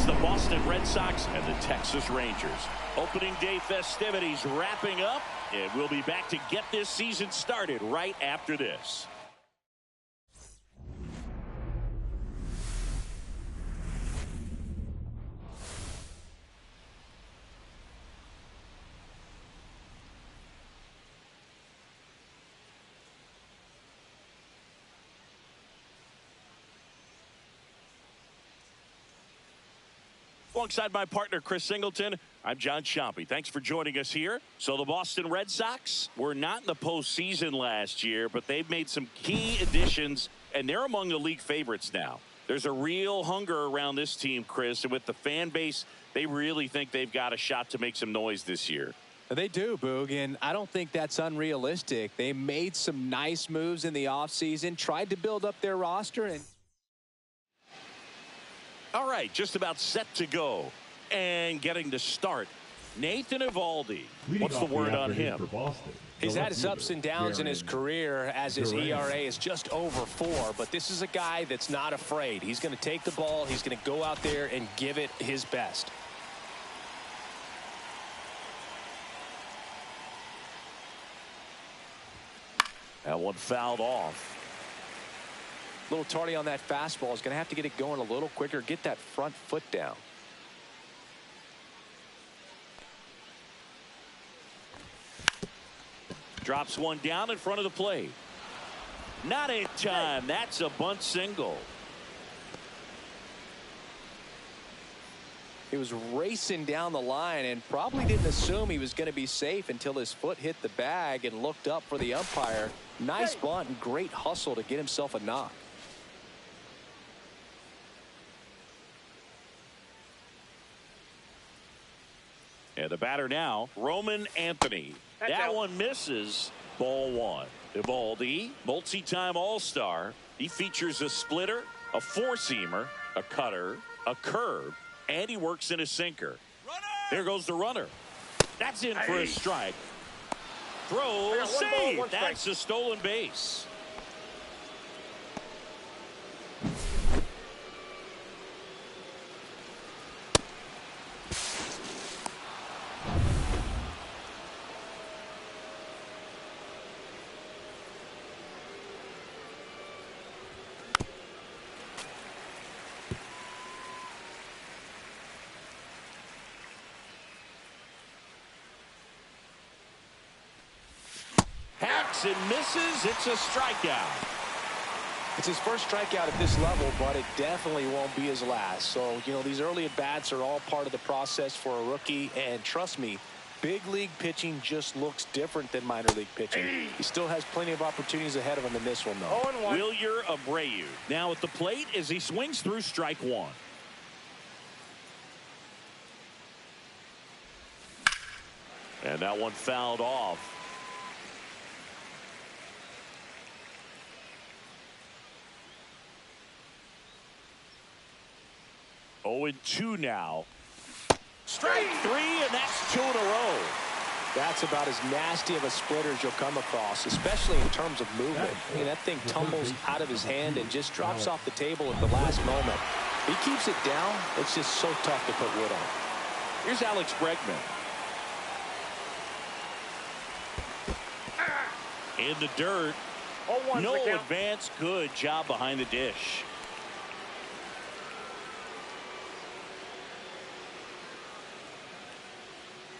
The Boston Red Sox and the Texas Rangers. Opening day festivities wrapping up, and we'll be back to get this season started right after this. Alongside my partner, Chris Singleton, I'm John Ciampi. Thanks for joining us here. So the Boston Red Sox were not in the postseason last year, but they've made some key additions, and they're among the league favorites now. There's a real hunger around this team, Chris, and with the fan base, they really think they've got a shot to make some noise this year. They do, Boog, and I don't think that's unrealistic. They made some nice moves in the offseason, tried to build up their roster, and all right, just about set to go and getting to start. Nathan Eovaldi, what's the word on him? He's had his ups and downs in his career as his ERA is just over 4, but this is a guy that's not afraid. He's going to take the ball, he's going to go out there and give it his best. That one fouled off. A little tardy on that fastball. Is going to have to get it going a little quicker. Get that front foot down. Drops one down in front of the plate. Not in time. That's a bunt single. He was racing down the line and probably didn't assume he was going to be safe until his foot hit the bag and looked up for the umpire. Nice bunt and great hustle to get himself a knock. And the batter now, Roman Anthony. That one misses. Ball one. Evaldi, multi-time All-Star. He features a splitter, a four-seamer, a cutter, a curve, and he works in a sinker. There goes the runner. That's in for a strike. Throw, save. That's a stolen base. And misses. It's a strikeout. It's his first strikeout at this level, but it definitely won't be his last. So, you know, these early at-bats are all part of the process for a rookie. And trust me, big league pitching just looks different than minor league pitching. He still has plenty of opportunities ahead of him in this one, though. Wilyer Abreu now at the plate as he swings through strike one. And that one fouled off. 0-2 now. Strike three, and that's 2 in a row. That's about as nasty of a splitter as you'll come across, especially in terms of movement. I mean, that thing tumbles out of his hand and just drops off the table at the last moment. He keeps it down. It's just so tough to put wood on. Here's Alex Bregman. In the dirt. No advance. Good job behind the dish.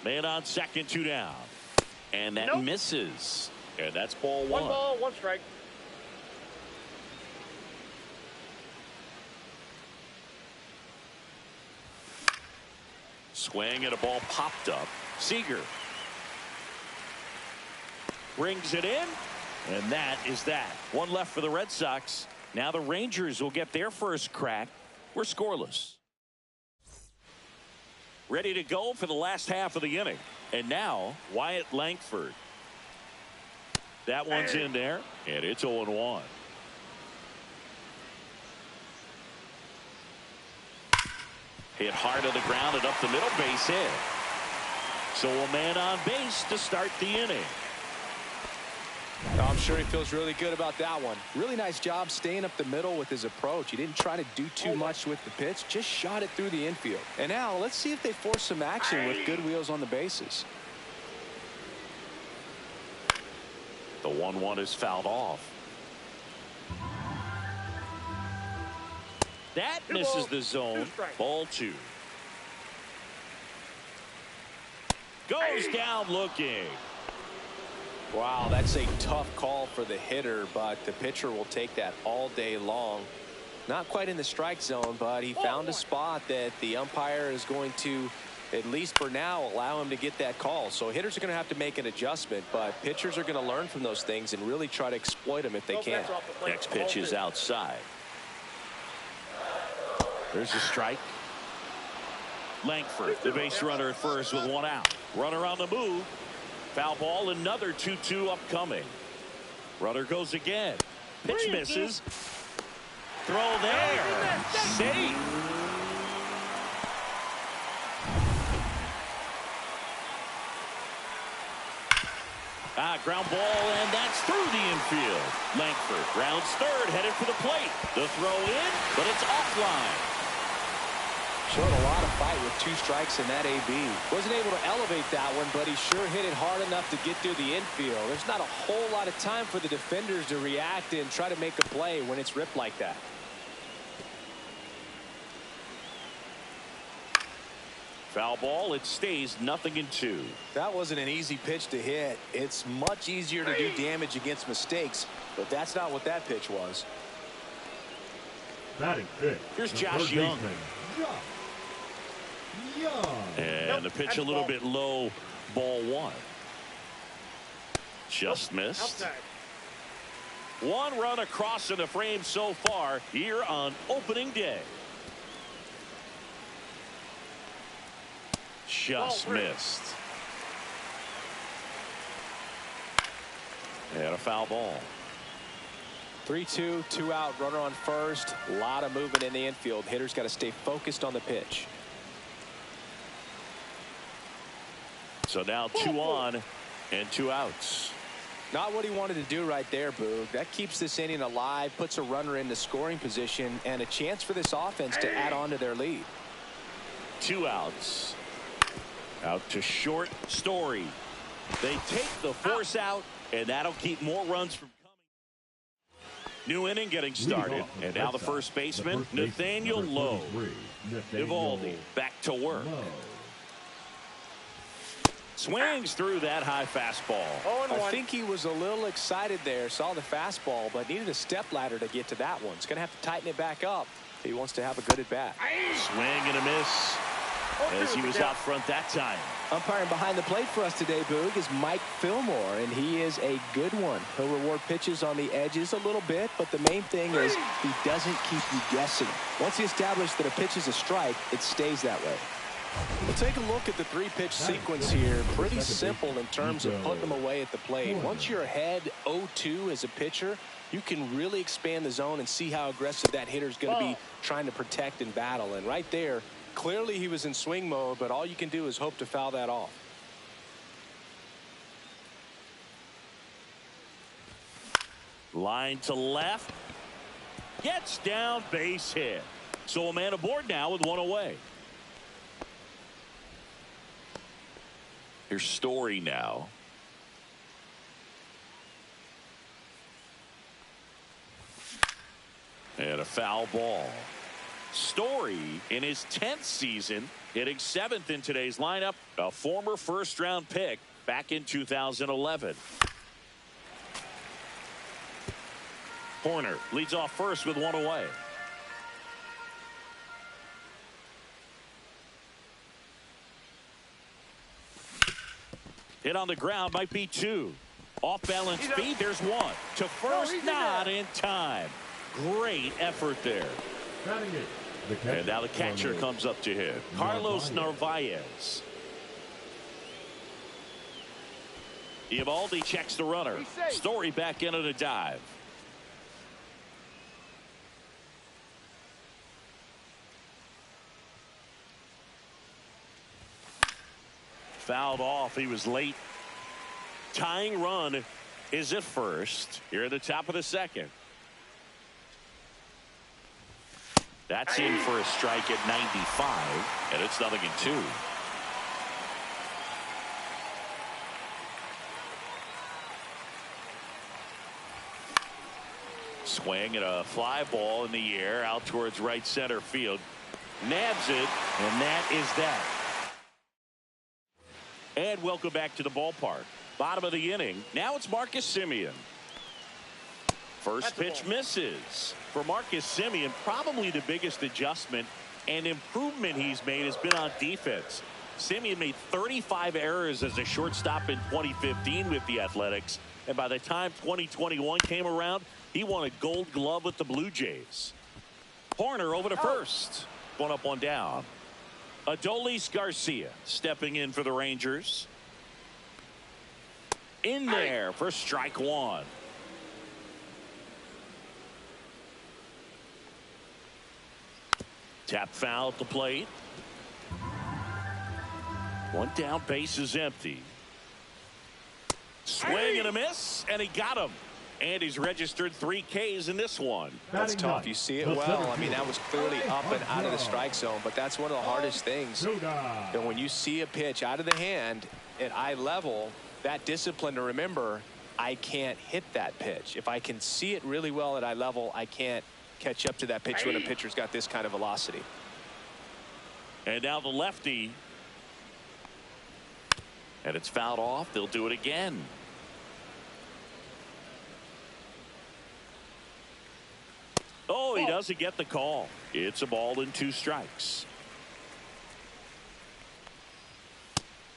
Man on second, 2 down. And that misses. And that's ball one. 1 ball, 1 strike. Swing and a ball popped up. Seager brings it in. And that is that. One left for the Red Sox. Now the Rangers will get their first crack. We're scoreless. Ready to go for the last half of the inning. And now, Wyatt Langford. That one's in there, and it's 0-1. Hit hard on the ground and up the middle, base hit. So a man on base to start the inning. I'm sure he feels really good about that one. Really nice job staying up the middle with his approach. He didn't try to do too much with the pitch, just shot it through the infield. And now let's see if they force some action with good wheels on the bases. The 1-1 is fouled off. That misses the zone. Ball 2. Goes down looking. Wow, that's a tough call for the hitter, but the pitcher will take that all day long. Not quite in the strike zone, but he found a spot that the umpire is going to, at least for now, allow him to get that call. So hitters are going to have to make an adjustment, but pitchers are going to learn from those things and really try to exploit them if they can. Next pitch is outside. There's a strike. Langford, the base runner at first with 1 out. Runner on the move. Foul ball, another 2-2 upcoming. Runner goes again. Pitch misses. Throw there. Safe. Ground ball, and that's through the infield. Langford rounds third, headed for the plate. The throw in, but it's offline. Showed a lot of fight with 2 strikes in that AB. Wasn't able to elevate that one, but he sure hit it hard enough to get through the infield. There's not a whole lot of time for the defenders to react and try to make a play when it's ripped like that. Foul ball. It stays 0-2. That wasn't an easy pitch to hit. It's much easier to do damage against mistakes, but that's not what that pitch was. Batting fifth. Here's Josh Young. And the pitch a little bit low, ball 1. Just missed. Outside. 1 run across in the frame so far here on opening day. Just missed. And a foul ball. 3-2, 2 out, runner on first. A lot of movement in the infield. Hitter's got to stay focused on the pitch. So now 2 on and 2 outs. Not what he wanted to do right there, Boog. That keeps this inning alive, puts a runner in the scoring position, and a chance for this offense to add on to their lead. 2 outs. Out to short, Story. They take the force out, and that'll keep more runs from coming. New inning getting started, and now the first baseman, Nathaniel Lowe. Dif.All back to work. Swings through that high fastball. I think he was a little excited there, saw the fastball, but needed a step ladder to get to that one. He's going to have to tighten it back up if he wants to have a good at bat. Swing and a miss as he was out front that time. Umpiring behind the plate for us today, Boog, is Mike Fillmore, and he is a good one. He'll reward pitches on the edges a little bit, but the main thing is he doesn't keep you guessing. Once he establishes that a pitch is a strike, it stays that way. We'll take a look at the 3-pitch sequence here. Pretty simple in terms of putting them away at the plate. Once you're ahead 0-2 as a pitcher, you can really expand the zone and see how aggressive that hitter's going to be trying to protect and battle. And right there, clearly he was in swing mode, but all you can do is hope to foul that off. Line to left. Gets down, base hit. So a man aboard now with 1 away. Here's Story now. And a foul ball. Story in his 10th season, hitting 7th in today's lineup, a former first-round pick back in 2011. Horner leads off first with 1 away. Hit on the ground, might be 2. Off balance speed, there's 1. To first, not in time. Great effort there. And now the catcher comes up to hit. Carlos Narvaez. Eovaldi checks the runner. Story back into the dive. Fouled off. He was late. Tying run is at first here at the top of the 2nd. That's in for a strike at 95, and it's 0-2. Swing and a fly ball in the air out towards right center field. Nabs it, and that is that. And welcome back to the ballpark. Bottom of the inning. Now it's Marcus Semien. First pitch misses. For Marcus Semien, probably the biggest adjustment and improvement he's made has been on defense. Semien made 35 errors as a shortstop in 2015 with the Athletics. And by the time 2021 came around, he won a Gold Glove with the Blue Jays. Horner over to first. 1 up, 1 down. Adolis Garcia stepping in for the Rangers. In there for strike 1. Tap foul at the plate. 1 down, base is empty. Swing and a miss, and he got him. And he's registered 3 Ks in this one. That's tough. You see it well. I mean, that was clearly up and out of the strike zone, but that's one of the hardest things. And when you see a pitch out of the hand at eye level, that discipline to remember, I can't hit that pitch. If I can see it really well at eye level, I can't catch up to that pitch when a pitcher's got this kind of velocity. And now the lefty. And it's fouled off. They'll do it again. Oh, he doesn't get the call. It's a ball and 2 strikes.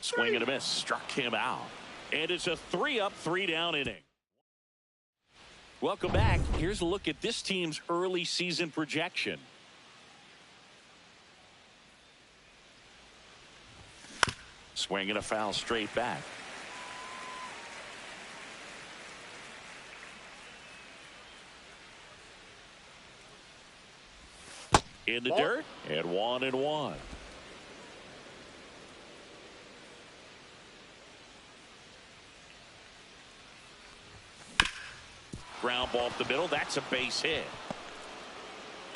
Swing and a miss. Struck him out. And it's a 3-up, 3-down inning. Welcome back. Here's a look at this team's early season projection. Swing and a foul straight back. In the dirt, and 1-1. Ground ball up the middle. That's a base hit.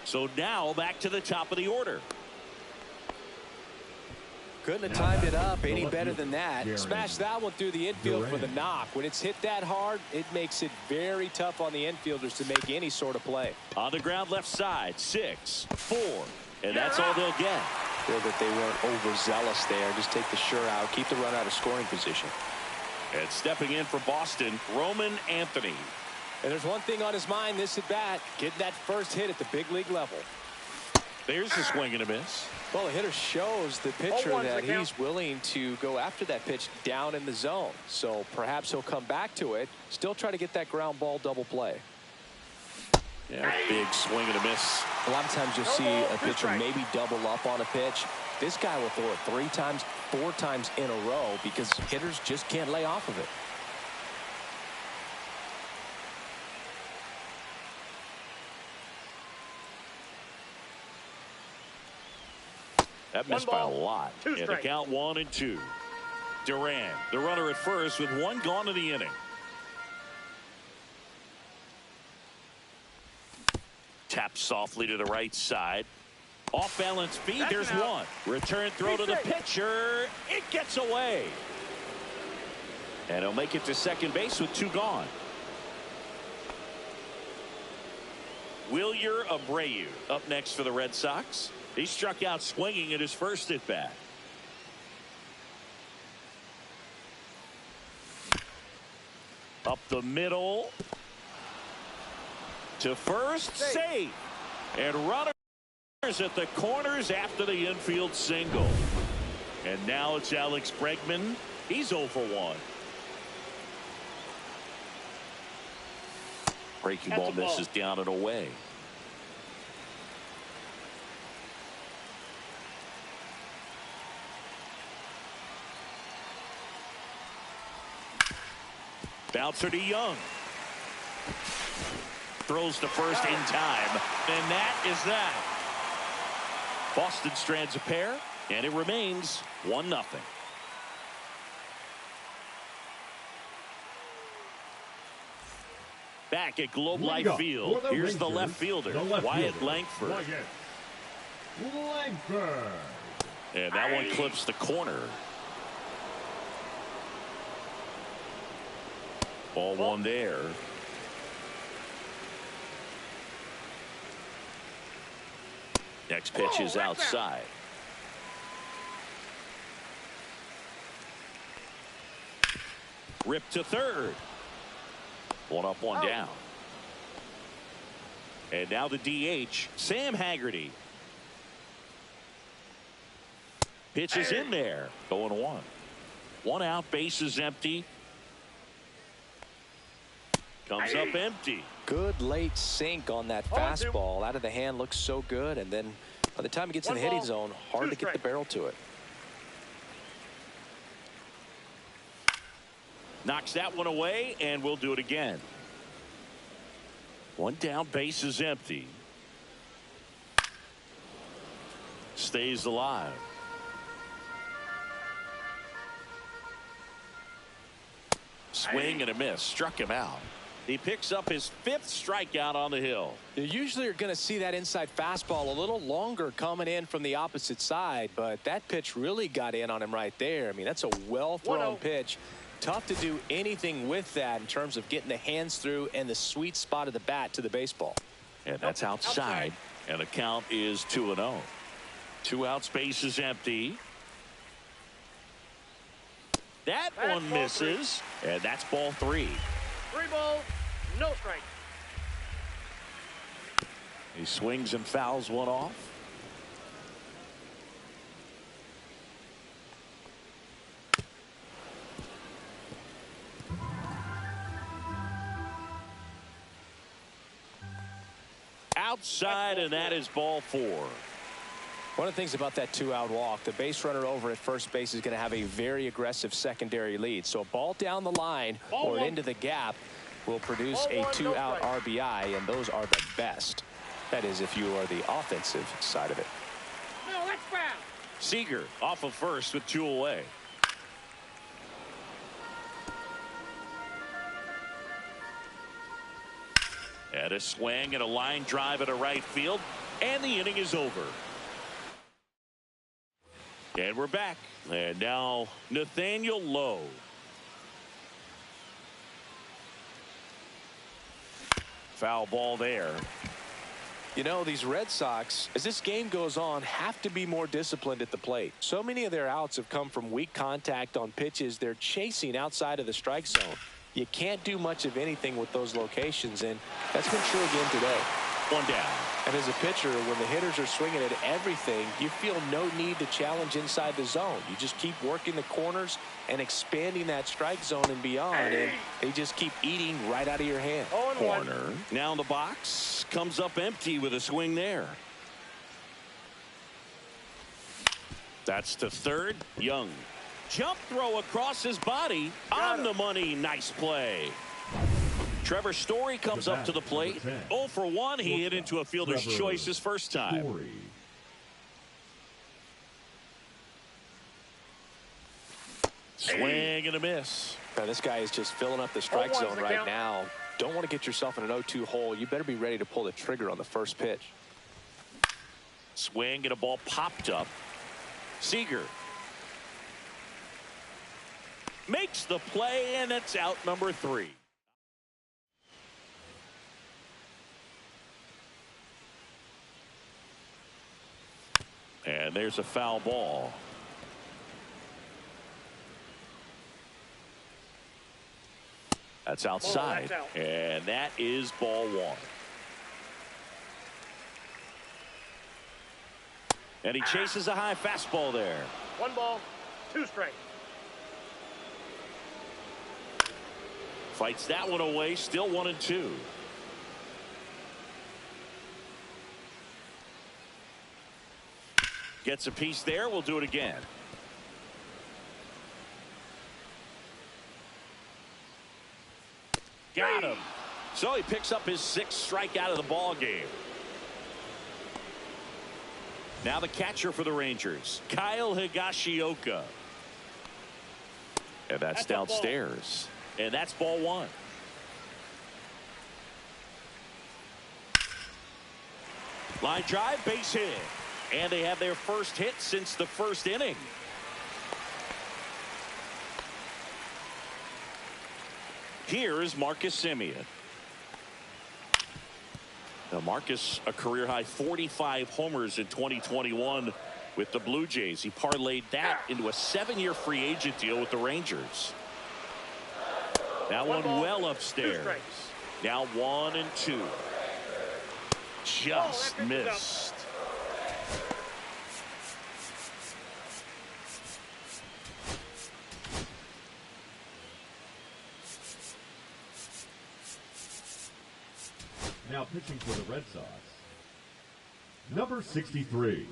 So now back to the top of the order. Couldn't have timed it up any better than that. Smashed that one through the infield for the knock. When it's hit that hard, it makes it very tough on the infielders to make any sort of play. On the ground left side, 6-4. And that's all they'll get. Feel that they weren't overzealous there. Just take the sure out. Keep the run out of scoring position. And stepping in for Boston, Roman Anthony. And there's one thing on his mind this at bat. Getting that first hit at the big league level. There's a swing and a miss. Well, the hitter shows the pitcher that he's willing to go after that pitch down in the zone. So perhaps he'll come back to it. Still try to get that ground ball double play. Yeah, big swing and a miss. A lot of times you'll see a pitcher maybe double up on a pitch. This guy will throw it 3 times, 4 times in a row because hitters just can't lay off of it. That missed by a lot. And the count 1-2. Duran, the runner at first with 1 gone in the inning. Taps softly to the right side. Off balance feed. There's 1. Return throw to the pitcher. It gets away. And he'll make it to second base with 2 gone. Wilyer Abreu up next for the Red Sox. He struck out swinging at his first at bat. Up the middle to first, safe. And runners at the corners after the infield single. And now it's Alex Bregman. He's 0 for 1. Breaking ball misses down and away. Bouncer to Young. Throws to first in time. And that is that. Boston strands a pair, and it remains 1-0. Back at Globe Life Field, here's the left fielder, Wyatt Langford. And that one clips the corner. Ball 1 there. Next pitch is outside. Rip to third. 1 up, 1 down. And now the DH, Sam Haggerty. Pitch is in there. 0-1. 1 out, base is empty. Comes up empty. Good late sink on that fastball. Out of the hand, looks so good. And then by the time it gets in the hitting zone, hard to get the barrel to it. Knocks that one away, and we'll do it again. 1 down, base is empty. Stays alive. Swing and a miss. Struck him out. He picks up his 5th strikeout on the hill. You usually are going to see that inside fastball a little longer coming in from the opposite side, but that pitch really got in on him right there. I mean, that's a well-thrown pitch. Tough to do anything with that in terms of getting the hands through and the sweet spot of the bat to the baseball. And that's outside. And the count is 2-0. 2 outs, base is empty. That one misses. And that's ball 3. 3 balls, no strike. He swings and fouls one off. Outside, and that is ball 4. One of the things about that 2-out walk, the base runner over at first base is going to have a very aggressive secondary lead. So a ball down the line or into the gap will produce a 2-out RBI, and those are the best. That is, if you are the offensive side of it. No, that's foul. Seager off of first with 2 away. And a swing and a line drive at a right field, and the inning is over. And we're back. And now Nathaniel Lowe. Foul ball there. You know, these Red Sox, as this game goes on, have to be more disciplined at the plate. So many of their outs have come from weak contact on pitches they're chasing outside of the strike zone. You can't do much of anything with those locations, and that's been true again today. 1 down. And as a pitcher, when the hitters are swinging at everything, you feel no need to challenge inside the zone. You just keep working the corners and expanding that strike zone and beyond, and they just keep eating right out of your hand. Corner. Now in the box. Comes up empty with a swing there. That's to third. Young. Jump throw across his body. On the money. Nice play. Trevor Story comes up to the plate. 0 for 1. He hit into a fielder's choice his first time. Swing and a miss. Now, this guy is just filling up the strike zone right now. Don't want to get yourself in an 0-2 hole. You better be ready to pull the trigger on the first pitch. Swing and a ball popped up. Seager makes the play, and it's out number 3. And there's a foul ball. That's outside. That's out. And that is ball 1. And he chases a high fastball there. 1 ball, 2 strikes. Fights that one away. Still 1-2. Gets a piece there. We'll do it again. Got him. So he picks up his 6th strikeout of the ball game. Now the catcher for the Rangers, Kyle Higashioka. And that's downstairs. And that's ball 1. Line drive, base hit. And they have their first hit since the first inning. Here is Marcus Semien. Now Marcus, a career high 45 homers in 2021 with the Blue Jays. He parlayed that into a 7-year free agent deal with the Rangers. That one well upstairs. Now 1-2. Just missed. Now pitching for the Red Sox, number 63.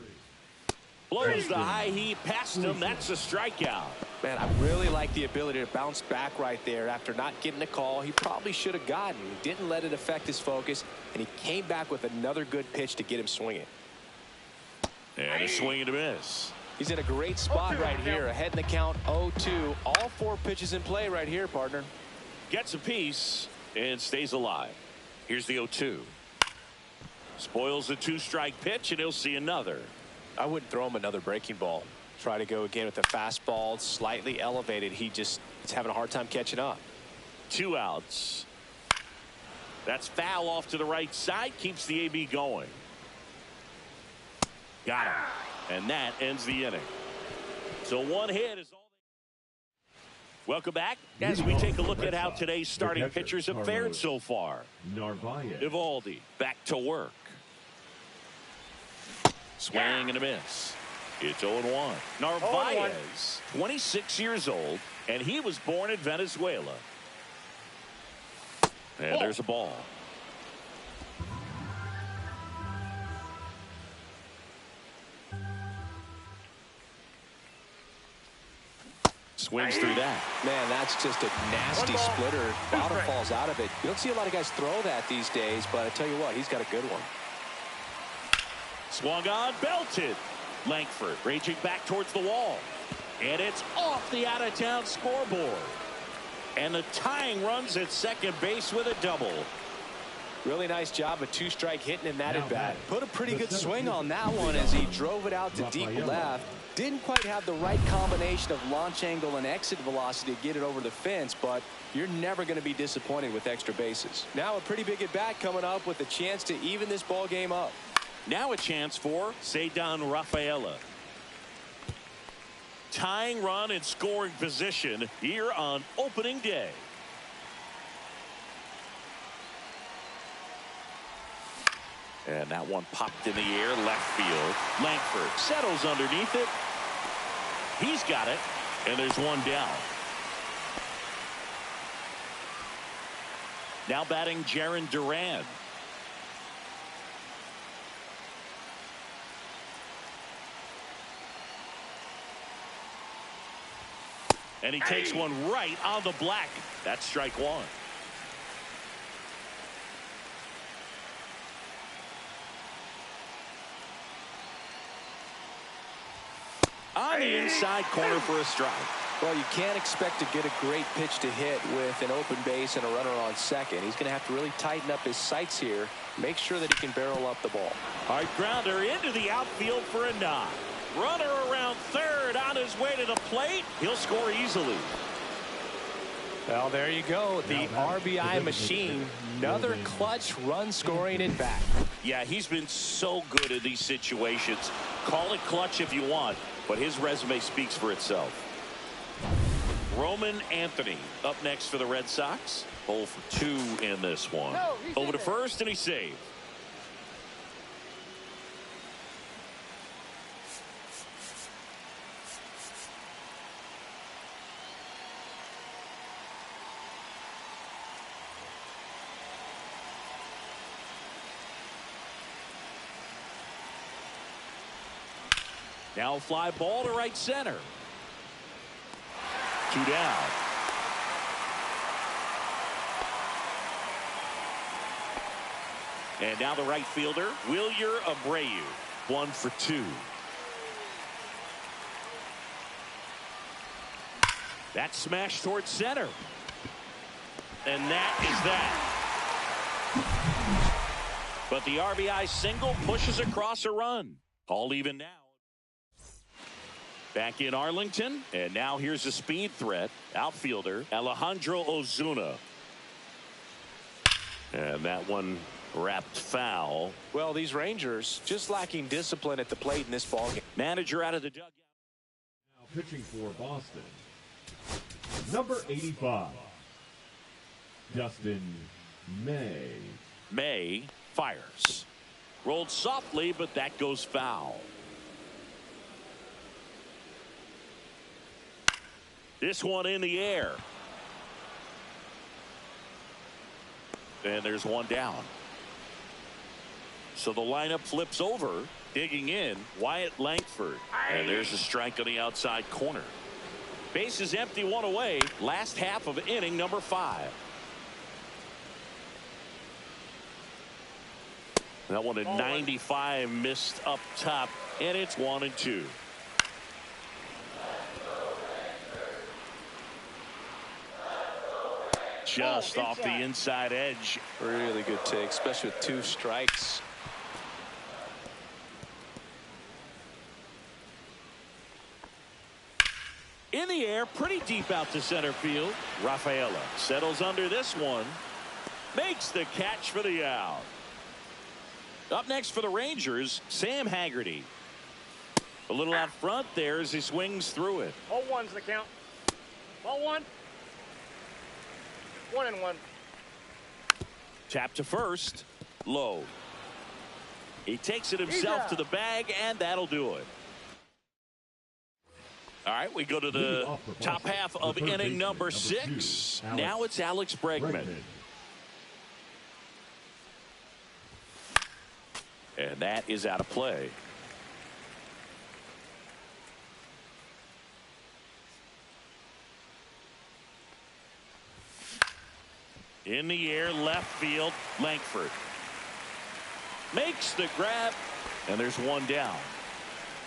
Blows the high heat past him. That's a strikeout. Man, I really like the ability to bounce back right there after not getting a call he probably should have gotten. He didn't let it affect his focus, and he came back with another good pitch to get him swinging. And a swing and a miss. He's in a great spot right here. Ahead in the count, 0-2. All 4 pitches in play right here, partner. Gets a piece. and stays alive. Here's the 0-2. Spoils the 2-strike pitch, and he'll see another. I wouldn't throw him another breaking ball. Try to go again with the fastball, slightly elevated. He's having a hard time catching up. 2 outs. That's foul off to the right side. Keeps the AB going. Got him. And that ends the inning. So 1 hit is all. Welcome back as we take a look at how today's starting pitchers have fared so far. Dif.All back to work. Swing and a miss. It's 0-1. Narvaez, 26 years old, and he was born in Venezuela. And there's a ball. Swings through that. Man, that's just a nasty splitter. Bottom falls out of it. You don't see a lot of guys throw that these days, but I tell you what, he's got a good one. Swung on, belted. Langford raging back towards the wall. And it's off the out-of-town scoreboard. And the tying runs at second base with a double. Really nice job of 2-strike hitting in that at bat. Put a pretty good swing on that one as he drove it out to deep left. Didn't quite have the right combination of launch angle and exit velocity to get it over the fence, but you're never going to be disappointed with extra bases. Now a pretty big at bat coming up with a chance to even this ball game up. Now a chance for Cedar Rafaela. Tying run in scoring position here on opening day. And that one popped in the air, left field. Langford settles underneath it. He's got it, and there's one down. Now batting Jarren Duran. And he takes one right on the black. That's strike 1. On the inside corner for a strike. Well, you can't expect to get a great pitch to hit with an open base and a runner on second. He's going to have to really tighten up his sights here. Make sure that he can barrel up the ball. Hard grounder into the outfield for a knock. Runner around third on his way to the plate. He'll score easily. Well, there you go. The RBI machine. Another clutch run scoring at bat. Yeah, he's been so good in these situations. Call it clutch if you want, but his resume speaks for itself. Roman Anthony up next for the Red Sox. 0 for 2 in this one. Over to first, and he's saved. Now fly ball to right center. 2 down. And now the right fielder, Wilyer Abreu. 1 for 2. That smash towards center. And that is that. But the RBI single pushes across a run. All even now. Back in Arlington, and now here's a speed threat. Outfielder Alejandro Ozuna. And that one wrapped foul. Well, these Rangers just lacking discipline at the plate in this ballgame. Manager out of the dugout. Now pitching for Boston, number 85, Dustin May. May fires. Rolled softly, but that goes foul. This one in the air. And there's one down. So the lineup flips over. Digging in, Wyatt Langford. And there's a strike on the outside corner. Base is empty, 1 away. Last half of inning number 5. That one at 95 missed up top. And it's 1-2. Just off the inside edge. Really good take, especially with 2 strikes. In the air, pretty deep out to center field. Rafaela settles under this one. Makes the catch for the out. Up next for the Rangers, Sam Haggerty. A little out front there as he swings through it. 0-1's the count. Ball 1. 1-1. Tap to first. Low. He takes it himself to the bag, and that'll do it. All right, we go to the top half of inning number 6. Now it's Alex Bregman. And that is out of play. In the air, left field, Langford. Makes the grab, and there's one down.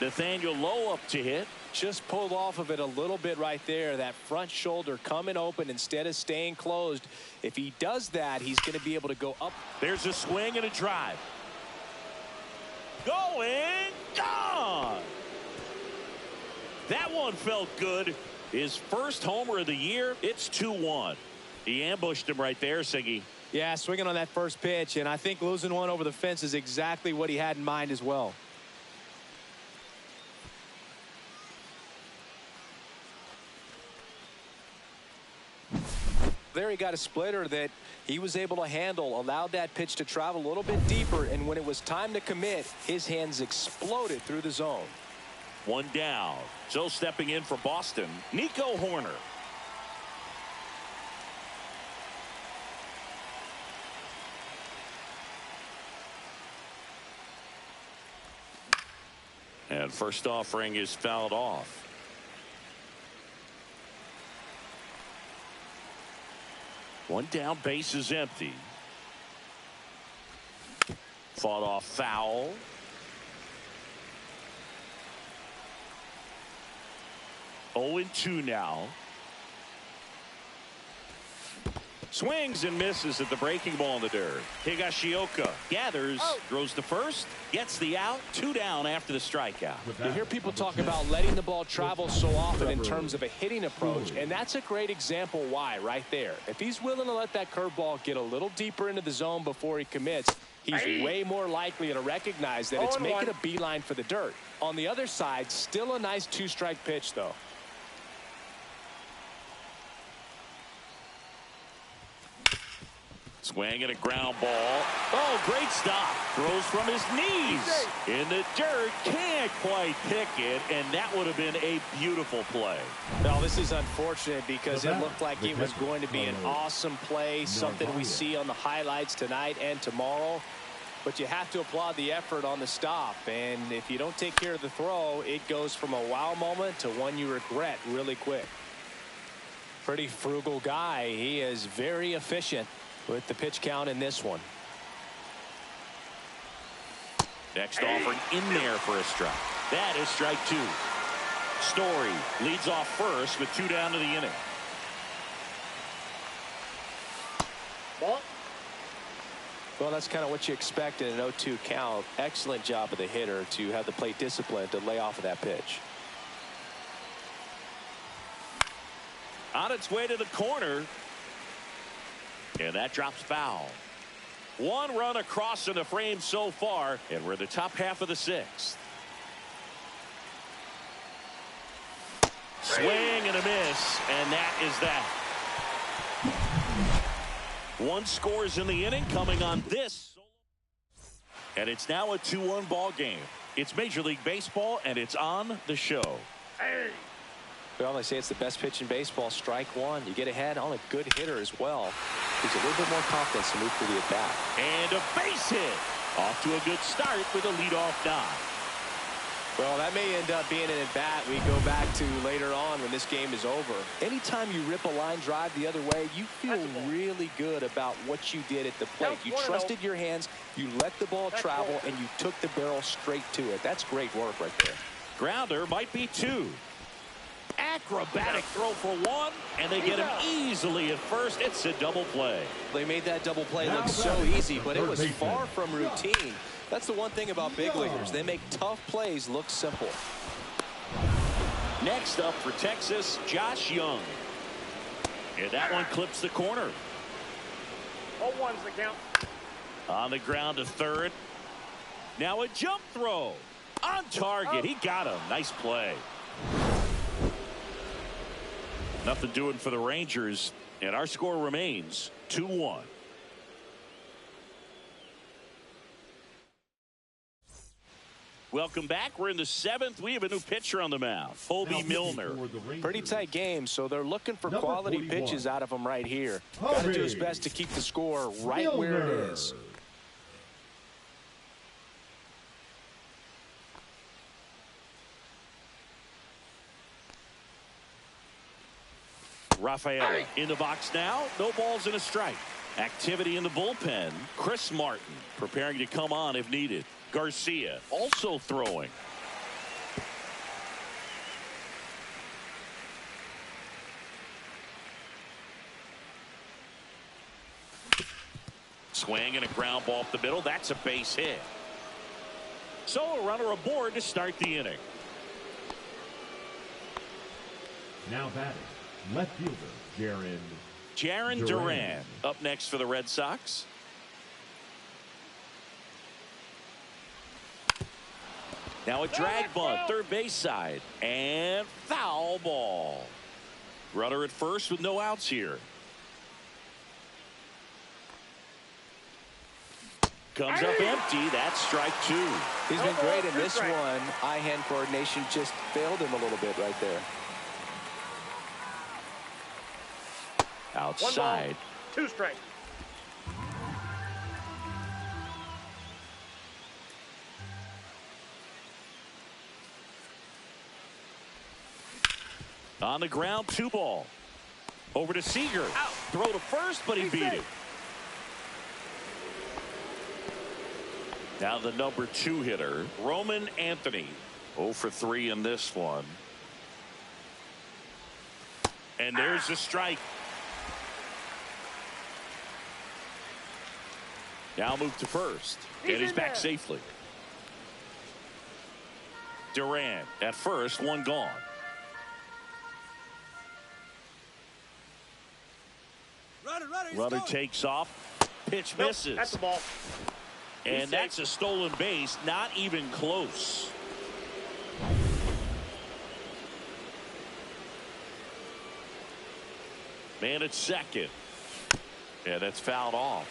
Nathaniel Lowe up to hit. Just pulled off of it a little bit right there. That front shoulder coming open instead of staying closed. If he does that, he's going to be able to go up. There's a swing and a drive. Going, gone. That one felt good. His first homer of the year. It's 2-1. He ambushed him right there, Siggy. Yeah, swinging on that first pitch, and I think losing one over the fence is exactly what he had in mind as well. There he got a splitter that he was able to handle, allowed that pitch to travel a little bit deeper, and when it was time to commit, his hands exploded through the zone. One down. So stepping in for Boston, Nico Horner. And first offering is fouled off. One down, base is empty. Fought off foul. Oh and 2 now. Swings and misses at the breaking ball in the dirt. Higashioka gathers, throws to first, gets the out. 2 down after the strikeout. You hear people talk about letting the ball travel so often in terms of a hitting approach, and that's a great example why right there. If he's willing to let that curveball get a little deeper into the zone before he commits, he's way more likely to recognize that it's making a beeline for the dirt. On the other side, still a nice 2-strike pitch, though. Swing and a ground ball. Oh, great stop. Throws from his knees. In the dirt. Can't quite pick it. And that would have been a beautiful play. Well, this is unfortunate because it looked like it was going to be an awesome play. Something we see on the highlights tonight and tomorrow. But you have to applaud the effort on the stop. And if you don't take care of the throw, it goes from a wow moment to one you regret really quick. Pretty frugal guy. He is very efficient with the pitch count in this one. Next offering in there for a strike. That is strike 2. Story leads off first with 2 down to the inning. Ball. Well, that's kind of what you expect in an 0-2 count. Excellent job of the hitter to have the plate discipline to lay off of that pitch. On its way to the corner. And that drops foul. 1 run across in the frame so far, and we're in the top half of the 6th. Swing and a miss, and that is that. 1 scores in the inning coming on this. And it's now a 2-1 ball game. It's Major League Baseball, and it's on the show. Well, they say it's the best pitch in baseball. Strike 1. You get ahead on a good hitter as well. Gives a little bit more confidence to move through the at-bat. And a base hit. Off to a good start with a leadoff knock. Well, that may end up being an at-bat we go back to later on when this game is over. Anytime you rip a line drive the other way, you feel really good about what you did at the plate. You trusted your hands, you let the ball travel, and you took the barrel straight to it. That's great work right there. Grounder might be 2. acrobatic throw for one, and they get him easily at first. It's a double play. They made that double play look so easy, but it was far from routine. That's the one thing about big leaguers. They make tough plays look simple. Next up for Texas, Josh Young. And that one clips the corner. 0-1's the count. On the ground to third. Now a jump throw. On target. He got him. Nice play. Nothing doing for the Rangers. And our score remains 2-1. Welcome back. We're in the seventh. We have a new pitcher on the mound, Colby Milner. Pretty tight game, so they're looking for quality pitches out of him right here. Got to do his best to keep the score right where it is. Rafael in the box now. No balls and a strike. Activity in the bullpen. Chris Martin preparing to come on if needed. Garcia also throwing. Swing and a ground ball up the middle. That's a base hit. So a runner aboard to start the inning. Now batting, left fielder, Jarren Duran up next for the Red Sox. Now a drag bunt, third base side, and foul ball. Runner at first with no outs here. Comes up empty. That's strike two. He's been great in this one. Eye-hand coordination just failed him a little bit right there. Outside. 2 strikes. On the ground, 2 ball. Over to Seager. Throw to first, but he beat it. Now the number 2 hitter, Roman Anthony. 0 for 3 in this one. And there's the strike. Now move to first. And he's back safely. Duran at first, 1 gone. Runner takes off. Pitch misses. That's the ball. And that's a stolen base. Not even close. Man at second. Yeah, that's fouled off.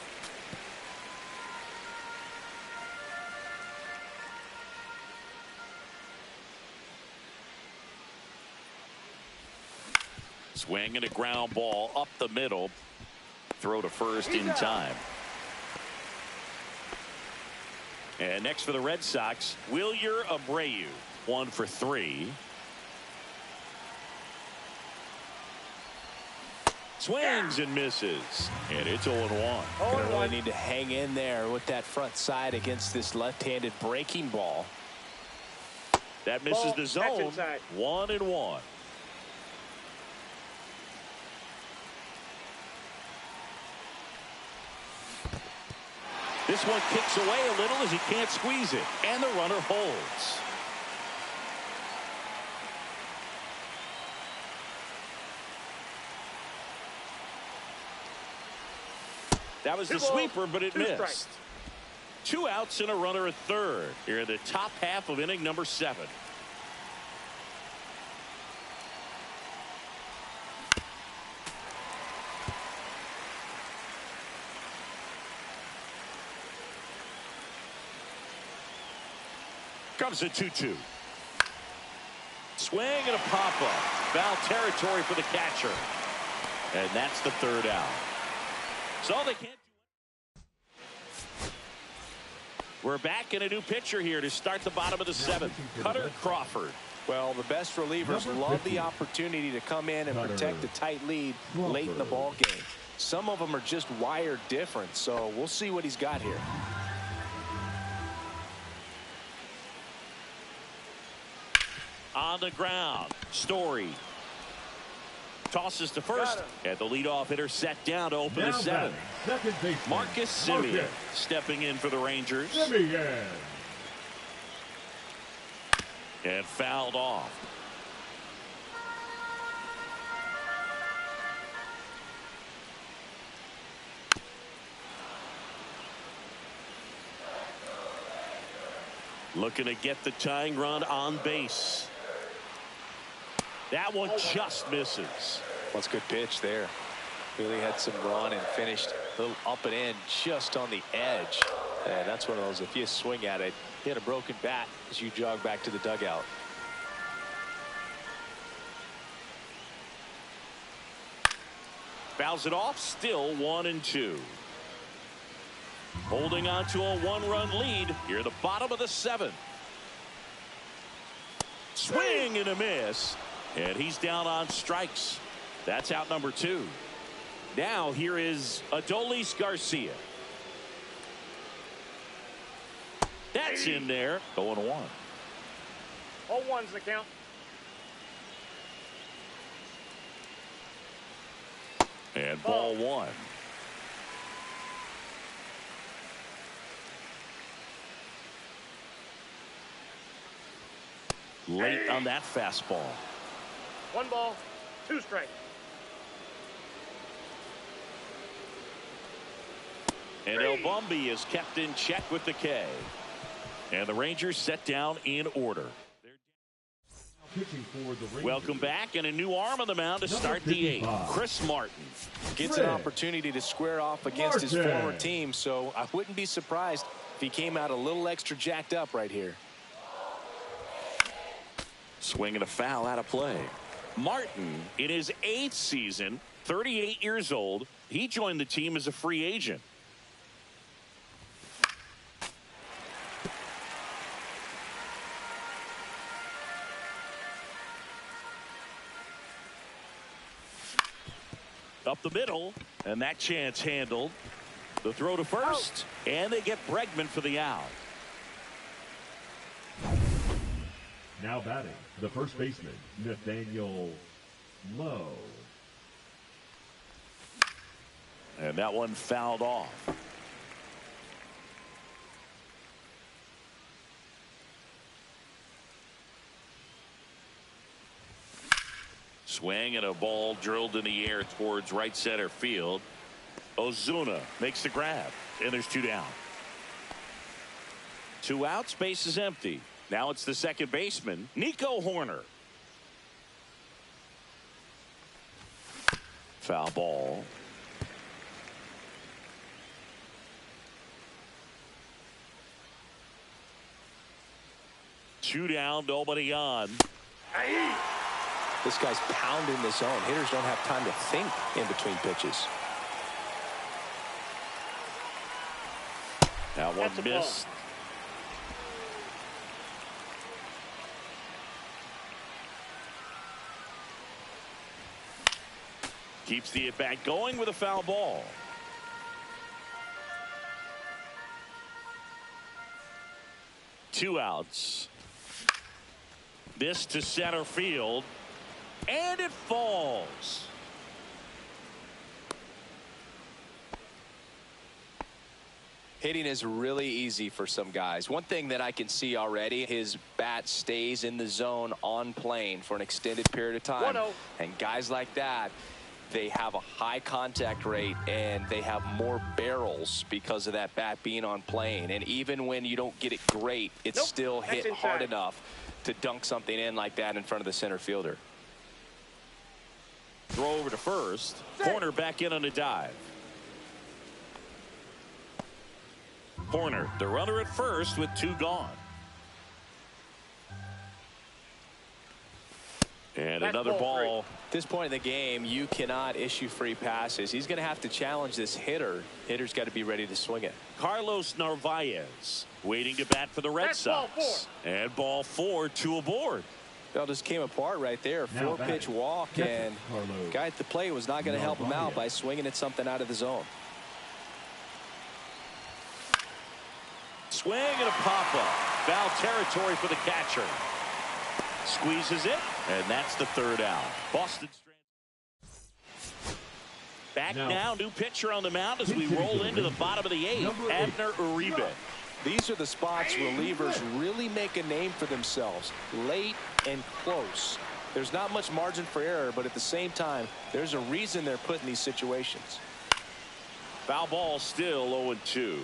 Swing and a ground ball up the middle. Throw to first in time. And next for the Red Sox, Wilyer Abreu. 1 for 3. Swings and misses. And it's 0-1. Gonna really need to hang in there with that front side against this left-handed breaking ball. That misses the zone. 1-1. This one kicks away a little as he can't squeeze it. And the runner holds. That was the sweeper, but it missed. 2 outs and a runner at third. Here in the top half of inning number 7. Comes a 2-2. Swing and a pop-up. Foul territory for the catcher. And that's the 3rd out. So they can't do it. We're back in a new pitcher here to start the bottom of the 7th. Cutter Crawford. Well, the best relievers love the opportunity to come in and protect a tight lead late in the ball game. Some of them are just wired different, so we'll see what he's got here. On the ground, Story tosses to first, and the leadoff hitter set down to open the seventh. Second baseman, Marcus Semien stepping in for the Rangers. Semien. And fouled off. Looking to get the tying run on base. That one just misses. That's a good pitch there. Really had some run and finished a little up and in just on the edge. And that's one of those, if you swing at it, you hit a broken bat as you jog back to the dugout. Fouls it off, still 1-2. Holding on to a one-run lead here at the bottom of the seventh. Swing and a miss. And he's down on strikes. That's out number 2. Now here is Adolis Garcia. That's in there. 0-1. 0-1's the count. And ball 1. Late on that fastball. 1 ball, 2 strikes. And El Bumby is kept in check with the K. And the Rangers set down in order. Pitching for the Rangers. Welcome back, and a new arm on the mound to start the 8th. Chris Martin gets an opportunity to square off against his former team, so I wouldn't be surprised if he came out a little extra jacked up right here. Swing and a foul out of play. Martin, in his 8th season, 38 years old, he joined the team as a free agent. Up the middle, and that chance handled. The throw to first, and they get Bregman for the out. Now batting, the first baseman, Nathaniel Lowe. And that one fouled off. Swing and a ball drilled in the air towards right center field. Ozuna makes the grab, and there's 2 down. 2 outs, base is empty. Now it's the second baseman, Nico Horner. Foul ball. Two down, nobody on. This guy's pounding the zone. Hitters don't have time to think in between pitches. That one missed. Keeps the at-bat going with a foul ball. Two outs. This to center field. And it falls. Hitting is really easy for some guys. One thing that I can see already, his bat stays in the zone on plane for an extended period of time. 1-0. And guys like that, they have a high contact rate and they have more barrels because of that bat being on plane. And even when you don't get it great, it's still hit hard enough to dunk something in like that in front of the center fielder. Throw over to first. Horner back in on a dive. Horner, the runner at first with 2 gone. And another ball. At this point in the game, you cannot issue free passes. He's going to have to challenge this hitter. Hitter's got to be ready to swing it. Carlos Narvaez waiting to bat for the Red Sox. And ball 4, 2 aboard. Well, just came apart right there. 4-pitch walk, and guy at the plate was not going to help him out by swinging at something out of the zone. Swing and a pop-up. Foul territory for the catcher. Squeezes it, and that's the 3rd out. Boston. Back Now, now, new pitcher on the mound as we roll into the bottom of the 8th, Abner Uribe. These are the spots relievers really make a name for themselves. Late and close. There's not much margin for error, but at the same time, there's a reason they're put in these situations. Foul ball, still 0-2.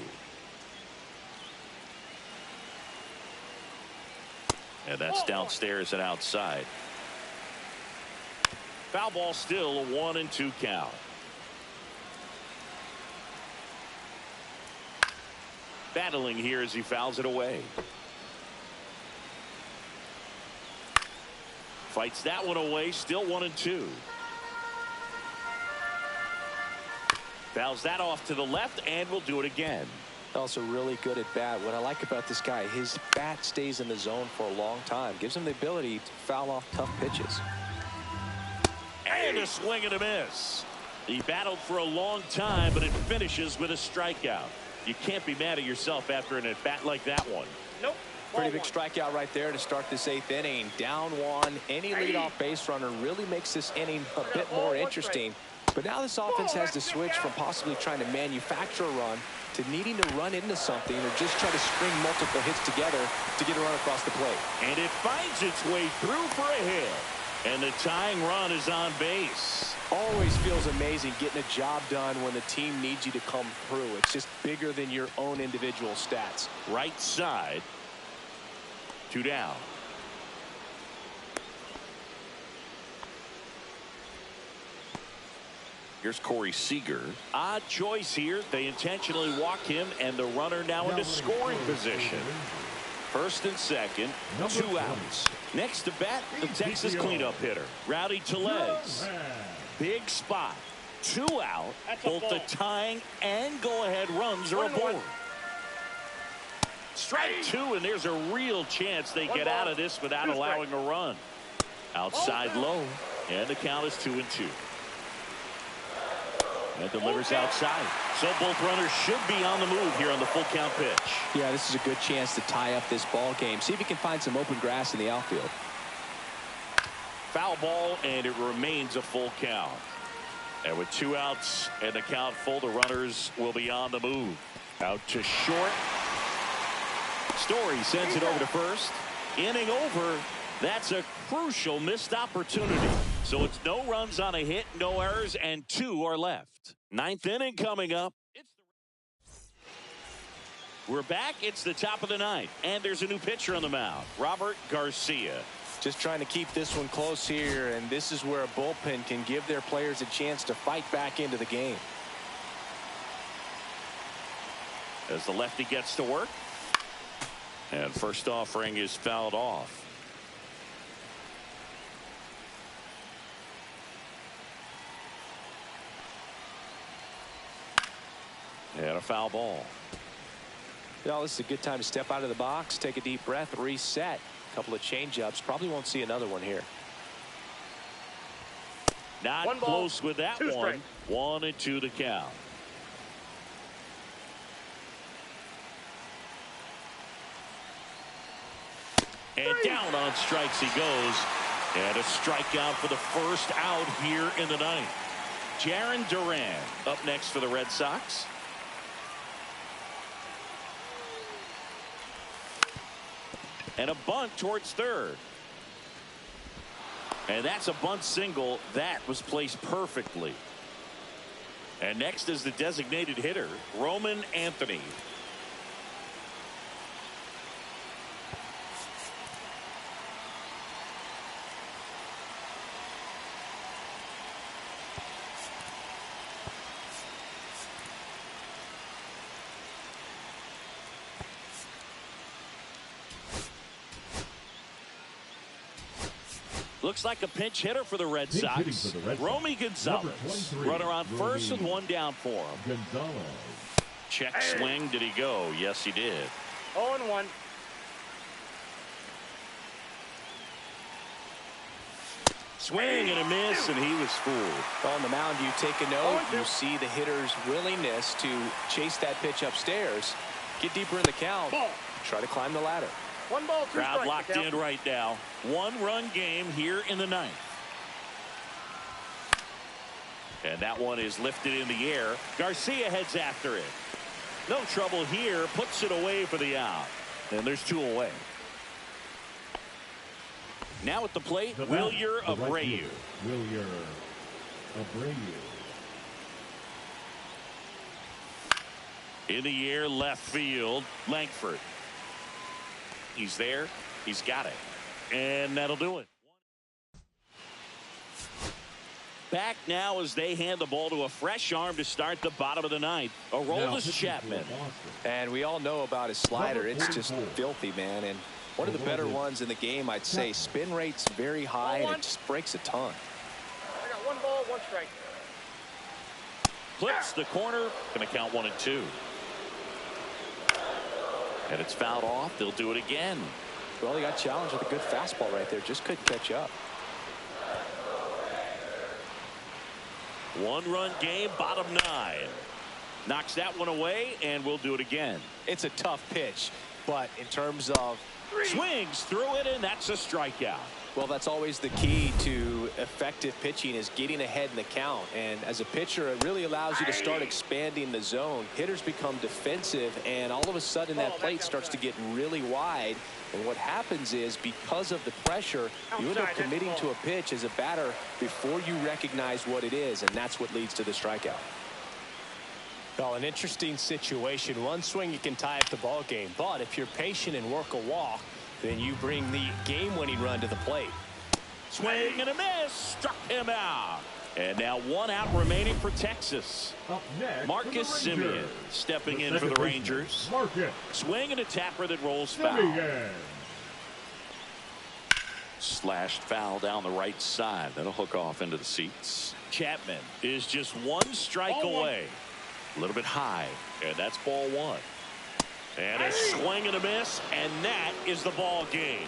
And that's downstairs and outside. Foul ball, still a 1-2 count. Battling here as he fouls it away. Fights that one away, still 1-2. Fouls that off to the left, and will do it again. Also really good at bat. What I like about this guy, his bat stays in the zone for a long time. Gives him the ability to foul off tough pitches. And a swing and a miss. He battled for a long time, but it finishes with a strikeout. You can't be mad at yourself after an at-bat like that one. Nope. Pretty big strikeout right there to start this 8th inning. Down 1. Any leadoff base runner really makes this inning a bit more interesting. But now this offense has to switch from possibly trying to manufacture a run to needing to run into something or just try to string multiple hits together to get a run across the plate. And it finds its way through for a hit. And the tying run is on base. Always feels amazing getting a job done when the team needs you to come through. It's just bigger than your own individual stats. Right side. 2 down. Here's Corey Seager. Odd choice here. They intentionally walk him, and the runner now into scoring position. First and second, 2 outs. Next to bat, the Texas cleanup hitter, Rowdy Tellez. Big spot. 2 out. Both the tying and go-ahead runs are aboard. Strike 2, and there's a real chance they get out of this without allowing a run. Outside low, and the count is 2-2. And delivers outside. So both runners should be on the move here on the full count pitch. Yeah, this is a good chance to tie up this ball game. See if he can find some open grass in the outfield. Foul ball, and it remains a full count. And with 2 outs and the count full, the runners will be on the move. Out to short. Story sends it over to first. Inning over. That's a crucial missed opportunity. So it's no runs on a hit, no errors, and 2 are left. 9th inning coming up. We're back. It's the top of the 9th, and there's a new pitcher on the mound, Robert Garcia. Just trying to keep this one close here, and this is where a bullpen can give their players a chance to fight back into the game. As the lefty gets to work. And first offering is fouled off. And a foul ball. Well, this is a good time to step out of the box, take a deep breath, reset. A couple of change-ups. Probably won't see another one here. Not one ball, close with that 2 one. strikes. 1-2 the count. And down on strikes he goes. And a strikeout for the first out here in the 9th. Jarren Duran up next for the Red Sox. And a bunt towards third. And that's a bunt single. That was placed perfectly. And next is the designated hitter, Roman Anthony. Looks like a pinch hitter for the Red Sox. Romy Gonzalez. Runner on first with 1 down for him. Check swing. Did he go? Yes, he did. 0-1. Swing and a miss, and he was fooled. On the mound, you take a note. You see the hitter's willingness to chase that pitch upstairs, get deeper in the count, try to climb the ladder. 1 ball, 2 Crowd strikes. locked in right now. 1-run game here in the 9th. And that one is lifted in the air. Garcia heads after it. No trouble here. Puts it away for the out. And there's 2 away. Now at the plate, Wilyer Abreu. Wilyer Abreu. In the air, left field, Langford. He's there. He's got it. And that'll do it. Back now as they hand the ball to a fresh arm to start the bottom of the 9th. Aroldis Chapman. And we all know about his slider. It's just filthy, man. And one of the better ones in the game, I'd say. Spin rate's very high, and it just breaks a ton. I got 1 ball, 1 strike. Clips the corner. Going to count 1 and 2. And it's fouled off. They'll do it again. Well, he got challenged with a good fastball right there. Just couldn't catch up. 1-run game, bottom 9. Knocks that one away, and we'll do it again. It's a tough pitch, but in terms of swings through it, and that's a strikeout. Well, that's always the key to effective pitching, is getting ahead in the count. And as a pitcher, it really allows you to start expanding the zone. Hitters become defensive, and all of a sudden that plate starts to get really wide. And what happens is, because of the pressure, you end up committing to a pitch as a batter before you recognize what it is, and that's what leads to the strikeout. Well, an interesting situation. One swing, you can tie up the ball game, but if you're patient and work a walk, then you bring the game-winning run to the plate. Swing and a miss. Struck him out. And now 1 out remaining for Texas. Up next, Marcus Semien stepping in for the Rangers. Marcus Swing and a tapper that rolls foul. Semien. Slashed foul down the right side. That'll hook off into the seats. Chapman is just 1 strike away. A little bit high. And that's ball 1. And a swing and a miss, and that is the ball game.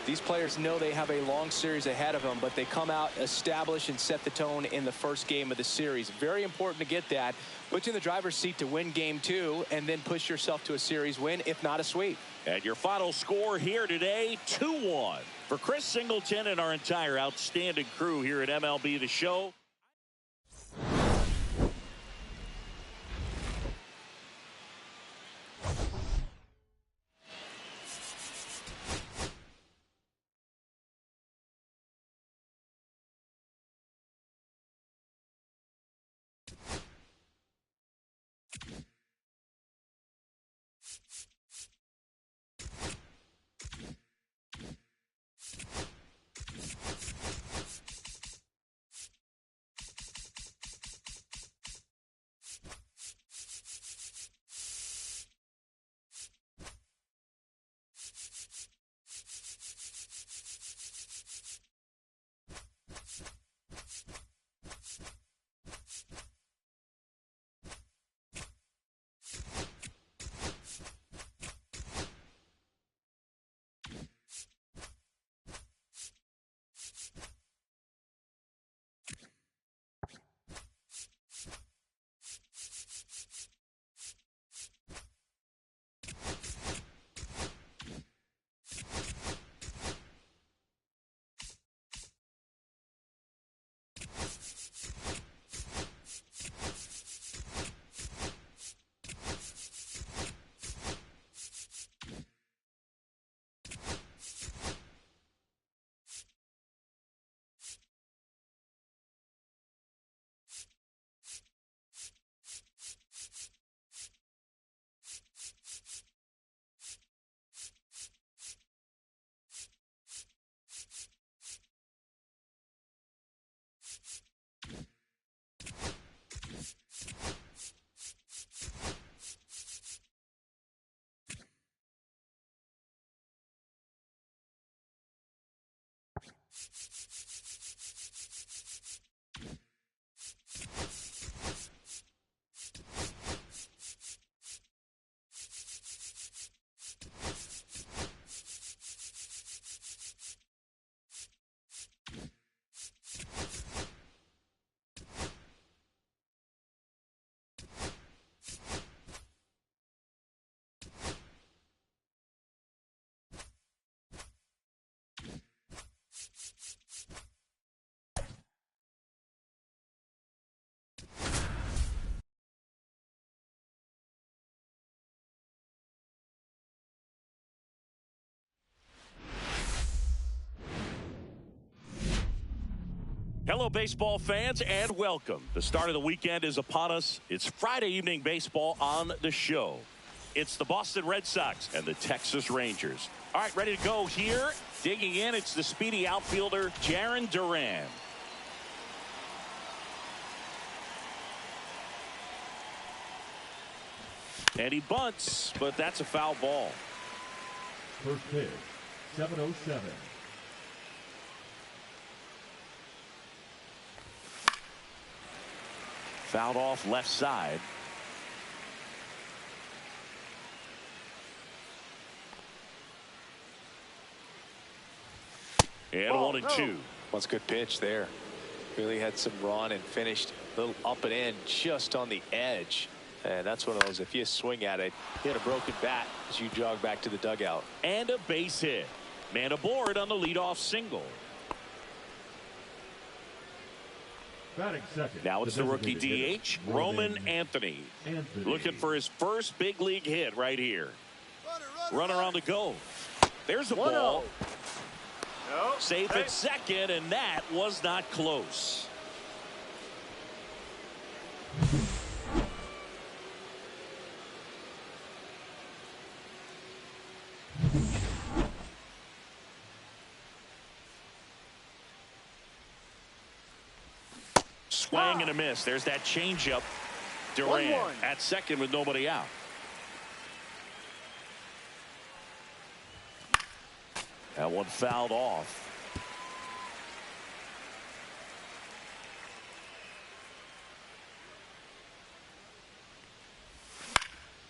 These players know they have a long series ahead of them, but they come out, establish, and set the tone in the first game of the series. Very important to get that. Put you in the driver's seat to win game 2, and then push yourself to a series win, if not a sweep. And your final score here today, 2-1. For Chris Singleton and our entire outstanding crew here at MLB The Show. Hello, baseball fans, and welcome. The start of the weekend is upon us. It's Friday evening baseball on the show. It's the Boston Red Sox and the Texas Rangers. All right, ready to go here. Digging in, it's the speedy outfielder, Jarren Duran. And he bunts, but that's a foul ball. First pitch, 7:07. Fouled off left side. And 1-2. That's a good pitch there. Really had some run and finished a little up and in just on the edge. And that's one of those, if you swing at it, hit a broken bat as you jog back to the dugout. And a base hit. Man aboard on the leadoff single. Batting second. Now it's the rookie DH, Roman Anthony. Looking for his first big league hit right here. Runner on the go. There's a ball. Safe at second, and that was not close. Swing and a miss. There's that changeup. Duran at second with nobody out. That one fouled off.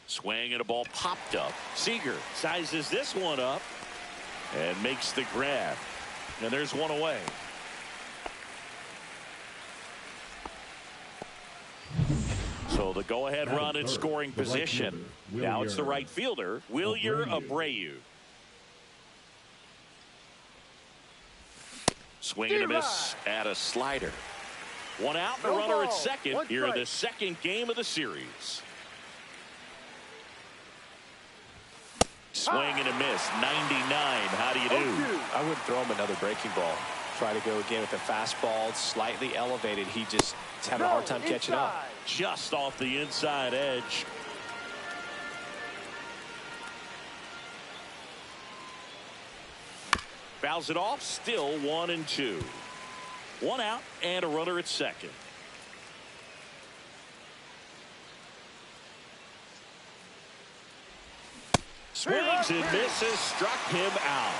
Swing and a ball popped up. Seager sizes this one up and makes the grab. And there's one away. So the go-ahead run in scoring position. Now it's the right fielder, Wilyer Abreu. Swing and a miss at a slider. One out and a runner at second here in the second game of the series. Swing and a miss, 99. How do you do? I wouldn't throw him another breaking ball. Try to go again with a fastball, slightly elevated. He just is having a hard time catching up. Just off the inside edge. Fouls it off, still 1-2. One out and a runner at second. Swings and misses, struck him out.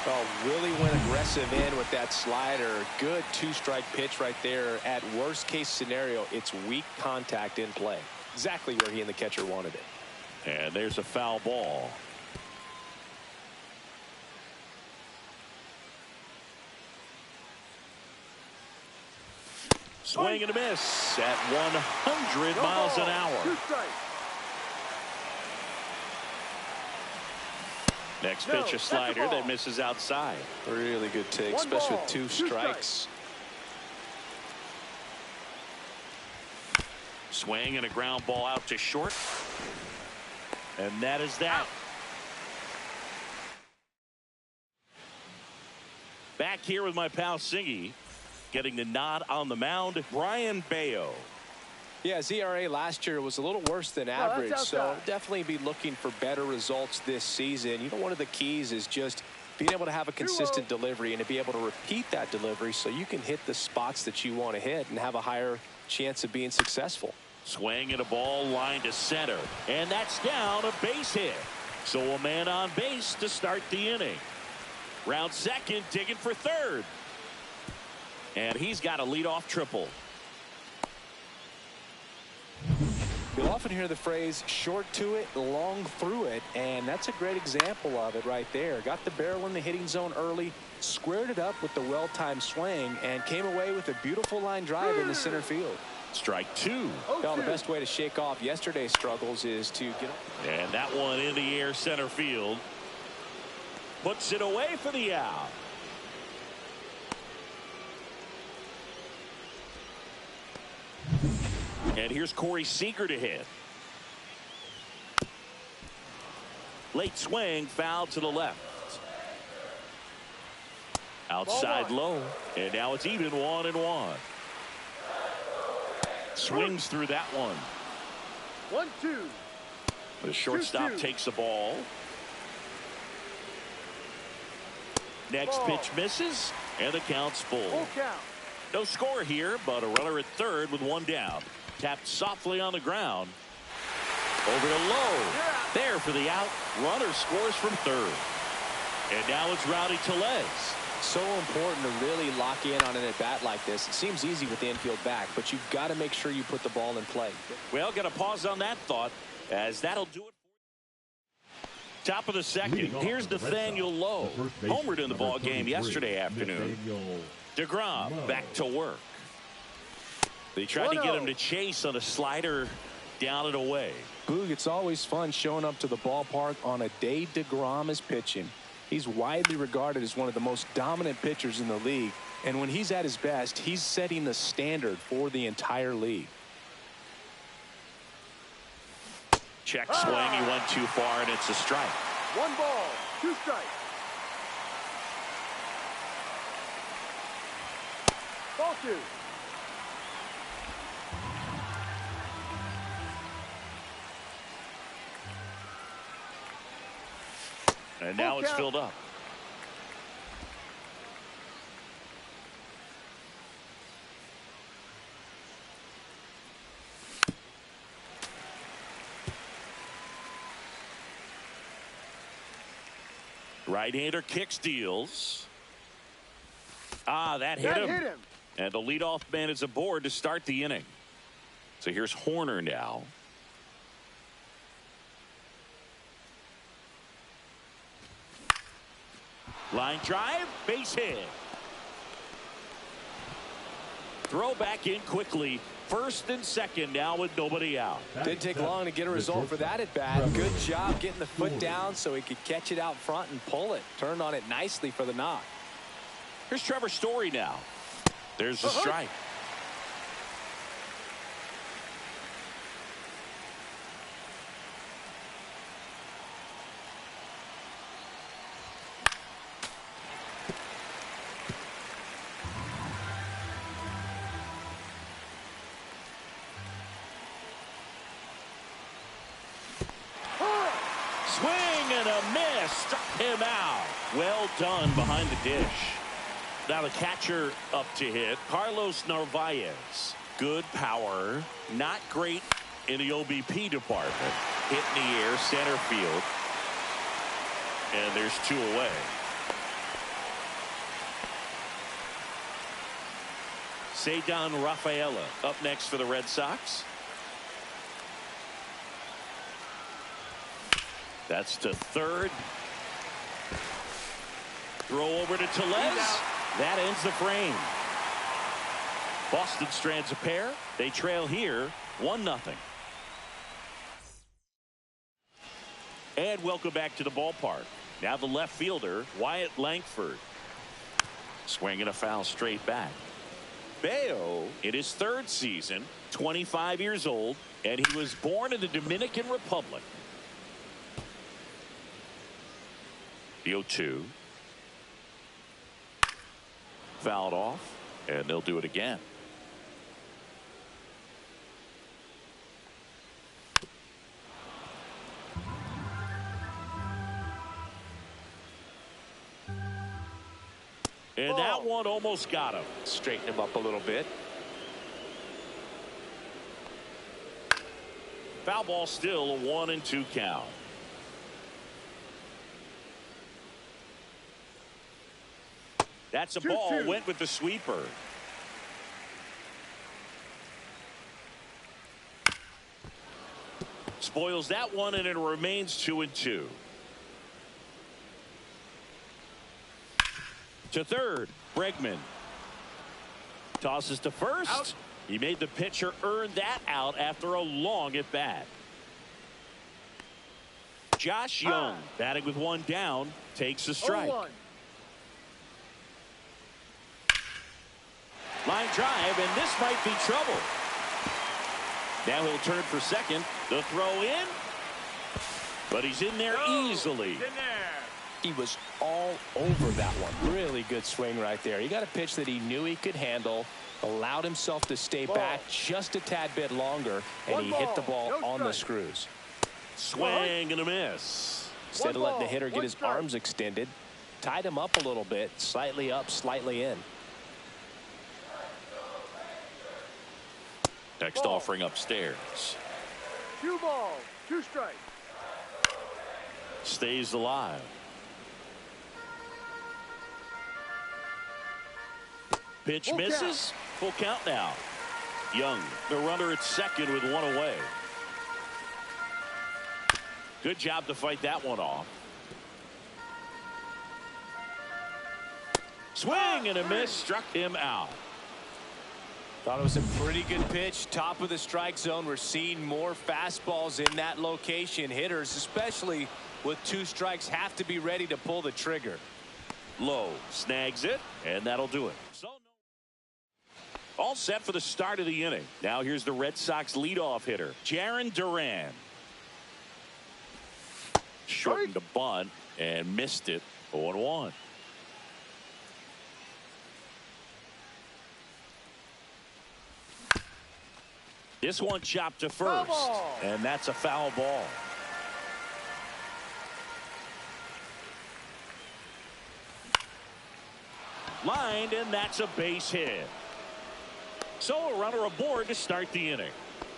Oh, really went aggressive in with that slider. Good two-strike pitch right there. At worst case scenario, it's weak contact in play. Exactly where he and the catcher wanted it. And there's a foul ball. Swing and a miss at 100 miles an hour. Next pitch, a slider that misses outside. Really good take, especially with two strikes. Swing and a ground ball out to short. And that is that. Back here with my pal Singy. Getting the nod on the mound, Brian Bayo. Yeah, his ERA last year was a little worse than average, so definitely be looking for better results this season. You know, one of the keys is just being able to have a consistent delivery and to be able to repeat that delivery so you can hit the spots that you want to hit and have a higher chance of being successful. Swing and a ball line to center, and that's down, a base hit. So a man on base to start the inning. Round second, digging for third. And he's got a leadoff triple. You'll often hear the phrase short to it, long through it, and that's a great example of it right there. Got the barrel in the hitting zone early, squared it up with the well-timed swing, and came away with a beautiful line drive in the center field. Strike two. Well, the best way to shake off yesterday's struggles is to get up. And that one in the air center field. Puts it away for the out. And here's Corey Seager to hit. Late swing, foul to the left. Outside low, and now it's even 1-1. Swings through that one. 1-2. The shortstop takes the ball. Next pitch misses, and the count's full. Full count. No score here, but a runner at third with one down. Tapped softly on the ground. Over to Low. There for the out. Runner scores from third. And now it's Rowdy Tellez. So important to really lock in on an at-bat like this. It seems easy with the infield back, but you've got to make sure you put the ball in play. Well, got to pause on that thought, as that'll do it. Top of the second. Here's Nathaniel Lowe. Homered in the ball game yesterday afternoon. DeGrom back to work. They tried to get him to chase on a slider down and away. Boog, it's always fun showing up to the ballpark on a day DeGrom is pitching. He's widely regarded as one of the most dominant pitchers in the league. And when he's at his best, he's setting the standard for the entire league. Check swing. He went too far, and it's a strike. 1 ball, 2 strikes. Ball 2. And now it's filled up. Right-hander kicks, deals. That hit him. And the leadoff man is aboard to start the inning. So here's Horner now. Line drive, base hit. Throw back in quickly. First and second now with nobody out. Didn't take long to get a result for that at bat. Good job getting the foot down so he could catch it out front and pull it. Turned on it nicely for the knock. Here's Trevor Story now. There's the strike. Swing and a miss. Struck him out. Well done behind the dish. Now the catcher up to hit. Carlos Narvaez. Good power. Not great in the OBP department. Hit in the air, center field. And there's 2 away. Ceddanne Rafaela up next for the Red Sox. That's to third. Throw over to Tellez. That ends the frame. Boston strands a pair. They trail here 1-0. And welcome back to the ballpark. Now the left fielder, Wyatt Langford. Swinging a foul straight back. Bayo in his 3rd season, 25 years old, and he was born in the Dominican Republic. The 0-2. Fouled off, and they'll do it again. And that one almost got him. Straighten him up a little bit. Foul ball still, a 1-2 count. That's a ball. Went with the sweeper. Spoils that one, and it remains 2-2. To third, Bregman. Tosses to first. Out. He made the pitcher earn that out after a long at bat. Josh Young, batting with 1 down, takes a strike. 0-1. Line drive, and this might be trouble. Now he'll turn for second. The throw in, but he's in there easily. He's in there. He was all over that one. Really good swing right there. He got a pitch that he knew he could handle, allowed himself to stay back just a tad bit longer, and he hit the ball on the screws. Swing and a miss. Instead of letting the hitter get his arms extended, tied him up a little bit, slightly up, slightly in. Next offering upstairs. 2 balls, 2 strikes. Stays alive. Pitch misses. Full count now. Young, the runner at second with 1 away. Good job to fight that one off. Swing and a miss. Struck him out. Thought it was a pretty good pitch. Top of the strike zone. We're seeing more fastballs in that location. Hitters, especially with 2 strikes, have to be ready to pull the trigger. Low snags it, and that'll do it. So all set for the start of the inning. Now here's the Red Sox leadoff hitter, Jarren Duran. Shortened the bunt and missed it. 0-1. This one chopped to first, and that's a foul ball. Lined, and that's a base hit. So a runner aboard to start the inning.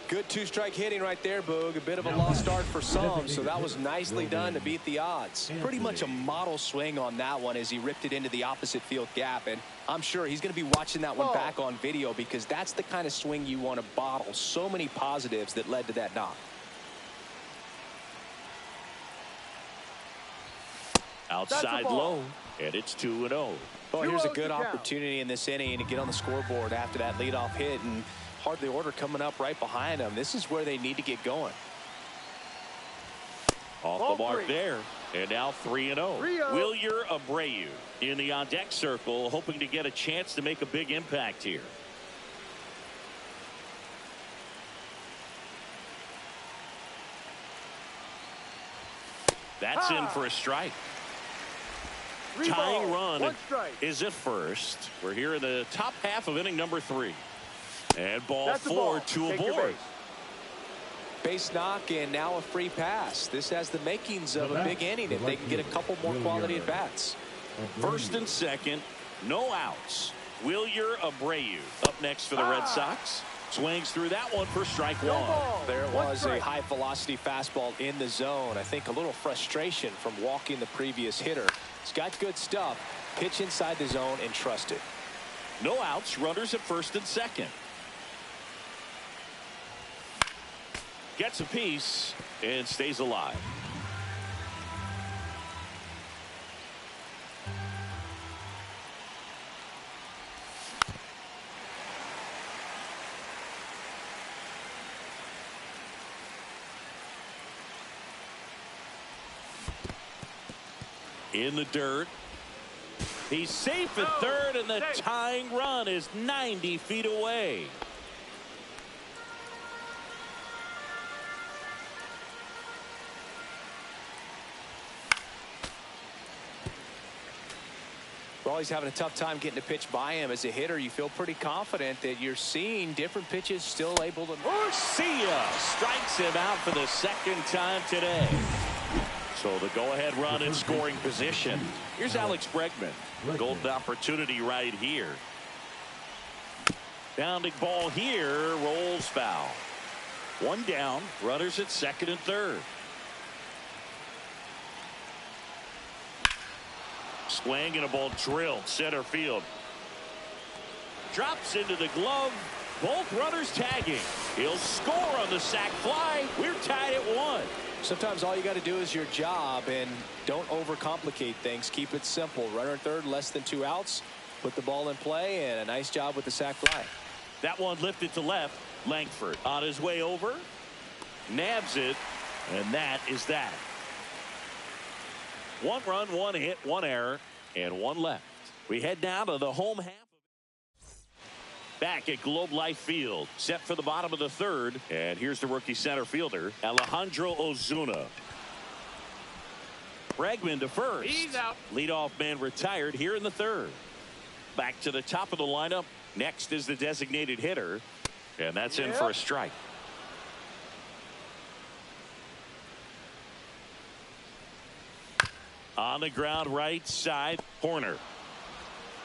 Good 2-strike hitting right there, Boog. A bit of a lost start for some, so that was nicely done to beat the odds. Pretty much a model swing on that one as he ripped it into the opposite field gap, and I'm sure he's going to be watching that one back on video because that's the kind of swing you want to bottle. So many positives that led to that knock. Outside low, and it's 2-0. Well, here's a good opportunity in this inning to get on the scoreboard after that leadoff hit, and hardly order coming up right behind them. This is where they need to get going. Off the mark there, and now 3-0. Wilyer Abreu in the on-deck circle, hoping to get a chance to make a big impact here. That's in for a strike. Tying run is at first. We're here in the top half of inning number 3. And ball 4, 2 aboard. Base knock and now a free pass. This has the makings of a big inning if they can get a couple more quality at bats. First and second, no outs. Wilyer Abreu up next for the Red Sox. Swings through that one for strike 1. There was a high velocity fastball in the zone. I think a little frustration from walking the previous hitter. He's got good stuff. Pitch inside the zone and trust it. No outs. Runners at first and second. Gets a piece and stays alive. In the dirt. He's safe at third, and the tying run is 90 feet away. Well, he's having a tough time getting a pitch by him. As a hitter, you feel pretty confident that you're seeing different pitches still able to. Garcia strikes him out for the second time today. So the go-ahead run in scoring position. Here's Alex Bregman. Golden opportunity right here. Bounding ball here, rolls foul. 1 down, runners at second and third. Swing and a ball drilled center field. Drops into the glove. Both runners tagging. He'll score on the sac fly. We're tied at 1. Sometimes all you got to do is your job and don't overcomplicate things. Keep it simple. Runner at third, less than 2 outs. Put the ball in play, and a nice job with the sac fly. That one lifted to left. Langford on his way over. Nabs it, and that is that. 1 run, 1 hit, 1 error, and 1 left. We head down to the home half. Back at Globe Life Field, set for the bottom of the third, and here's the rookie center fielder, Alejandro Ozuna. Bregman to first. He's out. Leadoff man retired here in the third. Back to the top of the lineup. Next is the designated hitter. And that's in for a strike. On the ground right side, Horner.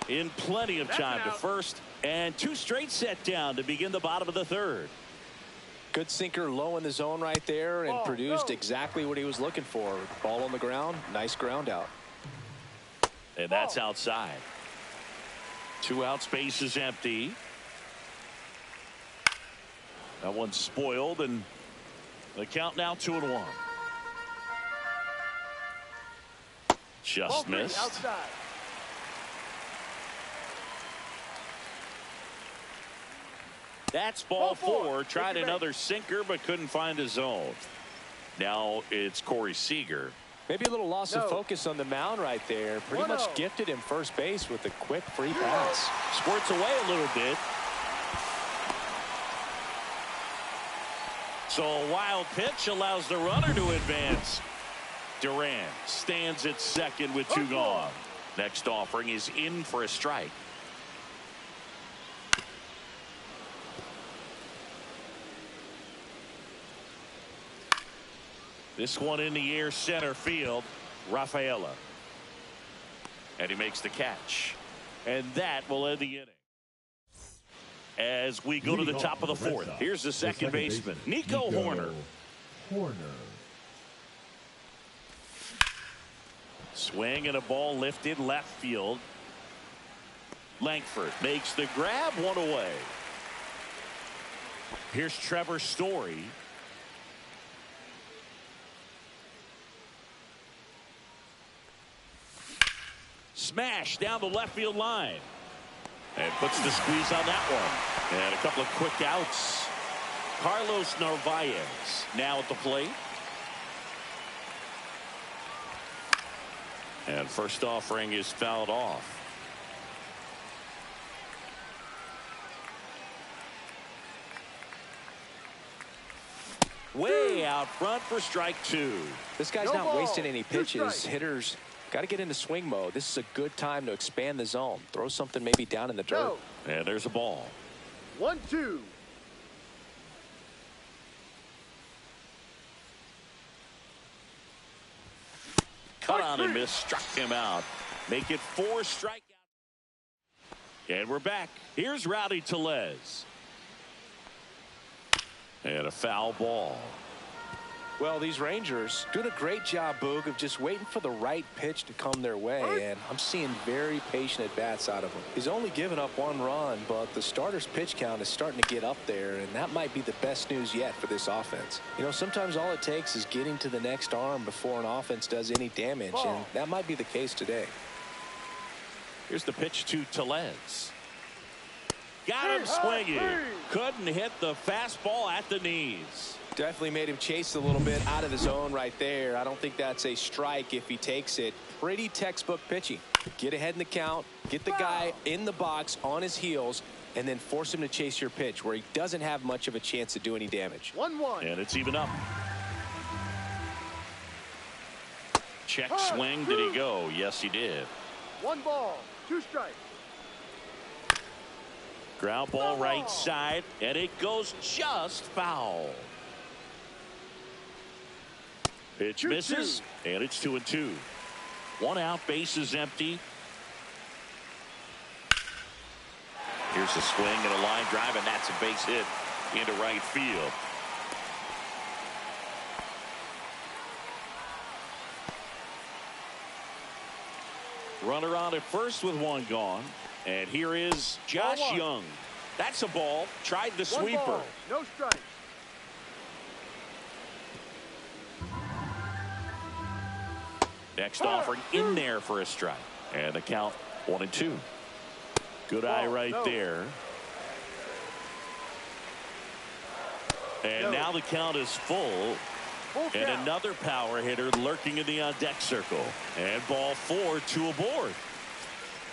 In plenty of time to first. And 2 straight set down to begin the bottom of the third. Good sinker low in the zone right there and produced exactly what he was looking for. Ball on the ground. Nice ground out. And that's outside. 2 outs, base is empty. That one's spoiled, and the count now 2-1. Just missed. Outside. That's ball 4. Tried another sinker, but couldn't find a zone. Now it's Corey Seager. Maybe a little loss of focus on the mound right there. Pretty much gifted him first base with a quick free pass. Squirts away a little bit. So a wild pitch allows the runner to advance. Duran stands at second with 2 gone. Next offering is in for a strike. This one in the air, center field. Rafaela. And he makes the catch. And that will end the inning. As we go to the top of the 4th. Here's the second baseman, Nico Horner. Swing and a ball lifted left field. Langford makes the grab, 1 away. Here's Trevor Story. Smash down the left field line. And puts the squeeze on that one. And a couple of quick outs. Carlos Narvaez now at the plate. And first offering is fouled off. Way out front for strike 2. This guy's not wasting any pitches. Hitters got to get into swing mode. This is a good time to expand the zone. Throw something maybe down in the dirt. And there's a ball. 1-2. Cut on and miss, struck him out. Make it 4 strikeouts. And we're back. Here's Rowdy Tellez. And a foul ball. Well, these Rangers doing a great job, Boog, of just waiting for the right pitch to come their way, and I'm seeing very patient at-bats out of him. He's only given up 1 run, but the starter's pitch count is starting to get up there, and that might be the best news yet for this offense. You know, sometimes all it takes is getting to the next arm before an offense does any damage, and that might be the case today. Here's the pitch to Tellez. Got him swinging. Couldn't hit the fastball at the knees. Definitely made him chase a little bit out of the zone right there. I don't think that's a strike if he takes it. Pretty textbook pitching. Get ahead in the count, get the guy in the box on his heels, and then force him to chase your pitch where he doesn't have much of a chance to do any damage. 1-1. And it's even up. Check swing. Did he go? Yes, he did. 1 ball, 2 strikes. Ground ball right side, and it goes just foul. Pitch misses, and it's 2-2. 1 out, base is empty. Here's a swing and a line drive, and that's a base hit into right field. Runner on at first with 1 gone. And here is Josh Young. That's a ball. Tried the sweeper. 1 ball, no strike. Next offering in there for a strike. And the count 1-2. Good eye right there. And now the count is full. And another power hitter lurking in the on-deck circle. And ball 4, 2 aboard.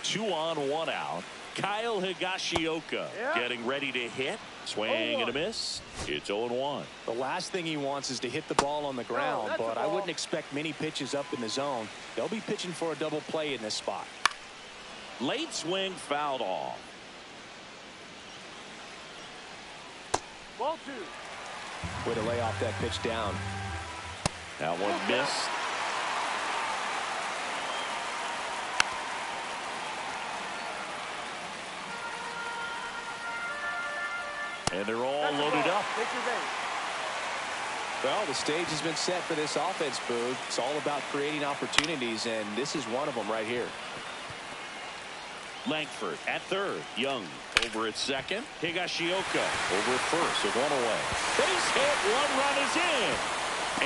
2 on, 1 out. Kyle Higashioka getting ready to hit. Swing and a miss. It's 0-1. The last thing he wants is to hit the ball on the ground, but I wouldn't expect many pitches up in the zone. They'll be pitching for a double play in this spot. Late swing fouled off. Ball 2. Way to lay off that pitch down. That one missed. And they're all loaded up. Well, the stage has been set for this offense, Boog. It's all about creating opportunities, and this is one of them right here. Langford at third. Young over at second. Higashioka over at first with one away. Base hit. One run is in.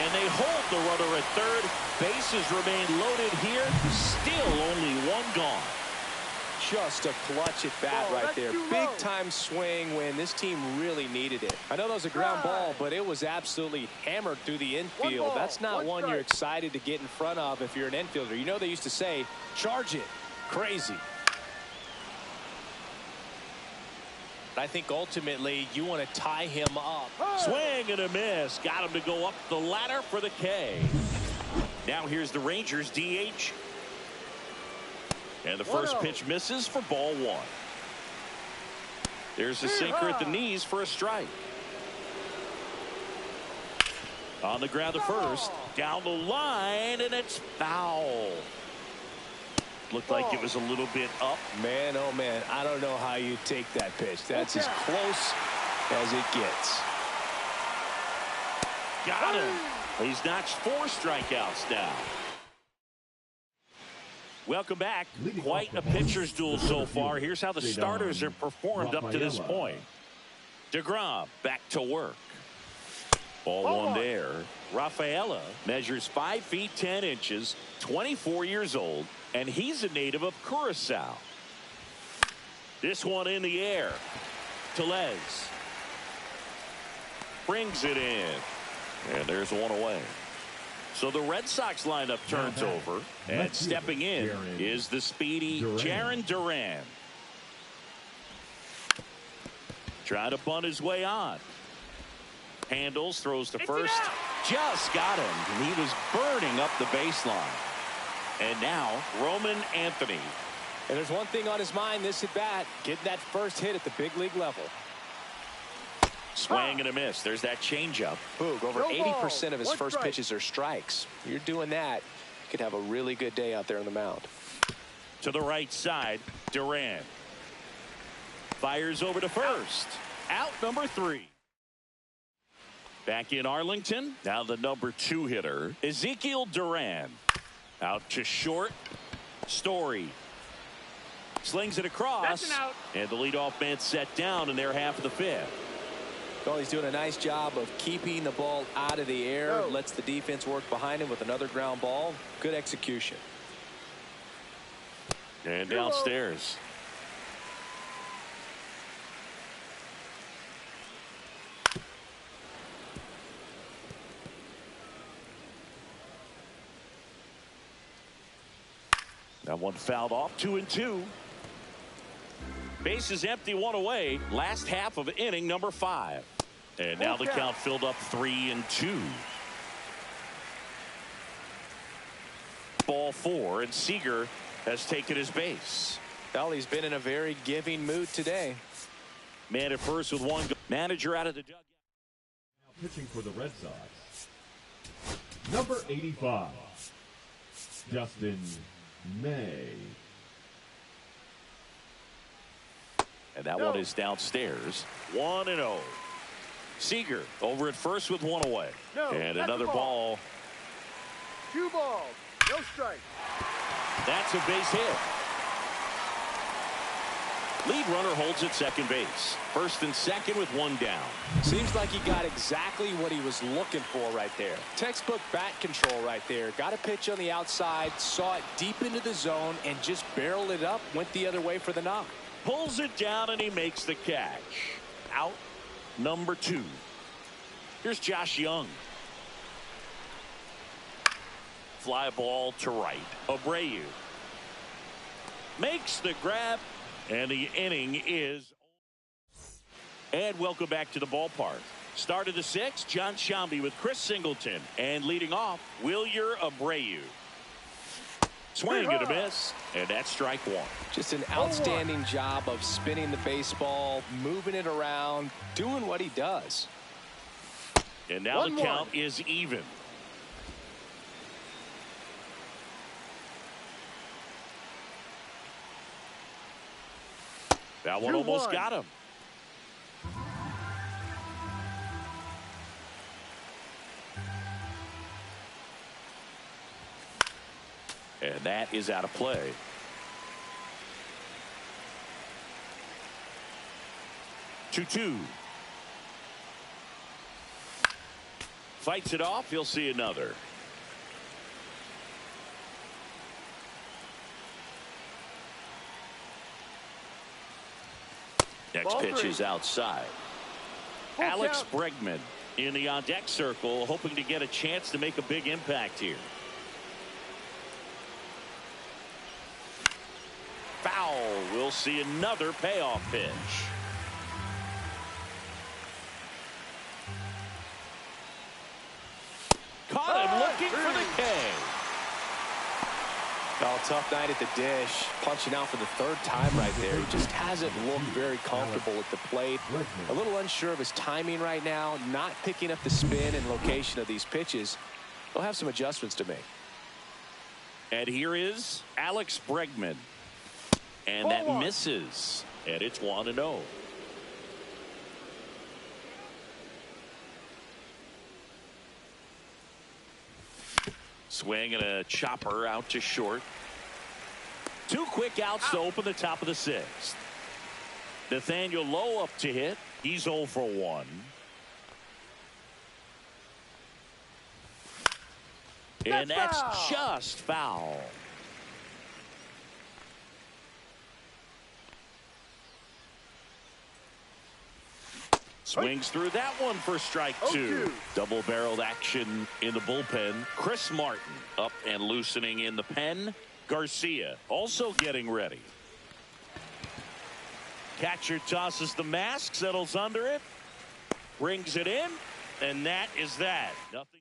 And they hold the runner at third. Bases remain loaded here. Still only one gone. Just a clutch at bat right there. Big time swing when this team really needed it. I know that was a ground ball, but it was absolutely hammered through the infield. That's not one you're excited to get in front of if you're an infielder. You know they used to say, charge it. Crazy. I think ultimately you want to tie him up. Swing and a miss. Got him to go up the ladder for the K. Now here's the Rangers DH. And the first pitch misses for ball 1. There's a sinker at the knees for a strike. On the ground to first. Down the line, and it's foul. Looked like it was a little bit up. Man, oh man, I don't know how you take that pitch. That's as close as it gets. Got him. He's notched 4 strikeouts now. Welcome back. Quite a pitcher's duel so far. Here's how the starters have performed up to this point. DeGrom back to work. Ball 1 there. Rafaela measures 5 feet 10 inches, 24 years old, and he's a native of Curacao. This one in the air. Tellez brings it in, and there's one away. So the Red Sox lineup turns over, and stepping in is the speedy Jarren Duran. Trying to bunt his way on. Handles, throws to first. Just got him. And he was burning up the baseline. And now Roman Anthony. And there's one thing on his mind this at bat, getting that first hit at the big league level. Swing and a miss. There's that changeup. Boog, over 80% of his first pitches are strikes. You're doing that, you could have a really good day out there on the mound. To the right side, Duran fires over to first. Out number 3. Back in Arlington. Now the number 2 hitter, Ezekiel Duran. Out to short. Story slings it across. That's an out. And the leadoff man set down in their half of the 5th. Well, he's doing a nice job of keeping the ball out of the air. Lets the defense work behind him with another ground ball. Good execution. And downstairs. That one fouled off. 2-2. Bases empty, 1 away. Last half of inning number 5. And now the count filled up 3-2. Ball 4, and Seager has taken his base. Well, he's been in a very giving mood today. Man at first with 1 go. Manager out of the dugout. Now pitching for the Red Sox, number 85, Justin May. And that one is downstairs. 1-0. Seager over at first with 1 away. And another ball. 2 balls, no strike. That's a base hit. Lead runner holds at second base. First and second with 1 down. Seems like he got exactly what he was looking for right there. Textbook bat control right there. Got a pitch on the outside, saw it deep into the zone, and just barreled it up. Went the other way for the knock. Pulls it down, and he makes the catch. Out number 2. Here's Josh Young. Fly ball to right. Abreu makes the grab, And the inning is. And welcome back to the ballpark. Start of the sixth, John Shambi with Chris Singleton. And leading off, Wilyer Abreu. Swing and a miss. And that's strike one. Just an outstanding job of spinning the baseball, moving it around, doing what he does. And now the count is even. That one almost got him. And that is out of play. Two. Fights it off. He'll see another. Next pitch is outside. Alex Bregman in the on-deck circle, hoping to get a chance to make a big impact here. Foul. We'll see another payoff pitch. Caught him looking for the K. Oh, tough night at the dish. Punching out for the third time right there. He just hasn't looked very comfortable at the plate. A little unsure of his timing right now. Not picking up the spin and location of these pitches. They'll have some adjustments to make. And here is Alex Bregman. And that misses. And it's 1-0. Swing and a chopper out to short. Two quick outs to open the top of the sixth. Nathaniel Lowe up to hit. He's 0 for 1. And that's just foul. Swings through that one for strike two. Double-barreled action in the bullpen. Chris Martin up and loosening in the pen. Garcia also getting ready. Catcher tosses the mask, settles under it, brings it in, and that is that. Nothing.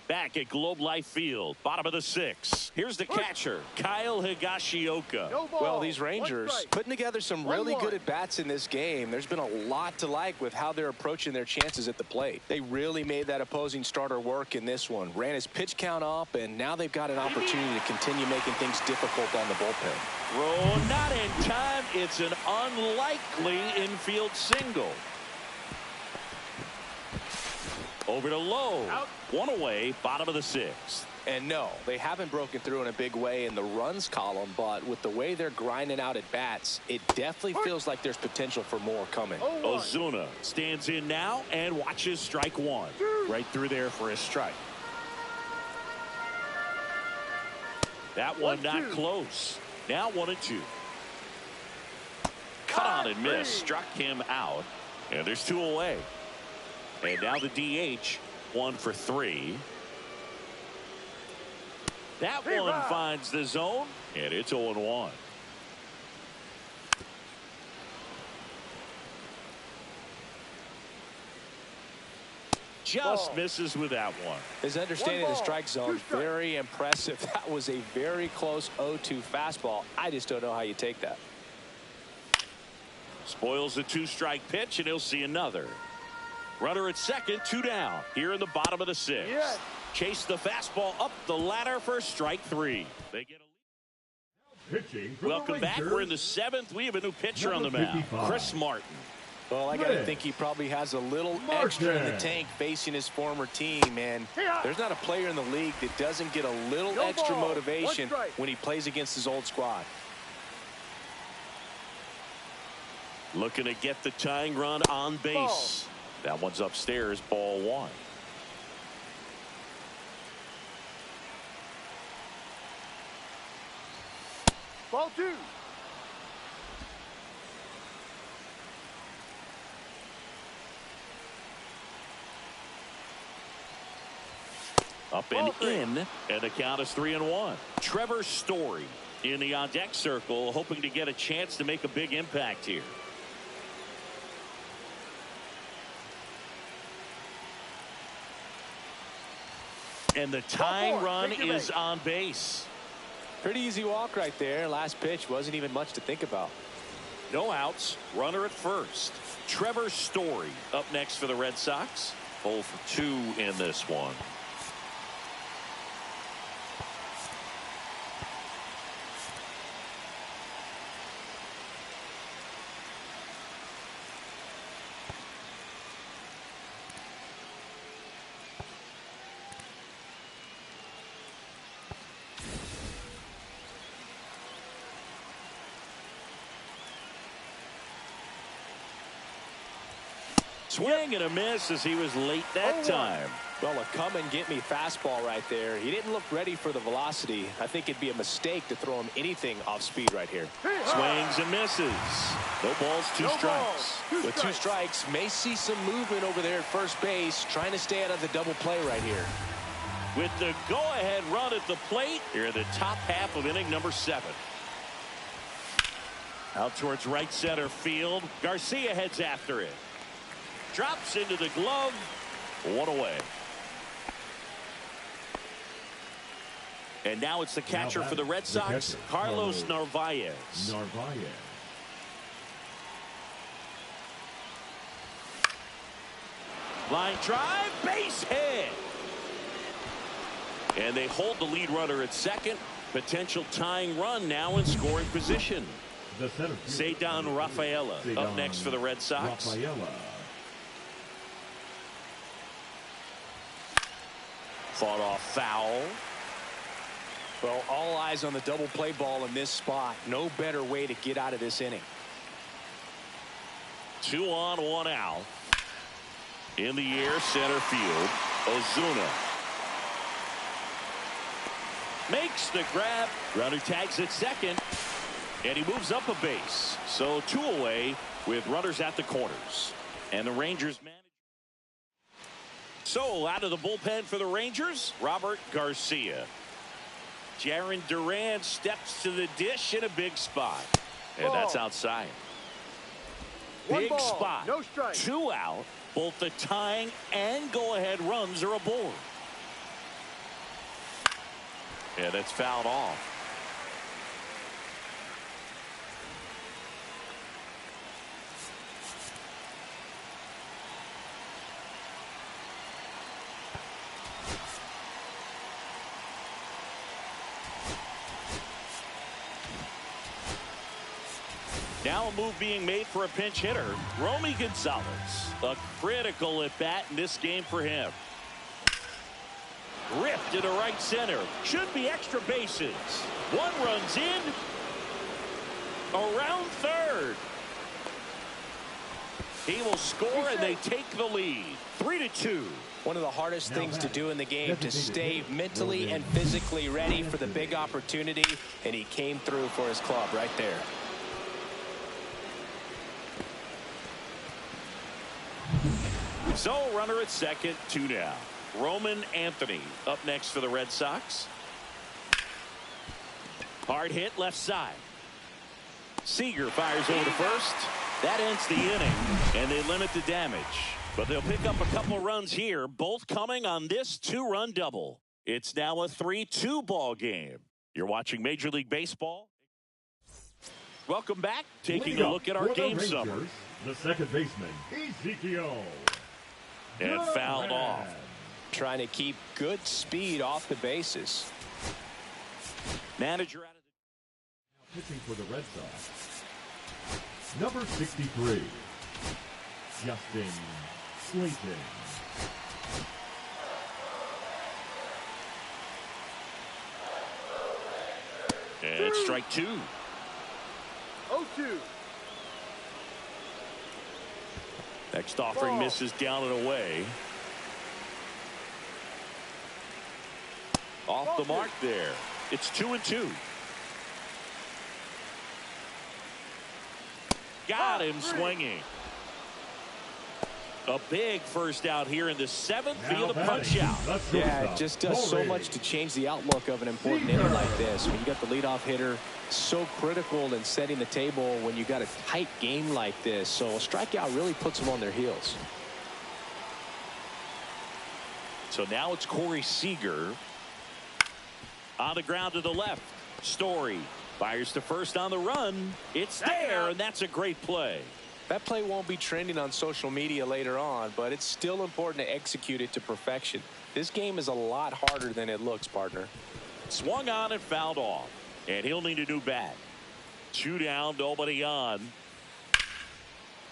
Back at Globe Life Field, bottom of the sixth. Here's the catcher, Kyle Higashioka. Well, these Rangers putting together some really good at-bats in this game. There's been a lot to like with how they're approaching their chances at the plate. They really made that opposing starter work in this one. Ran his pitch count up, and now they've got an opportunity to continue making things difficult on the bullpen. Throw not in time. It's an unlikely infield single. Over to Lowe. One away, bottom of the sixth. And no, they haven't broken through in a big way in the runs column, but with the way they're grinding out at bats, it definitely feels like there's potential for more coming. Ozuna stands in now and watches strike one. Right through there for a strike. That one not close. Now 1-2. Cut on and miss. Struck him out. And there's two away. And now the DH, 1 for 3. That one finds the zone, and it's 0-1. Just misses with that one. His understanding of the strike zone, very impressive. That was a very close 0-2 fastball. I just don't know how you take that. Spoils the 2-strike pitch, and he'll see another. Runner at second, 2 down. Here in the bottom of the sixth. Chase the fastball up the ladder for strike 3. They get a lead. Welcome back. We're in the 7th. We have a new pitcher on the mound, Chris Martin. Well, I got to think he probably has a little extra in the tank facing his former team, and there's not a player in the league that doesn't get a little extra motivation when he plays against his old squad. Looking to get the tying run on base. That one's upstairs, ball 1. Ball 2. Up and in, and the count is 3-1. Trevor Story in the on-deck circle, hoping to get a chance to make a big impact here. And the tying run is on base. Pretty easy walk right there. Last pitch wasn't even much to think about. No outs, runner at first. Trevor Story up next for the Red Sox. 0 for 2 in this one. Swing and a miss as he was late that time. Well, a come-and-get-me fastball right there. He didn't look ready for the velocity. I think it'd be a mistake to throw him anything off speed right here. Swings and misses. No balls, two strikes. With 2 strikes, may see some movement over there at first base, trying to stay out of the double play right here. With the go-ahead run at the plate here in the top half of inning number 7. Out towards right center field. Garcia heads after it. Drops into the glove. 1 away. And now it's the catcher for the Red Sox, Carlos Narvaez. Line drive, base hit. And they hold the lead runner at second. Potential tying run now in scoring position. Ceddanne Rafaela up next for the Red Sox. Fought off foul. Well, all eyes on the double play ball in this spot. No better way to get out of this inning. 2 on, 1 out. In the air, center field. Ozuna makes the grab. Runner tags at second. And he moves up a base. So 2 away with runners at the corners. And the Rangers manage. So out of the bullpen for the Rangers, Robert Garcia. Jarren Duran steps to the dish in a big spot. And that's outside. Big spot. No strike. 2 out. Both the tying and go-ahead runs are aboard. And it's fouled off. Now a move being made for a pinch hitter, Romy Gonzalez. A critical at bat in this game for him. Ripped into right center. Should be extra bases. 1 runs in. Around third. He will score and they take the lead. 3-2. One of the hardest things to do in the game, to stay mentally and physically ready for the big opportunity, and he came through for his club right there. So runner at second, 2 down. Roman Anthony up next for the Red Sox. Hard hit left side. Seager fires over to first. That ends the inning, and they limit the damage. But they'll pick up a couple runs here, both coming on this 2-run double. It's now a 3-2 ball game. You're watching Major League Baseball. Welcome back. Taking a look at our game summary. The second baseman, Ezekiel. And fouled off. Trying to keep good speed off the bases. Manager out of the pitching for the Red Sox. Number 63, Justin Slayton. And strike 2. 0-2. Next offering misses down and away. Off the mark there. It's 2-2. Got him swinging. A big first out here in the 7th via the punch out. Yeah, it just does so much to change the outlook of an important inning like this. When you got the leadoff hitter, so critical in setting the table when you got a tight game like this. So a strikeout really puts them on their heels. So now it's Corey Seager. On the ground to the left. Story fires to first on the run. It's there, and that's a great play. That play won't be trending on social media later on, but it's still important to execute it to perfection. This game is a lot harder than it looks, partner. Swung on and fouled off, and he'll need a new bat. 2 down, nobody on.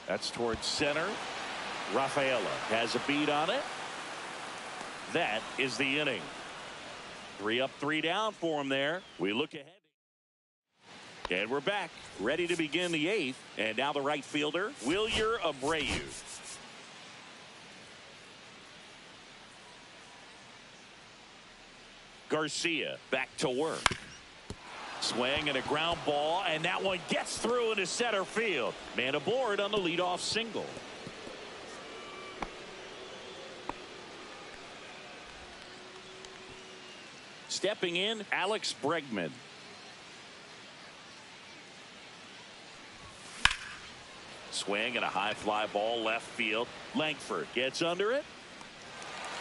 That's towards center. Rafaela has a beat on it. That is the inning. 3 up, 3 down for him there. We look ahead. And we're back, ready to begin the 8th. And now the right fielder, Wilyer Abreu. Garcia back to work. Swing and a ground ball, and that one gets through into center field. Man aboard on the leadoff single. Stepping in, Alex Bregman. Swing and a high fly ball left field. Langford gets under it.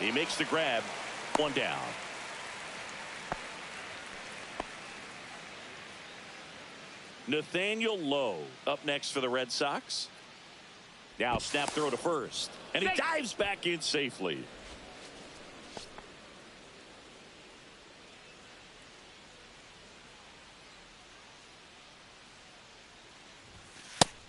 He makes the grab. 1 down. Nathaniel Lowe up next for the Red Sox. Now snap throw to first. And he dives back in safely.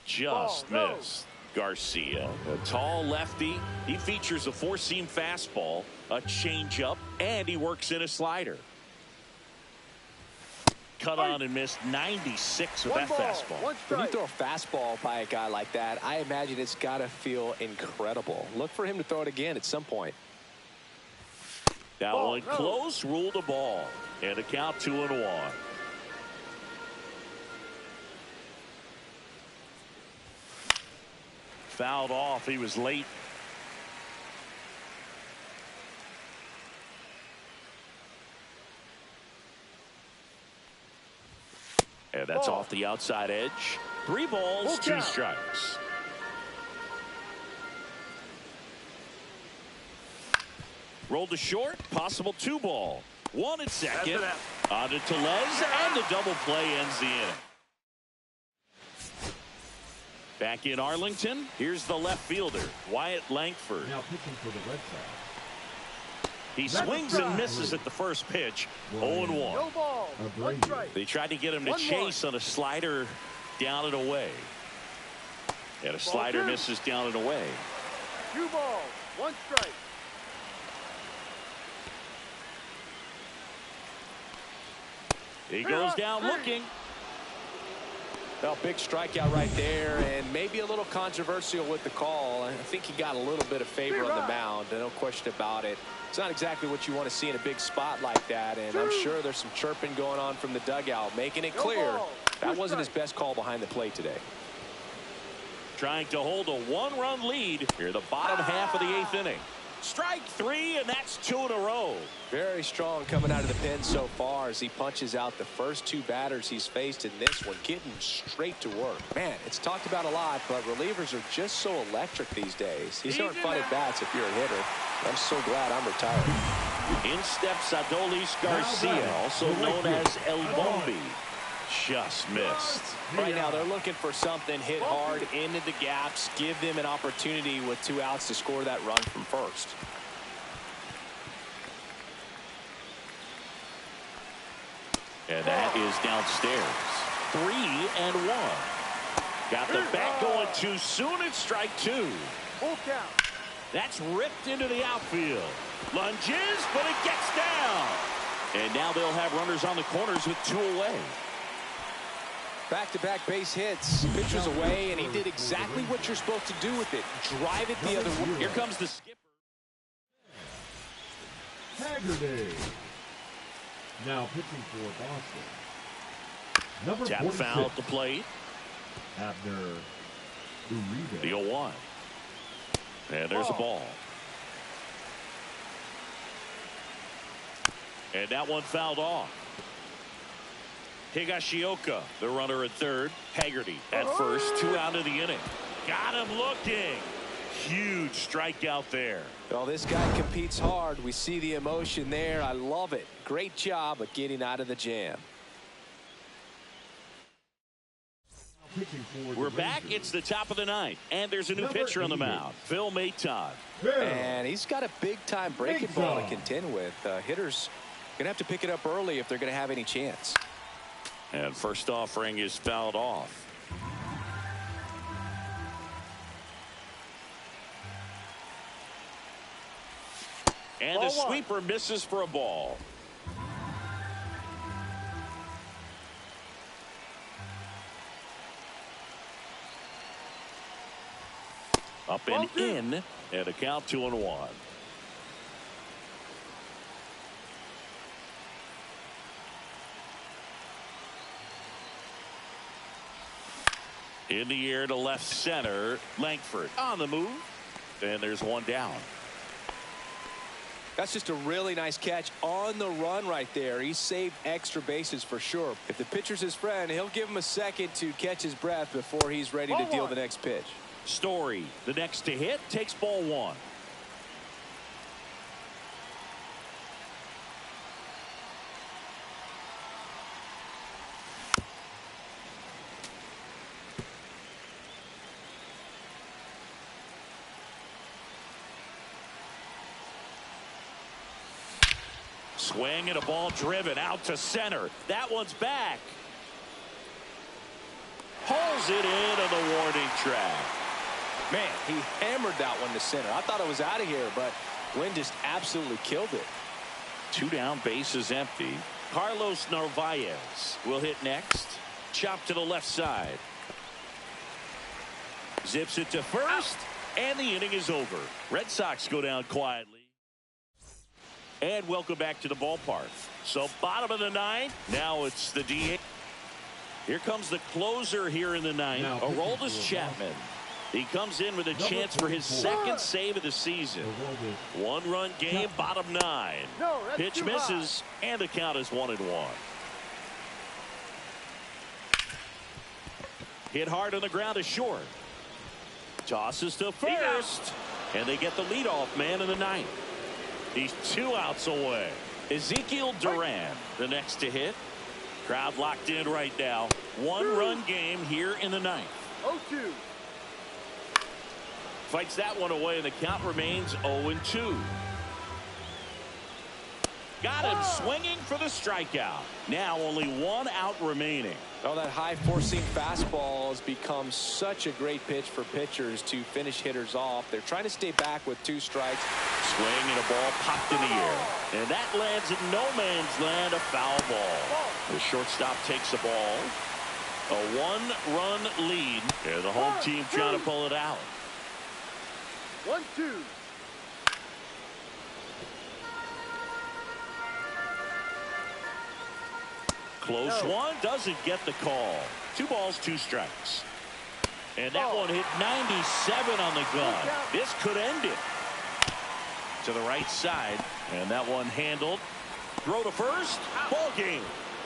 Just missed. Garcia, a tall lefty. He features a 4-seam fastball, a changeup, and he works in a slider. Cut on and missed 96 with that fastball. When you throw a fastball by a guy like that, I imagine it's got to feel incredible. Look for him to throw it again at some point. That one close, ruled a ball. And a count 2-1. Fouled off. He was late. And that's off the outside edge. 3 balls, 2 strikes. Rolled to short, possible 2 ball. 1 at second. On to Tellez, and the double play ends the inning. Back in Arlington, here's the left fielder, Wyatt Langford. Now pitching for the Red Sox. He swings and misses at the first pitch. 0-1. No ball. 1 strike. They tried to get him to chase on a slider down and away. And a slider misses down and away. 2 balls. 1 strike. He goes down looking. Well, big strikeout right there, and maybe a little controversial with the call. I think he got a little bit of favor on the mound, no question about it. It's not exactly what you want to see in a big spot like that, and I'm sure there's some chirping going on from the dugout, making it clear that wasn't his best call behind the plate today. Trying to hold a 1-run lead here, the bottom half of the 8th inning. Strike 3, and that's 2 in a row. Very strong coming out of the pen so far as he punches out the first 2 batters he's faced in this one, getting straight to work. Man, it's talked about a lot, but relievers are just so electric these days. These aren't fun at bats if you're a hitter. I'm so glad I'm retired. In steps Adolis Garcia, also known as El Bombi. Just missed. Right now, they're looking for something hit hard into the gaps, give them an opportunity with 2 outs to score that run from first. And that is downstairs. 3-1. Got the bat going too soon. It's strike 2. Full count. That's ripped into the outfield. Lunges, but it gets down. And now they'll have runners on the corners with 2 away. Back-to-back base hits, pitchers away, and he did exactly what you're supposed to do with it. Drive it the other way. Here comes the skipper. Haggerty. Now pitching for Boston. Number Tap 46. foul at the plate. Abner Uribe. The 0-1. And there's a ball. And that one fouled off. Higashioka, the runner at third. Haggerty at first. 2 out of the inning. Got him looking. Huge strikeout there. Well, this guy competes hard. We see the emotion there. I love it. Great job of getting out of the jam. We're back. It's the top of the ninth. And there's a new pitcher on the mound. Phil Maton. And he's got a big-time breaking ball to contend with. Hitters going to have to pick it up early if they're going to have any chance. And first offering is fouled off. And the sweeper misses for a ball. Up and in, and a count 2-1. In the air to left center. Langford on the move. And there's one down. That's just a really nice catch on the run right there. He saved extra bases for sure. If the pitcher's his friend, he'll give him a second to catch his breath before he's ready to deal the next pitch. Story, the next to hit, takes ball one. Swing and a ball driven out to center. That one's back. Pulls it in on the warning track. Man, he hammered that one to center. I thought it was out of here, but Wynn just absolutely killed it. 2 down, bases empty. Carlos Narvaez will hit next. Chop to the left side. Zips it to first, and the inning is over. Red Sox go down quietly. And welcome back to the ballpark. So bottom of the ninth. Now it's the DH. Here comes the closer here in the ninth. Aroldis Chapman. He comes in with a chance for his second save of the season. 1-run game, bottom 9. Pitch misses, and the count is 1-1. Hit hard on the ground is short. Tosses to first, and they get the leadoff man in the ninth. He's 2 outs away. Ezekiel Duran, the next to hit. Crowd locked in right now. 1-run game here in the ninth. 0-2. Fights that one away, and the count remains 0-2. Got him swinging for the strikeout. Now only 1 out remaining. Oh, that high-forcing fastball has become such a great pitch for pitchers to finish hitters off. They're trying to stay back with 2 strikes. Swing and a ball popped in the air. And that lands in no man's land, a foul ball. The shortstop takes the ball. A 1-run lead. And the home team trying to pull it out. 1-2. Close one, doesn't get the call. 2 balls, 2 strikes. And that one hit 97 on the gun. This could end it. To the right side, and that one handled. Throw to first, ball game.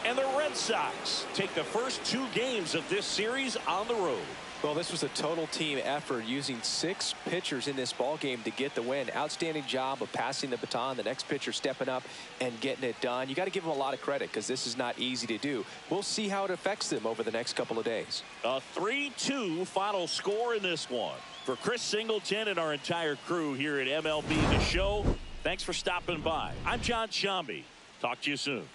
And the Red Sox take the first 2 games of this series on the road. Well, this was a total team effort, using 6 pitchers in this ball game to get the win. Outstanding job of passing the baton. The next pitcher stepping up and getting it done. You got to give them a lot of credit because this is not easy to do. We'll see how it affects them over the next couple of days. A 3-2 final score in this one. For Chris Singleton and our entire crew here at MLB The Show, thanks for stopping by. I'm John Shambi. Talk to you soon.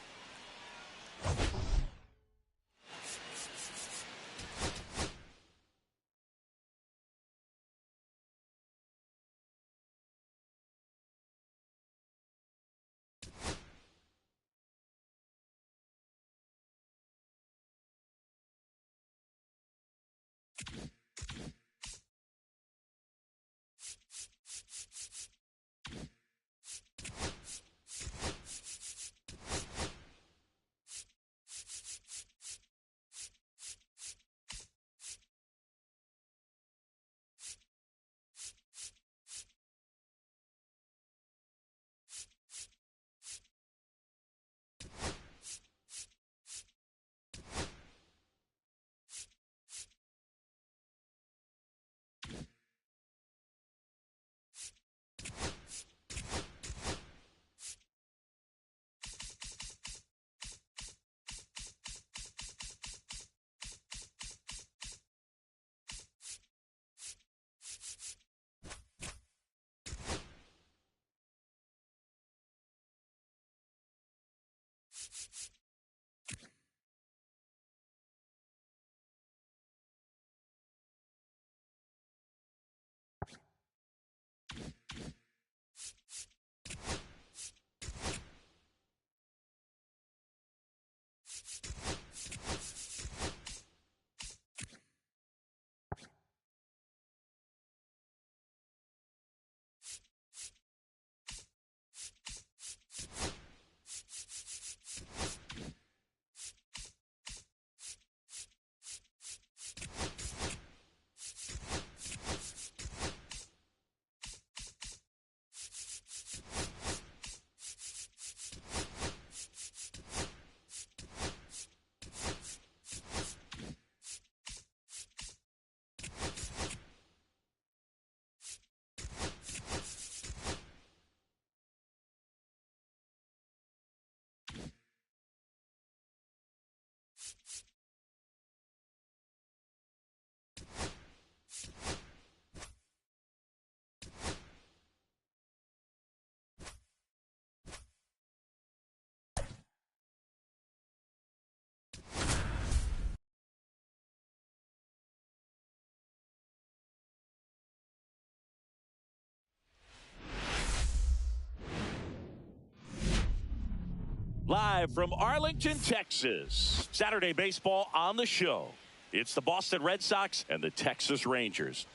Live from Arlington, Texas. Saturday baseball on the show. It's the Boston Red Sox and the Texas Rangers.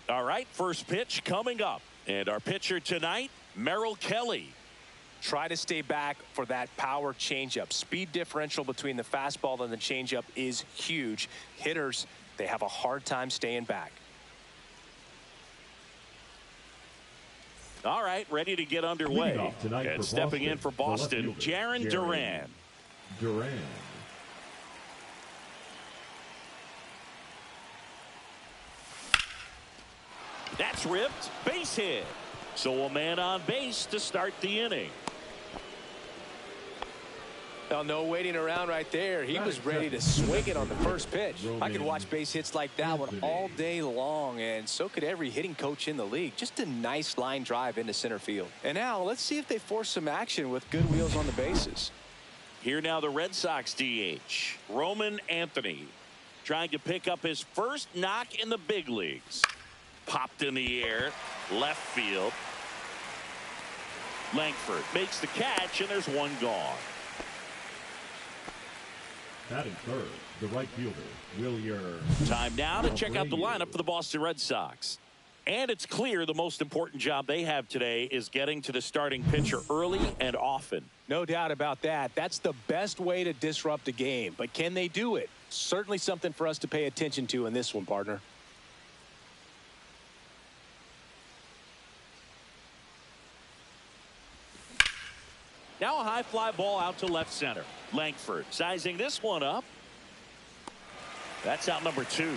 All right, first pitch coming up. And our pitcher tonight, Merrill Kelly. Try to stay back for that power changeup. Speed differential between the fastball and the changeup is huge. Hitters, they have a hard time staying back. All right, ready to get underway. And stepping in for Boston, Jarren Duran. That's ripped. Base hit. So a man on base to start the inning. Well, no waiting around right there. He was ready to swing it on the first pitch. I could watch base hits like that one all day long, and so could every hitting coach in the league. Just a nice line drive into center field. And now let's see if they force some action with good wheels on the bases. Here now the Red Sox DH, Roman Anthony, trying to pick up his first knock in the big leagues. Popped in the air, left field. Langford makes the catch, and there's one gone. Batting third, the right fielder, Willier. Time now to check out the lineup for the Boston Red Sox. And it's clear the most important job they have today is getting to the starting pitcher early and often. No doubt about that. That's the best way to disrupt a game. But can they do it? Certainly something for us to pay attention to in this one, partner. Now a high fly ball out to left center. Langford sizing this one up. That's out number 2.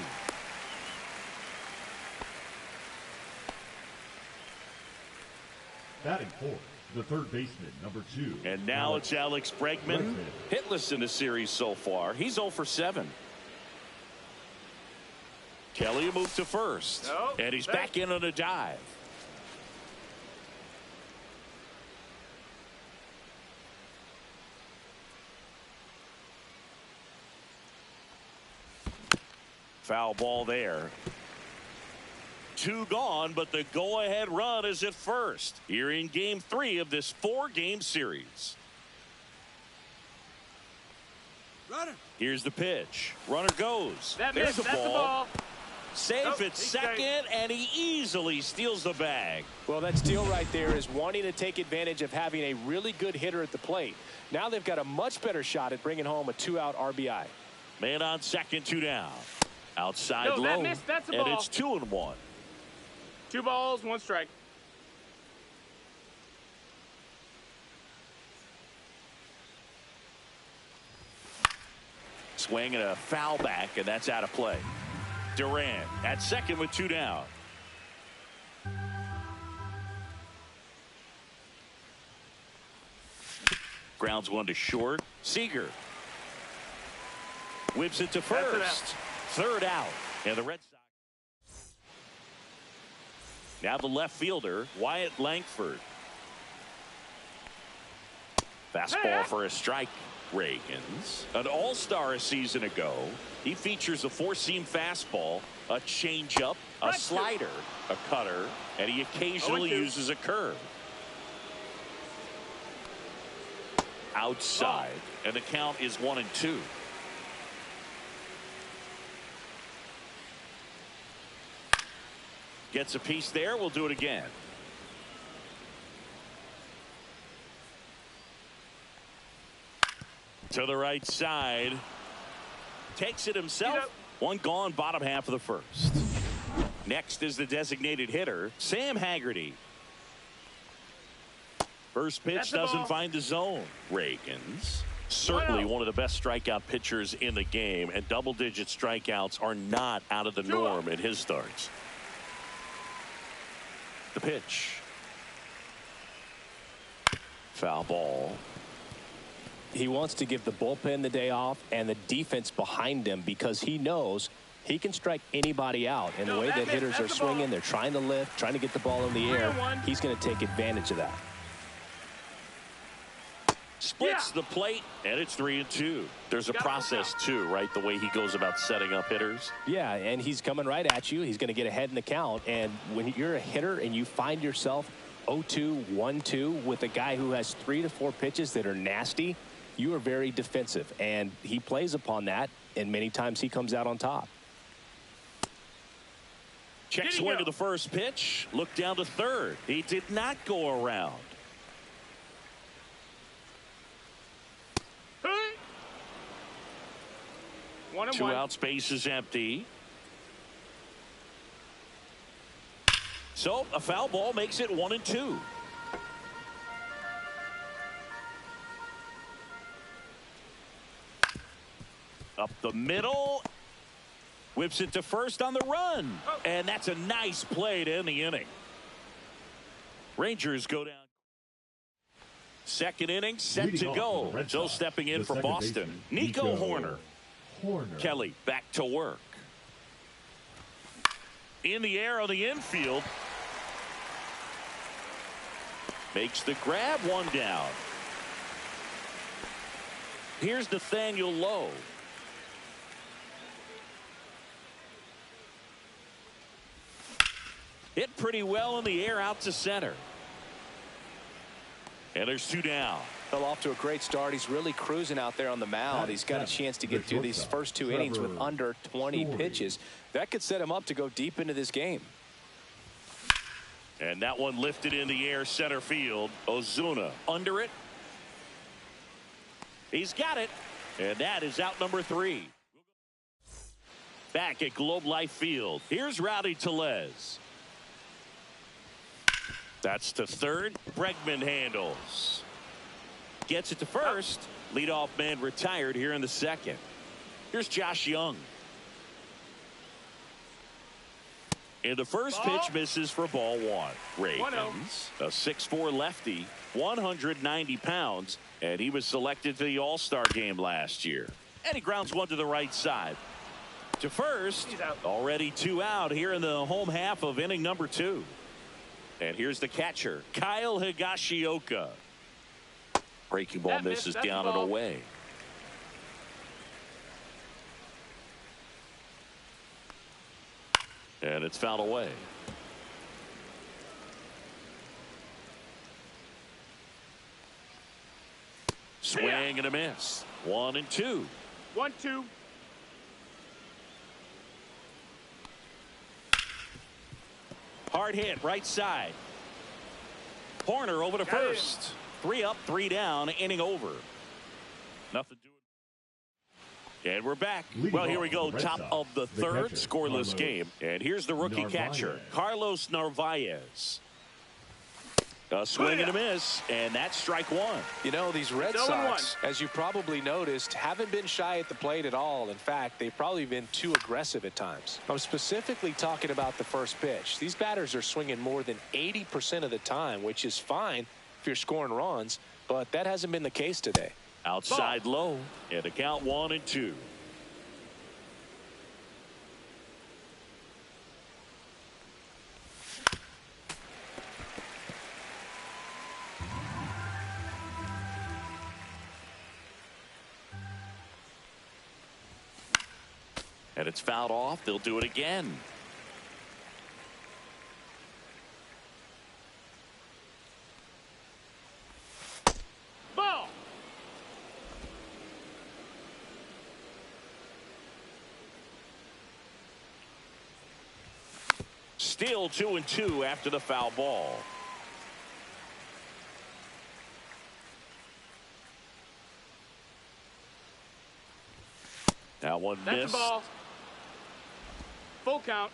Batting fourth, the third baseman, number 2. And now it's Alex Bregman. Hitless in the series so far. He's 0 for 7. Kelly moved to first. And he's back in on a dive. Foul ball there. 2 gone, but the go-ahead run is at first. Here in Game 3 of this 4-game series. Runner. Here's the pitch. Runner goes. There's the ball. Safe at second, and he easily steals the bag. Well, that steal right there is wanting to take advantage of having a really good hitter at the plate. Now they've got a much better shot at bringing home a 2-out RBI. Man on second, 2 down. Outside low, and it's 2-1. 2 balls, 1 strike. Swing and a foul back, and that's out of play. Duran at second with 2 down. Grounds one to short. Seager whips it to first. 3rd out. And the Red Sox. Now the left fielder, Wyatt Langford. Fastball for a strike. Reagans, an all-star a season ago. He features a four-seam fastball, a changeup, a slider, a cutter, and he occasionally uses a curve. Outside, and the count is 1-2. Gets a piece there. We'll do it again. To the right side. Takes it himself. One gone, bottom half of the first. Next is the designated hitter, Sam Haggerty. First pitch doesn't find the zone. Reagans, certainly one of the best strikeout pitchers in the game, and double-digit strikeouts are not out of the norm in his starts. The pitch. Foul ball. He wants to give the bullpen the day off and the defense behind him because he knows he can strike anybody out. And the way that hitters are swinging, they're trying to lift, trying to get the ball in the air. He's going to take advantage of that. Splits the plate, and it's 3-2. There's a process, too, right? The way he goes about setting up hitters. Yeah, and he's coming right at you. He's going to get ahead in the count. And when you're a hitter and you find yourself 0-2, 1-2 with a guy who has 3 to 4 pitches that are nasty, you are very defensive, and he plays upon that, and many times he comes out on top. Check swing to the first pitch. Look down to third. He did not go around. Two out, space is empty. So a foul ball makes it 1-2. Up the middle. Whips it to first on the run. And that's a nice play to end the inning. Rangers go down. Second inning set to go. Joe stepping in for Boston. Nico Horner. Kelly back to work. In the air on the infield. Makes the grab, one down. Here's Nathaniel Lowe. Hit pretty well in the air out to center. And there's 2 down. Fell off to a great start. He's really cruising out there on the mound. He's got a chance to get through these first 2 innings with under 20 pitches. That could set him up to go deep into this game. And that one lifted in the air center field. Ozuna under it. He's got it. And that is out number 3. Back at Globe Life Field. Here's Rowdy Tellez. That's to third. Bregman handles. Gets it to first. Leadoff man retired here in the second. Here's Josh Young. And the first pitch misses for ball 1. Reagans, a 6'4" lefty, 190 pounds, and he was selected to the All-Star game last year. And he grounds one to the right side. To first, already 2 out here in the home half of inning number 2. And here's the catcher, Kyle Higashioka. Breaking ball misses down and away. And it's fouled away. Swing and a miss. 1-2. 1-2. Hard hit, right side. Horner over to first. 3 up, 3 down, inning over. Nothing doing. And we're back. Well, here we go. Top of the third, scoreless game. And here's the rookie catcher, Carlos Narvaez. A swing and a miss, and that's strike 1. You know, these Red Sox, as you probably noticed, haven't been shy at the plate at all. In fact, they've probably been too aggressive at times. I'm specifically talking about the first pitch. These batters are swinging more than 80% of the time, which is fine if you're scoring runs, but that hasn't been the case today. Outside low, and a count 1-2. And it's fouled off. They'll do it again. Ball. Still 2-2 after the foul ball. That one That's missed. the ball. Full count.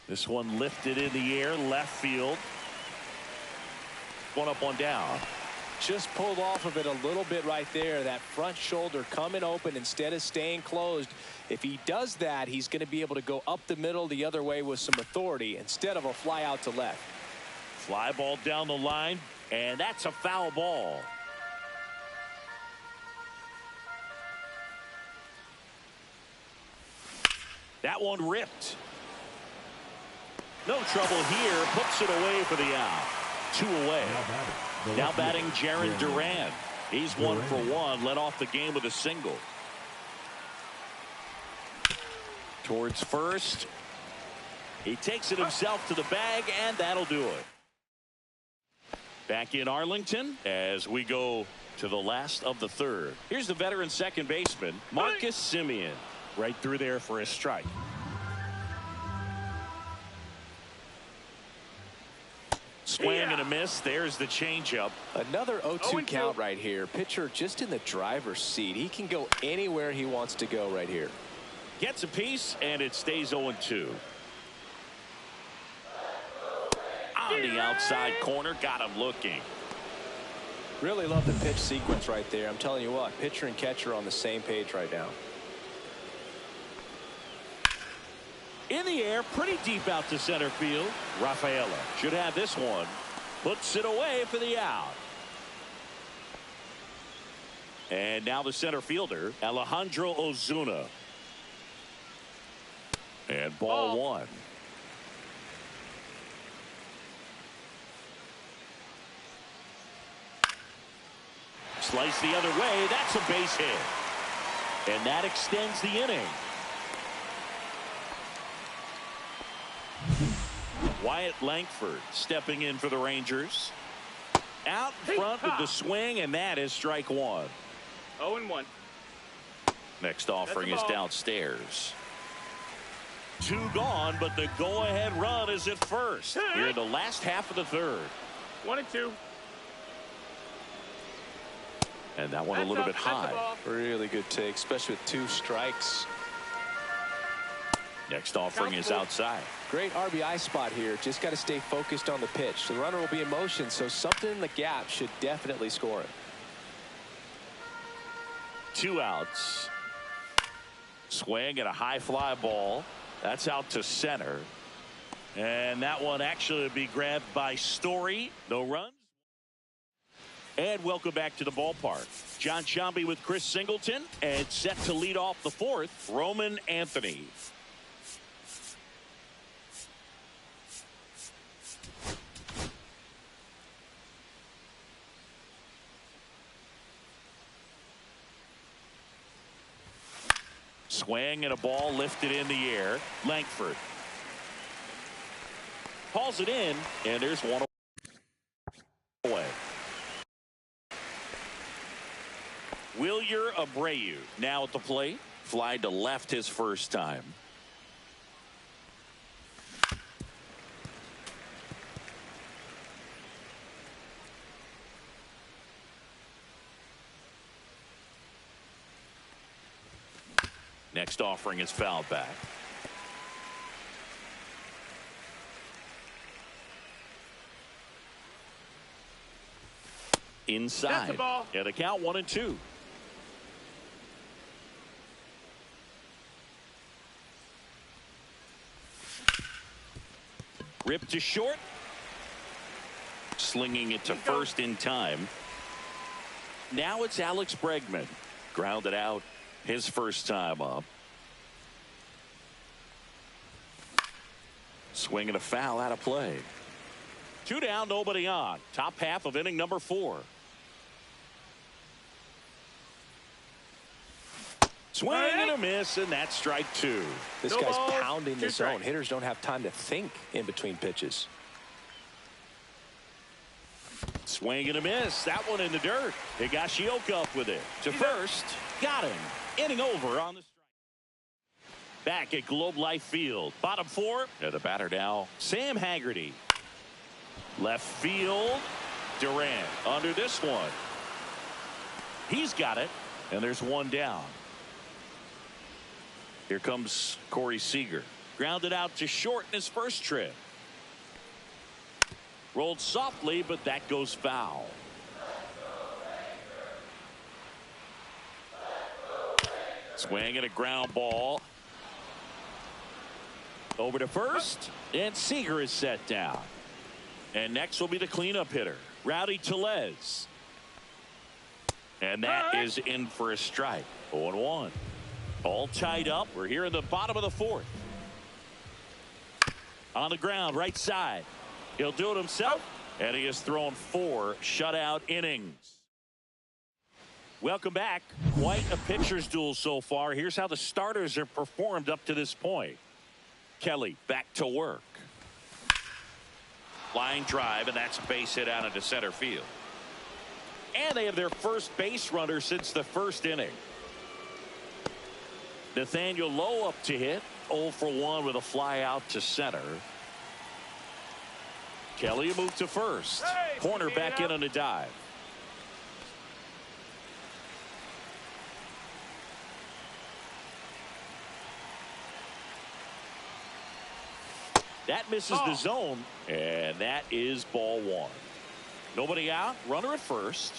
This one lifted in the air, left field. One up, one down. Just pulled off of it a little bit right there. That front shoulder coming open instead of staying closed. If he does that, he's going to be able to go up the middle the other way with some authority instead of a fly out to left. Fly ball down the line, and that's a foul ball. That one ripped. No trouble here. Puts it away for the out. 2 away. Now batting Jaron Duran. He's 1 for 1. Led off the game with a single. Towards first. He takes it himself to the bag, and that'll do it. Back in Arlington as we go to the last of the third. Here's the veteran second baseman, Marcus Semien. Right through there for a strike. Swing and a miss. There's the changeup. Another 0-2 count right here. Pitcher just in the driver's seat. He can go anywhere he wants to go right here. Gets a piece, and it stays 0-2. On the outside corner, got him looking. Really love the pitch sequence right there. I'm telling you what, pitcher and catcher on the same page right now. In the air, pretty deep out to center field. Rafaela should have this one. Puts it away for the out. And now the center fielder, Alejandro Ozuna. And ball one. Slice the other way. That's a base hit. And that extends the inning. Wyatt Langford stepping in for the Rangers. Out front with the swing, and that is strike one. 0-1. Next offering is downstairs. 2 gone, but the go-ahead run is at first. Here in the last half of the third. 1-2. And that one a little bit high. Really good take, especially with 2 strikes. Next offering is outside. Great RBI spot here. Just got to stay focused on the pitch. The runner will be in motion, so something in the gap should definitely score it. 2 outs. Swing and a high fly ball. That's out to center. And that one actually would be grabbed by Story. No runs. And welcome back to the ballpark. John Sciambi with Chris Singleton. And set to lead off the fourth, Roman Anthony. Swing and a ball lifted in the air. Langford hauls it in, and there's one away. Wilyer Abreu now at the plate. Fly to left his first time. Next offering is fouled back. Inside. The ball. Yeah, the count 1-2. Ripped to short. Slinging it to first in time. Now it's Alex Bregman. Grounded out. his first time up. Swing and a foul out of play. 2 down, nobody on. Top half of inning number 4. Swing and a miss, and that's strike 2. This No guy's balls, pounding 2 the zone. strikes. Hitters don't have time to think in between pitches. Swing and a miss. That one in the dirt. Higashioka up with it. To first. Got him. Inning over on the strike. Back at Globe Life Field. Bottom 4. And the batter now, Sam Haggerty. Left field. Durant under this one. He's got it. And there's 1 down. Here comes Corey Seager. Grounded out to short in his first trip. Rolled softly, but that goes foul. Swing and a ground ball. Over to first, and Seager is set down. And next will be the cleanup hitter, Rowdy Tellez. And that is in for a strike. 0-1. All tied up. We're here in the bottom of the 4th. On the ground, right side. He'll do it himself, and he has thrown 4 shutout innings. Welcome back. Quite a pitcher's duel so far. Here's how the starters have performed up to this point. Kelly back to work. Line drive, and that's a base hit out into center field. And they have their first base runner since the first inning. Nathaniel Lowe up to hit. 0 for 1 with a fly out to center. Kelly moved to first. Corner back in on a dive. That misses the zone, and that is ball 1. Nobody out. Runner at first.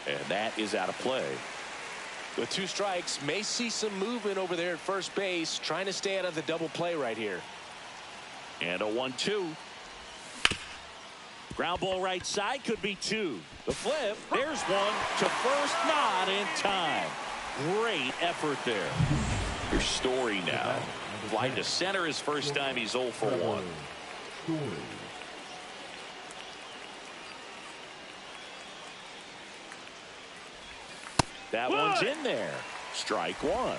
And that is out of play. With 2 strikes, may see some movement over there at first base, trying to stay out of the double play right here. And a 1-2. Ground ball right side, could be 2. The flip, there's 1 to first, not in time. Great effort there. Your Story now. Fly to center his first time. He's 0 for 1. That one's in there. Strike 1.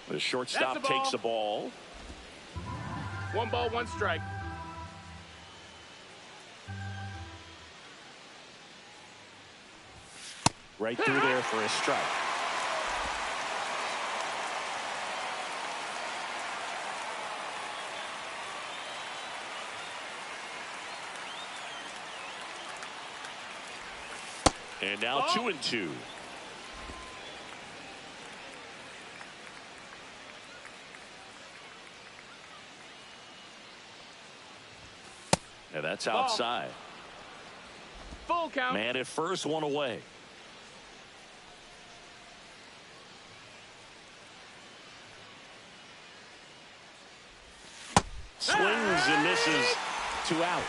The shortstop takes the ball. 1 ball, 1 strike. Right through there for a strike. And now 2-2. And that's outside. Full count. Man at first, 1 away. Swings and misses. 2 out.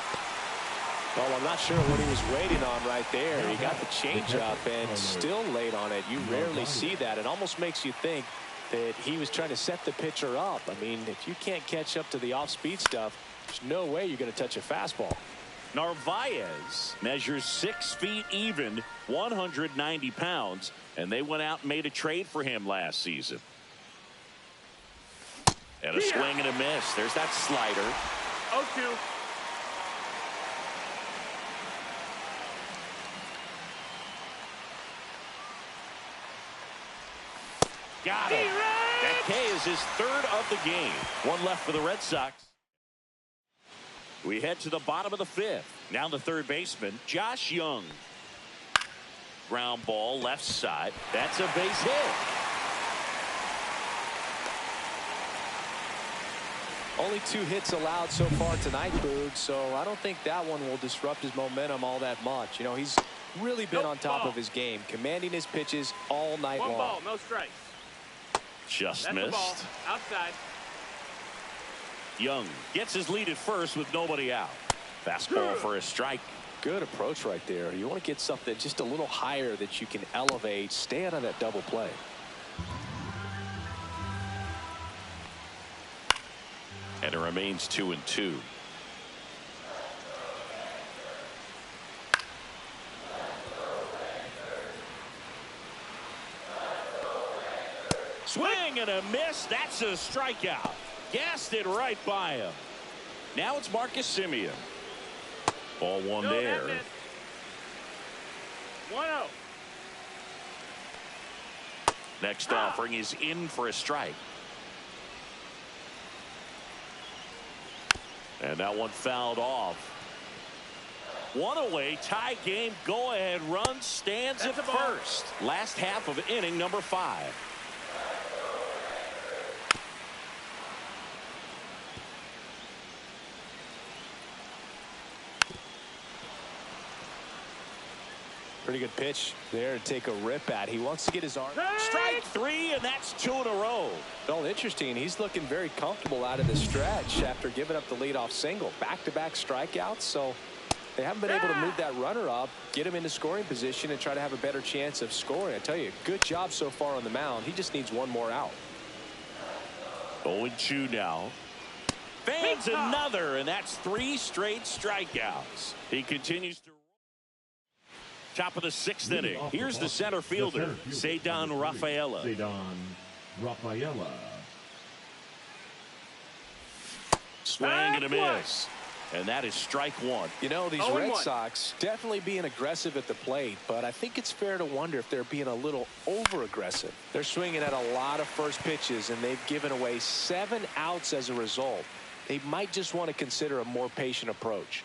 Well, I'm not sure what he was waiting on right there. He got the changeup and still late on it. You rarely see that. It almost makes you think that he was trying to set the pitcher up. I mean, if you can't catch up to the off-speed stuff, there's no way you're going to touch a fastball. Narvaez measures 6 feet even, 190 pounds, and they went out and made a trade for him last season. And a swing and a miss. There's that slider. 0-2. Got it. That K is his 3rd of the game. 1 left for the Red Sox. We head to the bottom of the 5th. Now the 3rd baseman, Josh Young. Ground ball left side. That's a base hit. Only 2 hits allowed so far tonight, Boog, so I don't think that one will disrupt his momentum all that much. You know, he's really been on top of his game, commanding his pitches all night long. 1 ball, no strikes. Just That's missed. the ball. Outside. Young gets his lead at first with nobody out. Fastball for a strike. Good approach right there. You want to get something just a little higher that you can elevate. Stay out of that double play. And it remains 2-2. Swing and a miss. That's a strikeout. Gassed it right by him. Now it's Marcus Semien. Ball one No, there. 1-0. Next offering is in for a strike. And that one fouled off. 1 away, tie game, go ahead run, stands at first. Last half of inning number 5. Pretty good pitch there to take a rip at. He wants to get his arm. Strike 3, and that's 2 in a row. Well, interesting. He's looking very comfortable out of the stretch after giving up the leadoff single. Back-to-back strikeouts, so they haven't been able to move that runner up, get him into scoring position, and try to have a better chance of scoring. I tell you, good job so far on the mound. He just needs 1 more out. 0-2 now. Fans another, and that's 3 straight strikeouts. He continues to. Top of the 6th inning. Here's the center fielder, Ceddanne Rafaela. Ceddanne Rafaela. Swing and a miss. And that is strike 1. You know, these Red Sox definitely being aggressive at the plate, but I think it's fair to wonder if they're being a little over-aggressive. They're swinging at a lot of first pitches, and they've given away 7 outs as a result. They might just want to consider a more patient approach.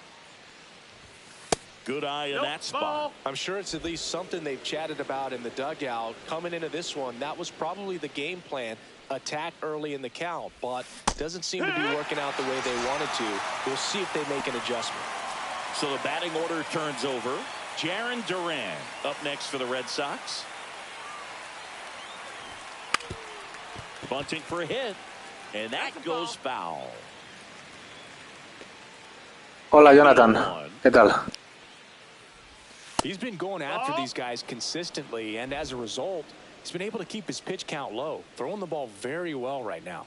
Good eye in that spot. I'm sure it's at least something they've chatted about in the dugout. Coming into this one, that was probably the game plan. Attack early in the count, but doesn't seem to be working out the way they wanted to. We'll see if they make an adjustment. So the batting order turns over. Jarren Duran up next for the Red Sox. Bunting for a hit, and that goes foul. Hola, Jonathan. ¿Qué tal? He's been going after these guys consistently, and as a result, he's been able to keep his pitch count low, throwing the ball very well right now.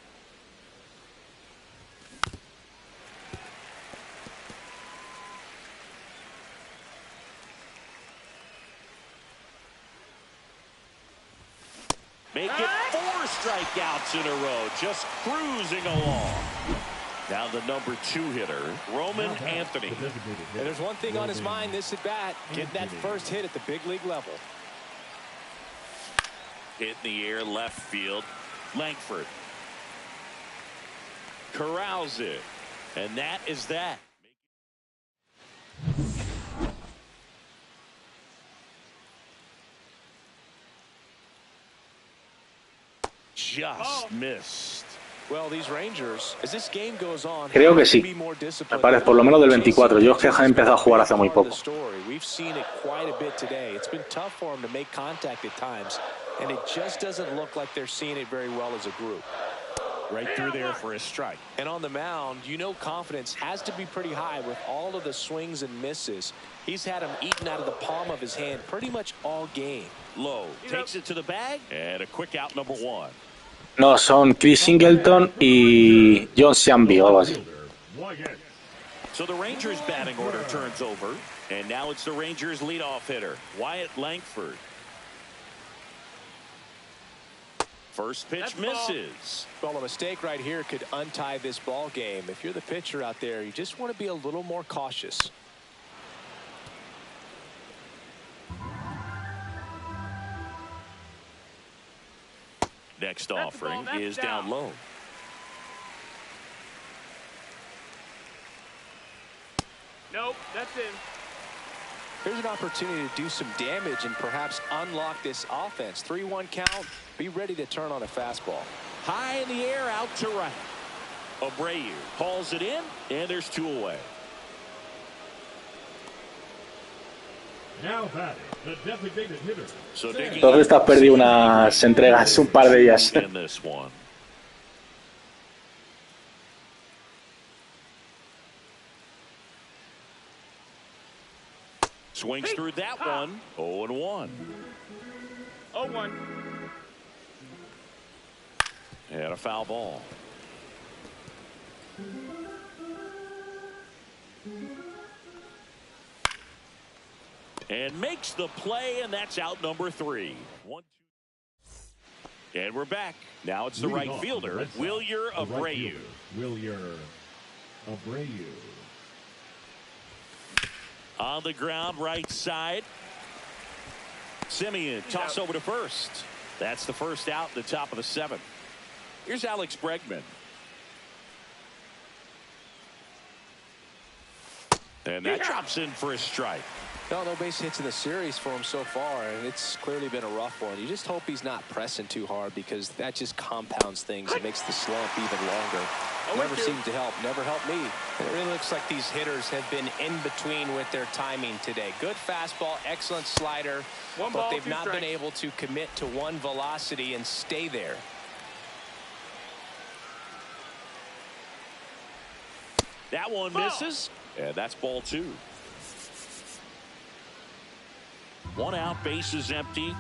Make it 4 strikeouts in a row, just cruising along. Now the number 2 hitter, Roman Anthony. And there's one thing on his mind this at bat, getting that first hit at the big league level. Hit in the air, left field. Langford corrals it, and that is that. Just missed. Well, these Rangers, as this game goes on, Creo que sí. Me parece, por lo menos del 24. Yo es que he empezado a jugar hace muy poco. We've seen it quite a bit today. It's been tough for them to make contact at times, and it just doesn't look like they're seeing it very well as a group. Right through there for a strike. And on the mound, you know confidence has to be pretty high with all of the swings and misses. He's had them eaten out of the palm of his hand pretty much all game. Low takes it to the bag, and a quick out number 1. No, son Chris Singleton y John Sciambi o algo así. So the Rangers batting order turns over, and now it's the Rangers leadoff hitter, Wyatt Langford. First pitch misses. Well, a mistake right here could untie this ball game. If you're the pitcher out there, you just want to be a little more cautious. Next offering is down low. Nope, that's in. Here's an opportunity to do some damage and perhaps unlock this offense. 3-1 count. Be ready to turn on a fastball. High in the air, out to right. Abreu hauls it in, and there's 2 away. Now batting, the designated hitter. So digging Todas estas perdí unas entregas, un par de ellas. in this one. Swings through that one. 0-1. 0-1. And a foul ball. And makes the play, and that's out number 3. 1, 2. And we're back. Now it's the Leading right off fielder, the Red Sox, Wilyer the right Abreu. fielder, Wilyer Abreu. On the ground, right side. Simeon, toss over to first. That's the first out in the top of the 7th. Here's Alex Bregman. And that drops in for a strike. No base hits in the series for him so far, and it's clearly been a rough one. You just hope he's not pressing too hard, because that just compounds things. It makes the slump even longer. Never seemed to help. Never helped me. It really looks like these hitters have been in between with their timing today. Good fastball, excellent slider, but they've not been able to commit to one velocity and stay there. That one misses, and that's ball 2. 1 out, base is empty.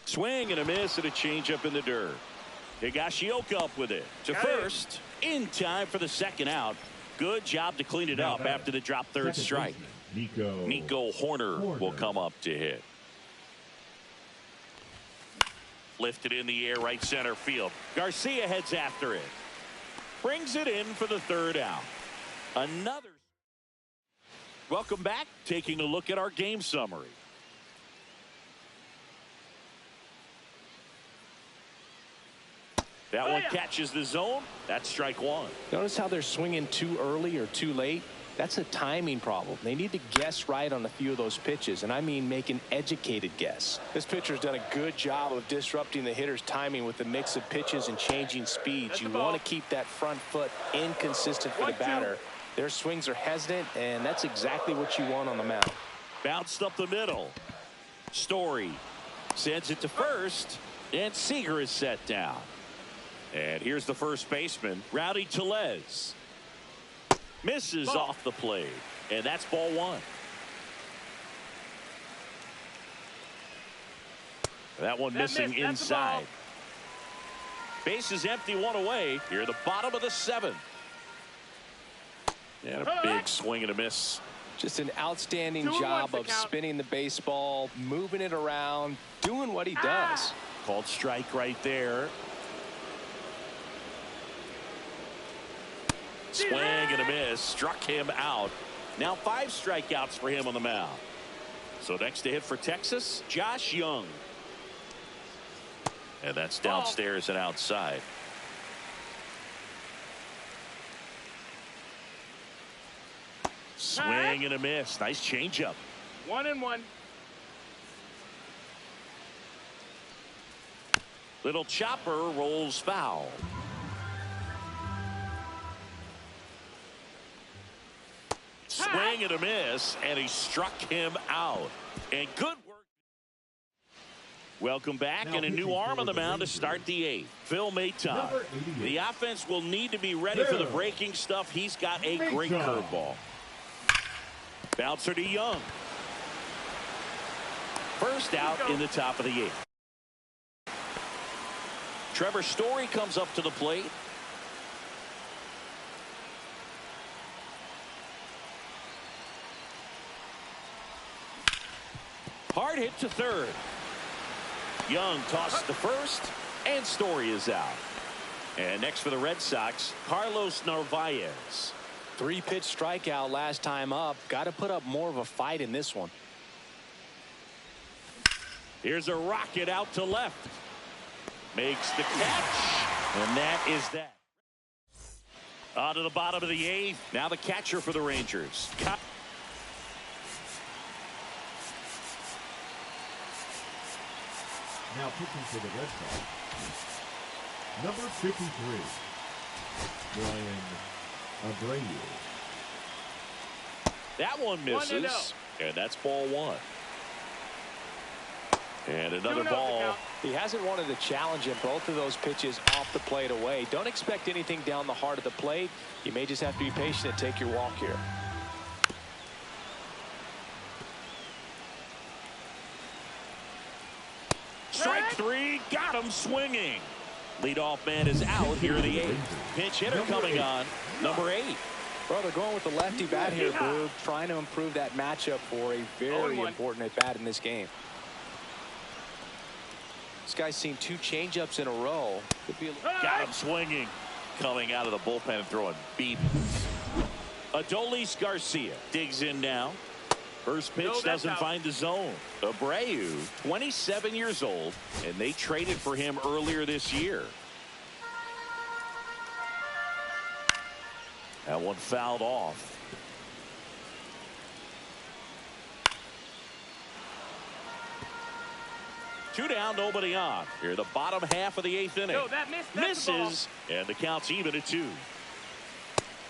Swing and a miss and a changeup in the dirt. Higashioka up with it to first in time for the 2nd out. Good job to clean it up after the drop third strike. Nico Horner will come up to hit. Lifted in the air, right center field. Garcia heads after it. Brings it in for the 3rd out. Another. Welcome back. Taking a look at our game summary. That one catches the zone. That's strike 1. Notice how they're swinging too early or too late? That's a timing problem. They need to guess right on a few of those pitches, and I mean make an educated guess. This pitcher's done a good job of disrupting the hitter's timing with the mix of pitches and changing speeds. You want to keep that front foot inconsistent for the batter. Their swings are hesitant, and that's exactly what you want on the mound. Bounced up the middle. Story sends it to first, and Seager is set down. And here's the first baseman, Rowdy Tellez. Misses off the plate, and that's ball 1. That one missing inside. Base is empty, 1 away. Here at the bottom of the 7th. And a big swing and a miss. Just an outstanding job of spinning the baseball, moving it around, doing what he does. Called strike right there. Swing and a miss. Struck him out. Now 5 strikeouts for him on the mound. So next to hit for Texas, Josh Young. And that's downstairs and outside. Swing and a miss. Nice changeup. 1-1. Little chopper rolls foul. Swing and a miss, and he struck him out. And good work. Welcome back, and a new arm on the mound to start the 8th. Phil Maton. The offense will need to be ready for the breaking stuff. He's got a great curveball. Bouncer to Young. First out in the top of the 8th. Trevor Story comes up to the plate. Hard hit to third. Young tosses to first, and Story is out. And next for the Red Sox, Carlos Narvaez. 3-pitch strikeout last time up. Got to put up more of a fight in this one. Here's a rocket out to left. Makes the catch, and that is that. On to the bottom of the 8th. Now the catcher for the Rangers. Now pitching for the Red Sox, number 53, Brian Abreu. That one misses. And that's ball 1. And another ball. He hasn't wanted to challenge him. Both of those pitches off the plate away. Don't expect anything down the heart of the plate. You may just have to be patient and take your walk here. Strike 3, got him swinging. Leadoff man is out here in the 8th. Pinch hitter coming on, number 8. Well, they're going with the lefty bat here, Boog, trying to improve that matchup for a very important at-bat in this game. This guy's seen 2 changeups in a row. Could be got him swinging. Coming out of the bullpen and throwing beatings. Adolis Garcia digs in now. First pitch doesn't find the zone. Abreu, 27 years old, and they traded for him earlier this year. That one fouled off. Two down, nobody on. Here, the bottom half of the 8th inning. No, that misses, and the count's even at 2.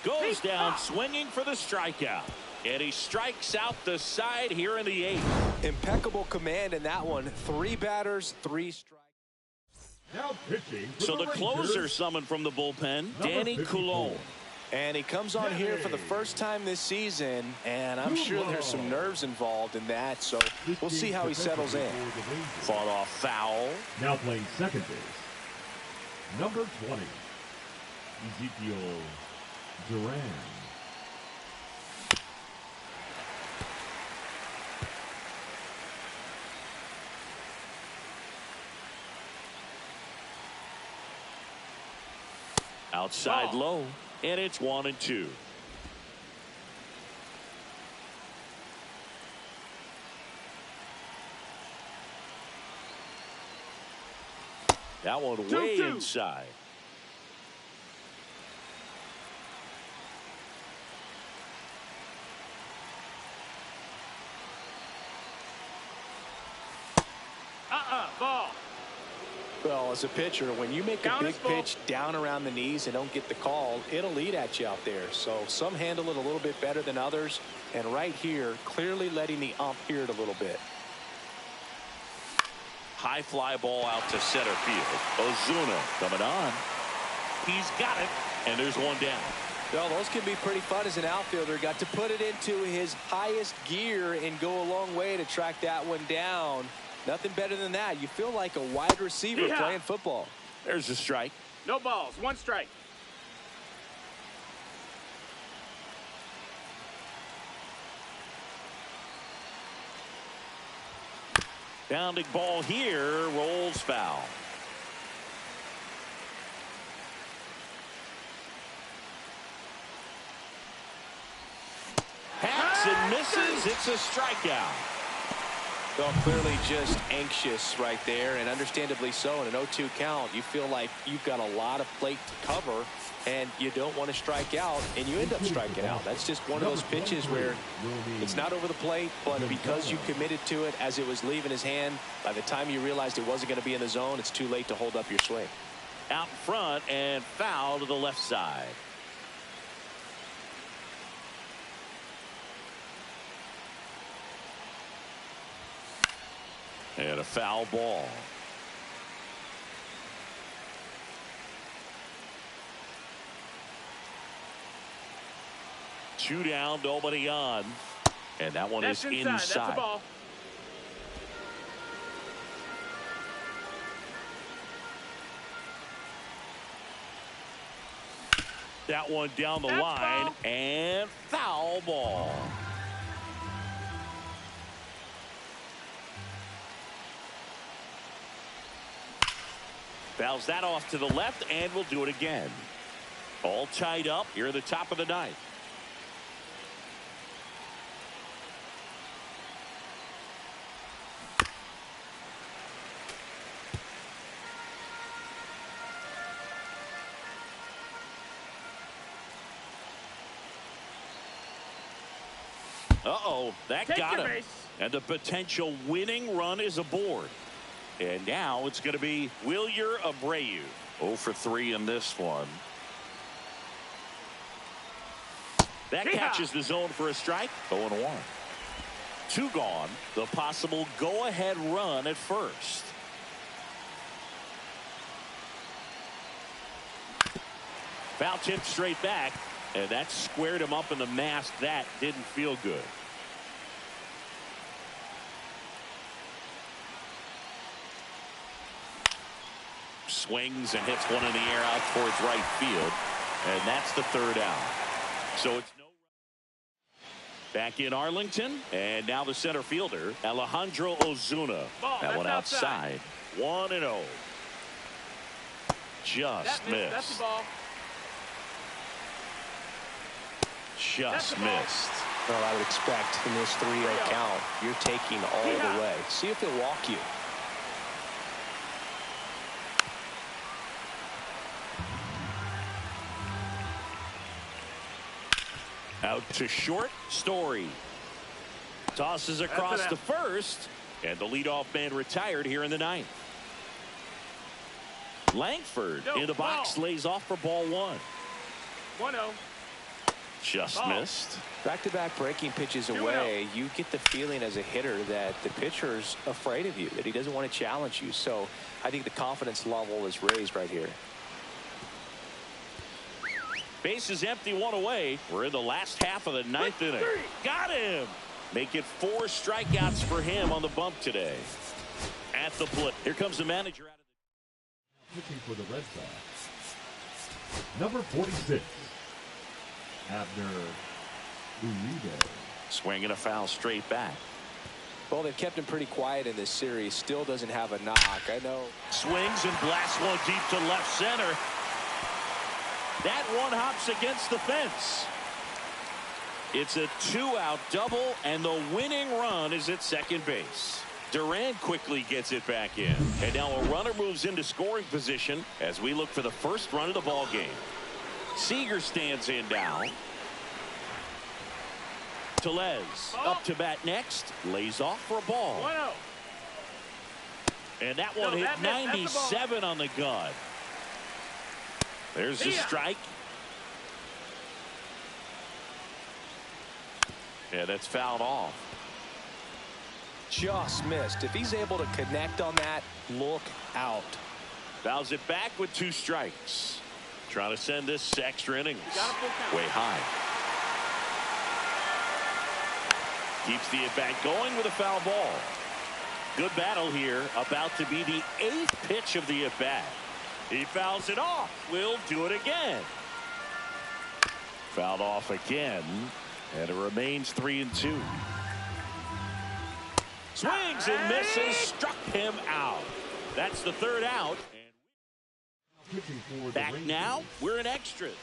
Goes down swinging for the strikeout. And he strikes out the side here in the 8th. Impeccable command in that one. 3 batters, 3 strikes. Now pitching. So the closer summoned from the bullpen, Danny Coulon. And he comes on here for the first time this season, and I'm sure there's some nerves involved in that, so we'll see how he settles in. Fought off foul. Now playing second base, number 20, Ezekiel Duran. Outside low, and it's 1-2. That one way inside. Ball. Well, as a pitcher, when you make a big pitch down around the knees and don't get the call, it'll eat at you out there. So some handle it a little bit better than others. And right here, clearly letting the ump hear it a little bit. High fly ball out to center field. Ozuna coming on. He's got it, and there's one down. Well, those can be pretty fun as an outfielder. Got to put it into his highest gear and go a long way to track that one down. Nothing better than that. You feel like a wide receiver playing football. There's a strike. No balls, 1 strike. Bounding ball here, rolls foul. Hacks and misses. It's a strikeout. Well, clearly just anxious right there, and understandably so. In an 0-2 count, you feel like you've got a lot of plate to cover, and you don't want to strike out, and you end up striking out. That's just one of those pitches where it's not over the plate, but because you committed to it as it was leaving his hand, by the time you realized it wasn't going to be in the zone, it's too late to hold up your swing. Out front and foul to the left side. And a foul ball. Two down, nobody on. And that one is inside. That's a ball. That one down the line, and foul ball. Fouls that off to the left, and we'll do it again. All tied up here at the top of the 9th. Uh-oh, that Take got your him. base. And the potential winning run is aboard. And now it's going to be Wilyer Abreu. 0 for 3 in this one. That catches the zone for a strike. 0-1. 2 gone. The possible go-ahead run at first. Foul tip straight back, and that squared him up in the mask. That didn't feel good. Swings and hits one in the air out towards right field, and that's the 3rd out. So it's no. Back in Arlington, and now the center fielder, Alejandro Ozuna. That one outside. 1-0. Just missed. That's the ball. Just missed. Well, I would expect in this 3-0 count, you're taking all the way. See if he'll walk you. Out to short, Story. Tosses across to first, and the leadoff man retired here in the 9th. Langford in the box lays off for ball 1. 1-0. Just missed. Back-to-back breaking pitches away, you get the feeling as a hitter that the pitcher's afraid of you, that he doesn't want to challenge you. So I think the confidence level is raised right here. Base is empty, 1 away. We're in the last half of the 9th inning. Got him. Make it 4 strikeouts for him on the bump today. At the plate. Here comes the manager out of the. Pitching for the Red Sox, number 46, Abner Uribe. Swinging a foul straight back. Well, they've kept him pretty quiet in this series. Still doesn't have a knock. I know. Swings and blasts one deep to left center. That one hops against the fence. It's a 2-out double, and the winning run is at second base. Duran quickly gets it back in. And now a runner moves into scoring position as we look for the first run of the ball game. Seager stands in now. Tellez up to bat next. Lays off for a ball. 1-0. And that one hit 97 on the gun. There's the strike. Yeah, that's fouled off. Just missed. If he's able to connect on that, look out. Fouls it back with 2 strikes. Trying to send this to extra innings. Way high. Keeps the at-bat going with a foul ball. Good battle here. About to be the 8th pitch of the at-bat. He fouls it off. We'll do it again. Fouled off again. And it remains 3-2. Swings and misses. Struck him out. That's the 3rd out. Back now, we're in extras.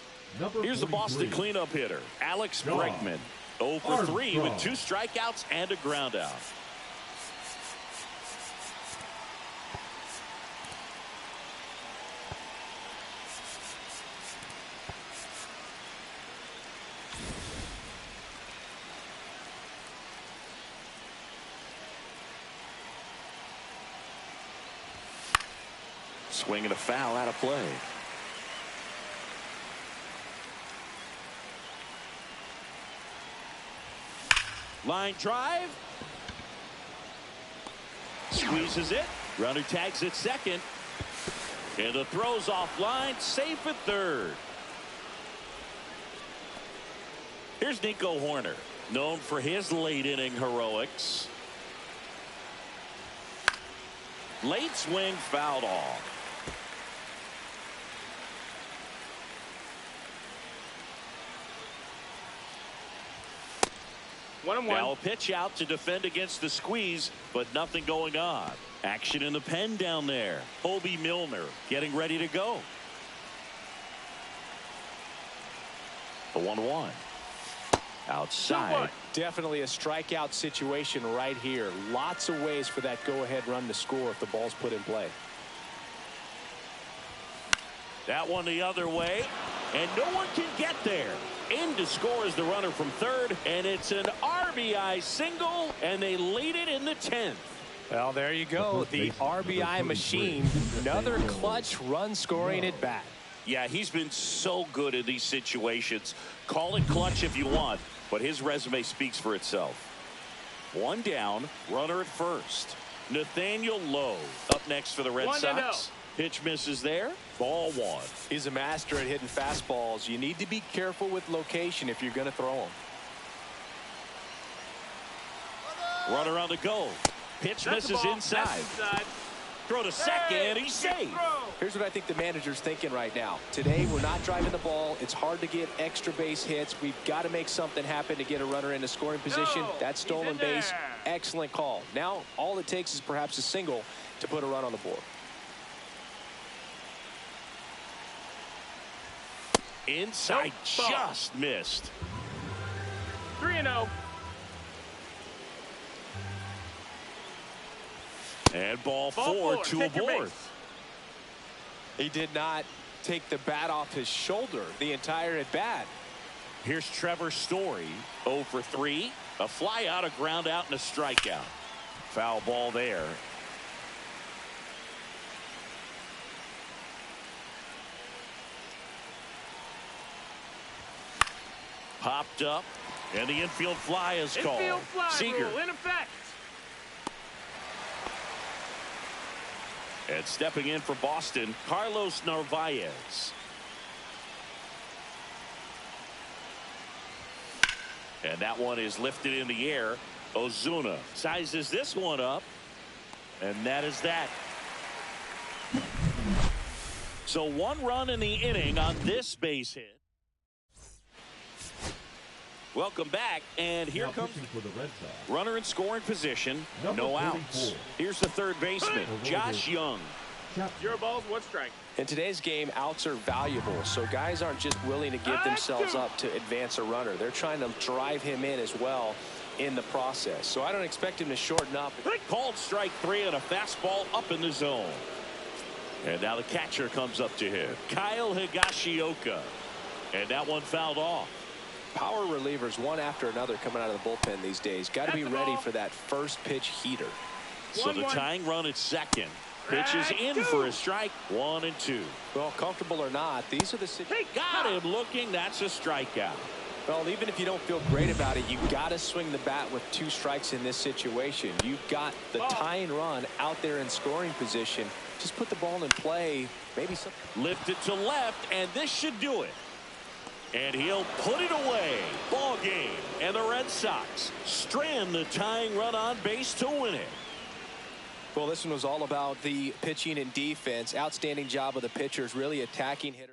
Here's the Boston cleanup hitter, Alex Bregman. 0 for 3 with 2 strikeouts and a ground out. Swinging a foul out of play. Line drive. Squeezes it. Runner tags at second. And the throw's offline. Safe at 3rd. Here's Nico Horner, known for his late inning heroics. Late swing fouled off. Now a pitch out to defend against the squeeze, but nothing going on. Action in the pen down there. Obi Milner getting ready to go. The 1-1. Outside. Definitely a strikeout situation right here. Lots of ways for that go-ahead run to score if the ball's put in play. That one the other way, and no one can get there. In to score is the runner from 3rd, and it's an RBI RBI single, and they lead it in the 10th. Well, there you go. The RBI machine. Another clutch run scoring at bat. Yeah, he's been so good in these situations. Call it clutch if you want, but his resume speaks for itself. One down, runner at first. Nathaniel Lowe up next for the Red Sox. Pitch misses there. Ball one. He's a master at hitting fastballs. You need to be careful with location if you're going to throw them. Runner on the go. Pitch misses inside. Throw to second. He's safe. Here's what I think the manager's thinking right now. Today, we're not driving the ball. It's hard to get extra base hits. We've got to make something happen to get a runner into scoring position. That stolen base, excellent call. Now, all it takes is perhaps a single to put a run on the board. Inside, just missed. 3-0. And ball four to a board. He did not take the bat off his shoulder the entire at bat. Here's Trevor Story, 0 for 3. A fly out, a ground out, and a strikeout. Foul ball there. Popped up, and the infield fly is called. Infield fly Seager. rule in effect. And stepping in for Boston, Carlos Narvaez. And that one is lifted in the air. Ozuna sizes this one up. And that is that. So one run in the inning on this base hit. Welcome back, and here comes for the Red Sox. Runner in scoring position, no outs. Here's the third baseman, Josh Young. 0 balls, 1 strike. In today's game, outs are valuable, so guys aren't just willing to give themselves up to advance a runner. They're trying to drive him in as well in the process. So I don't expect him to shorten up. Called strike 3 on a fastball up in the zone. And now the catcher comes up to him, Kyle Higashioka. And that one fouled off. Power relievers one after another coming out of the bullpen these days. Got to be ready for that first pitch heater. So the tying run at second. Pitches in for a strike. 1 and 2. Well, comfortable or not, these are the situations. Got him looking. That's a strikeout. Well, even if you don't feel great about it, you got to swing the bat with 2 strikes in this situation. You've got the tying run out there in scoring position. Just put the ball in play. Maybe something. Lift it to left, and this should do it. And he'll put it away. Ball game. And the Red Sox strand the tying run on base to win it. Well, this one was all about the pitching and defense. Outstanding job of the pitchers, really attacking hitters.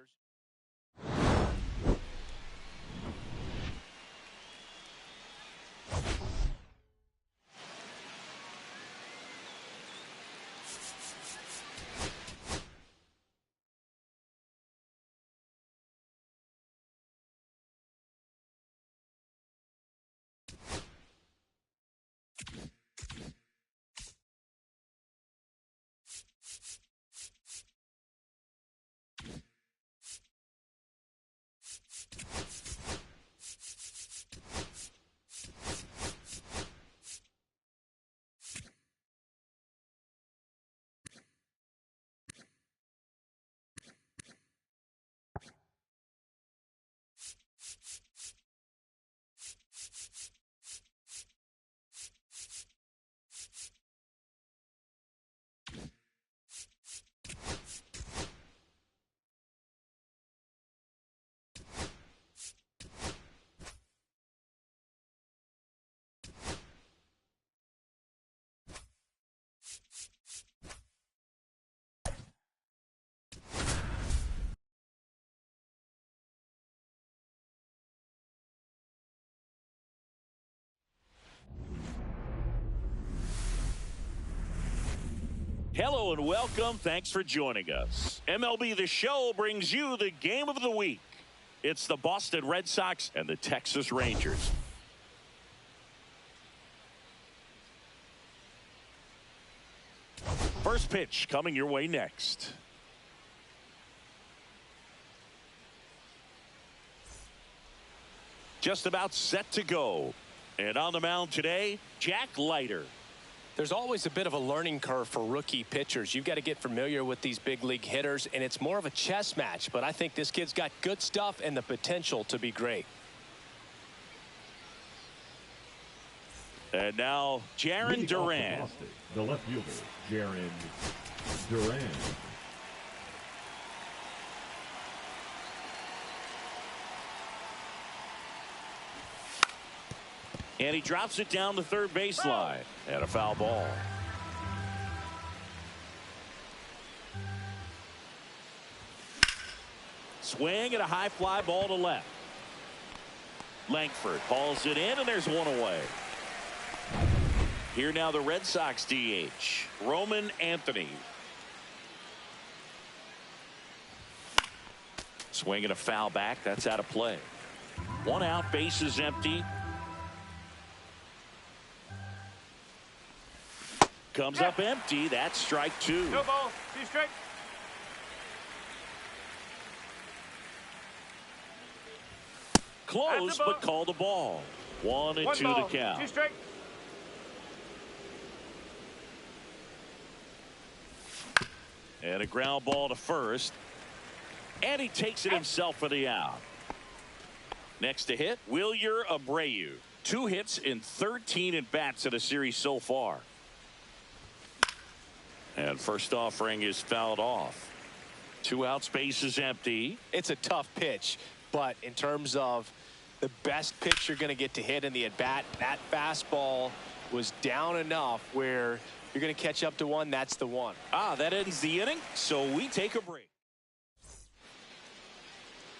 Hello and welcome. Thanks for joining us. MLB The Show brings you the game of the week. It's the Boston Red Sox and the Texas Rangers. First pitch coming your way next. Just about set to go. And on the mound today, Jack Leiter. There's always a bit of a learning curve for rookie pitchers. You've got to get familiar with these big league hitters, and it's more of a chess match. But I think this kid's got good stuff and the potential to be great. And now, Jarren Duran. The left fielder, Jarren Duran. And he drops it down the third baseline. And a foul ball. Swing and a high fly ball to left. Langford hauls it in, and there's one away. Here now the Red Sox DH, Roman Anthony. Swing and a foul back. That's out of play. One out, base is empty. Comes up empty. That's strike two. No ball. 2 strikes. Close, but called the ball. 1 and 2 to count. 2 strikes. And a ground ball to first. And he takes it himself for the out. Next to hit, Wilyer Abreu. 2 hits in 13 at-bats in the series so far. And first offering is fouled off. 2 outs, base is empty. It's a tough pitch, but in terms of the best pitch you're going to get to hit in the at-bat, that fastball was down enough where you're going to catch up to one. That's the one. That ends the inning, so we take a break.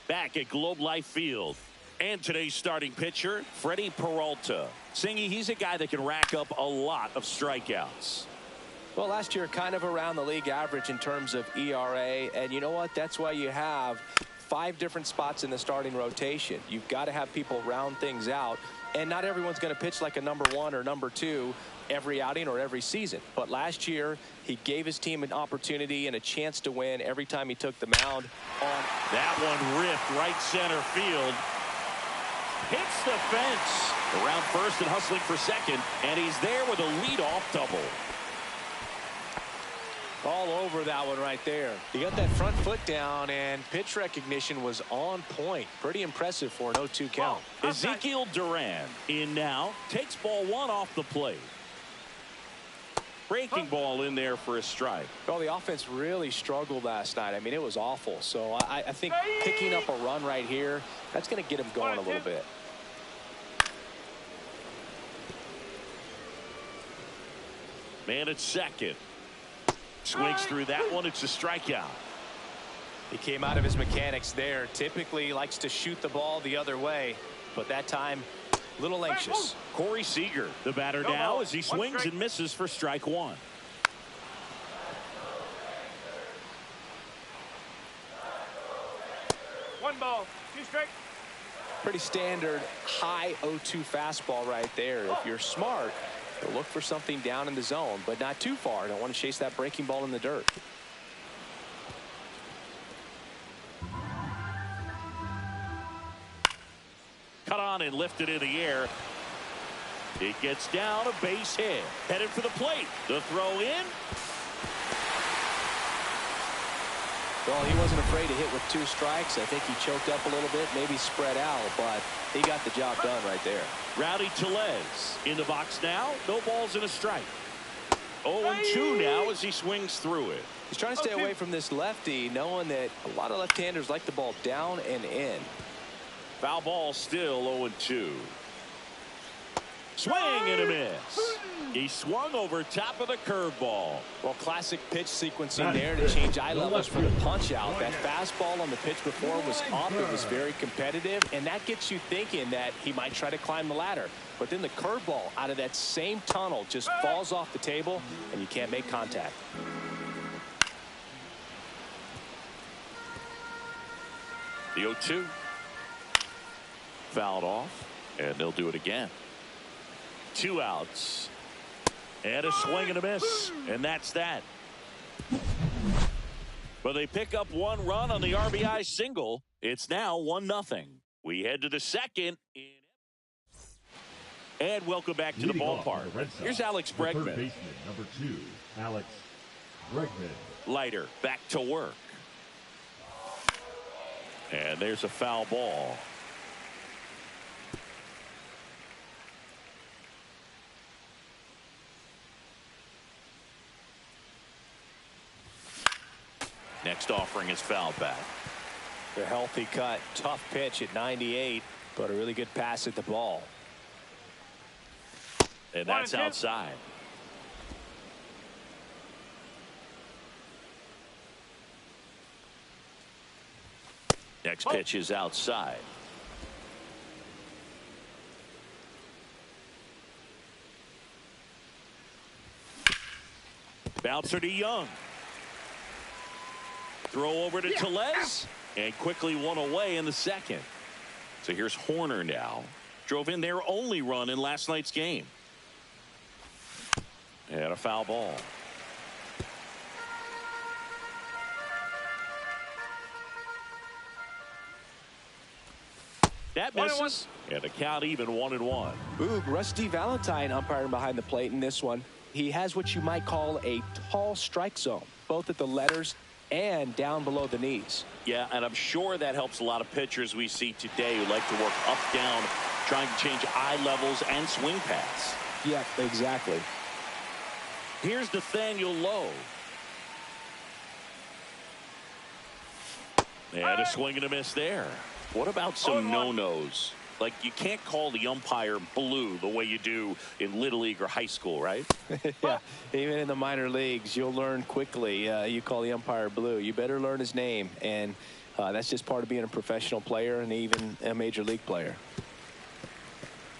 Back at Globe Life Field. And today's starting pitcher, Freddie Peralta. Singy, he's a guy that can rack up a lot of strikeouts. Well, last year kind of around the league average in terms of ERA, and you know what, that's why you have 5 different spots in the starting rotation. You've got to have people round things out, and not everyone's going to pitch like a number 1 or number 2 every outing or every season. But last year he gave his team an opportunity and a chance to win every time he took the mound. On that one ripped right center field, hits the fence around first and hustling for second, and he's there with a leadoff double. All over that one right there. He got that front foot down, and pitch recognition was on point. Pretty impressive for an 0-2 count. Ezekiel Duran in now, takes ball 1 off the plate. Breaking ball in there for a strike. Well, the offense really struggled last night. I mean, it was awful. So I think picking up a run right here, that's going to get him going a little bit. Man at second. Swings through that one. It's a strikeout. He came out of his mechanics there. Typically he likes to shoot the ball the other way, but that time a little anxious. Corey Seager, the batter now, as he swings and misses for strike 1. One ball, 2 strikes. Pretty standard high 0-2 fastball right there. If you're smart, you'll look for something down in the zone, but not too far. Don't want to chase that breaking ball in the dirt. Cut on and lifted in the air. It gets down, a base hit. Headed for the plate. The throw in. Well, he wasn't afraid to hit with 2 strikes. I think he choked up a little bit, maybe spread out, but he got the job done right there. Rowdy Tellez in the box now. No balls and a strike. 0-2 now as he swings through it. He's trying to stay away from this lefty, knowing that a lot of left-handers like the ball down and in. Foul ball still 0-2. Swing and a miss. He swung over top of the curveball. Well, classic pitch sequencing there to change eye levels for the punch out. That fastball on the pitch before was up. It was very competitive, and that gets you thinking that he might try to climb the ladder. But then the curveball out of that same tunnel just falls off the table, and you can't make contact. The 0-2. Fouled off, and they'll do it again. 2 outs. And a swing and a miss. And that's that. But they pick up 1 run on the RBI single. It's now 1-0. We head to the second. And welcome back to the Leading off ballpark. for the Red Sox, Here's Alex the third Bregman. baseman, number 2, Alex Bregman. Leiter back to work. And there's a foul ball. Next offering is fouled back. A healthy cut, tough pitch at 98, but a really good pass at the ball. And that's outside. Next pitch is outside. Bouncer to Young. Throw over to Tellez. And quickly one away in the second. So here's Horner now. Drove in their only run in last night's game. And a foul ball. That misses. And the count even 1-1. Boog, Rusty Valentine umpiring behind the plate in this one. He has what you might call a tall strike zone, both at the letters and down below the knees. Yeah, and I'm sure that helps a lot of pitchers we see today who like to work up, down, trying to change eye levels and swing paths. Yeah, exactly. Here's Nathaniel Lowe. And a swing and a miss there. What about some no-nos? Like, you can't call the umpire blue the way you do in Little League or high school, right? Yeah, even in the minor leagues, you'll learn quickly. You call the umpire blue. You better learn his name, and that's just part of being a professional player and even a major league player.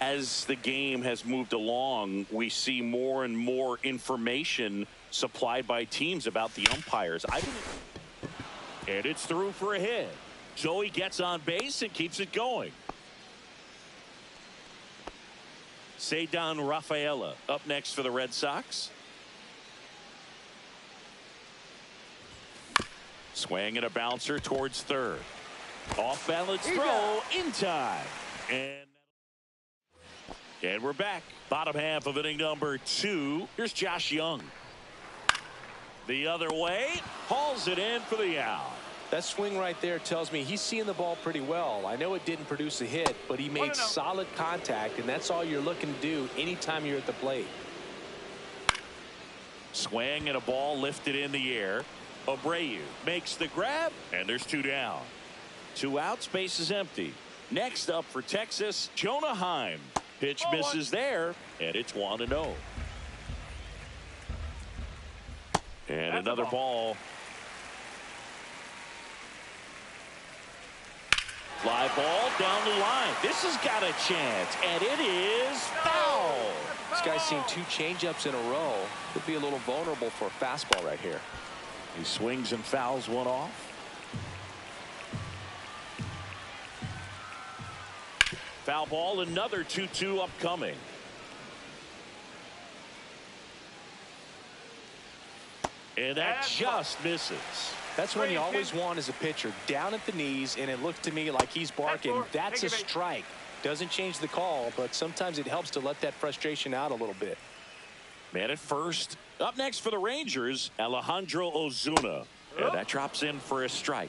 As the game has moved along, we see more and more information supplied by teams about the umpires. And it's through for a hit. Joey gets on base and keeps it going. Ceddanne Rafaela up next for the Red Sox. Swing and a bouncer towards third. Off balance throw in time. And we're back. Bottom half of inning number 2. Here's Josh Young. The other way. Hauls it in for the out. That swing right there tells me he's seeing the ball pretty well. I know it didn't produce a hit, but he made solid contact, and that's all you're looking to do anytime you're at the plate. Swing and a ball lifted in the air. Abreu makes the grab, and there's 2 down. 2 out, space is empty. Next up for Texas, Jonah Heim. Pitch misses there, and it's 1-0. And another ball. Fly ball down the line. This has got a chance, and it is foul. This guy's seen 2 changeups in a row. Could be a little vulnerable for a fastball right here. He swings and fouls one off. Foul ball, another 2-2 upcoming. And that just misses. That's what you always want as a pitcher, down at the knees, and it looks to me like he's barking. That's a strike. Doesn't change the call, but sometimes it helps to let that frustration out a little bit. Man at first. Up next for the Rangers, Alejandro Ozuna. And that drops in for a strike.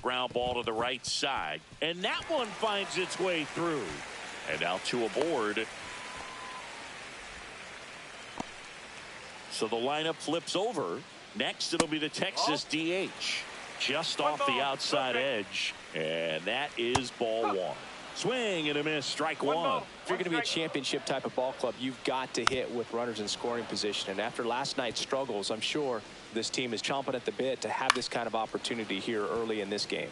Ground ball to the right side. And that one finds its way through. And now 2 aboard. So the lineup flips over. Next, it'll be the Texas DH. Just off the outside edge. And that is ball 1. Swing and a miss, strike 1. If you're going to be a championship type of ball club, you've got to hit with runners in scoring position. And after last night's struggles, I'm sure this team is chomping at the bit to have this kind of opportunity here early in this game.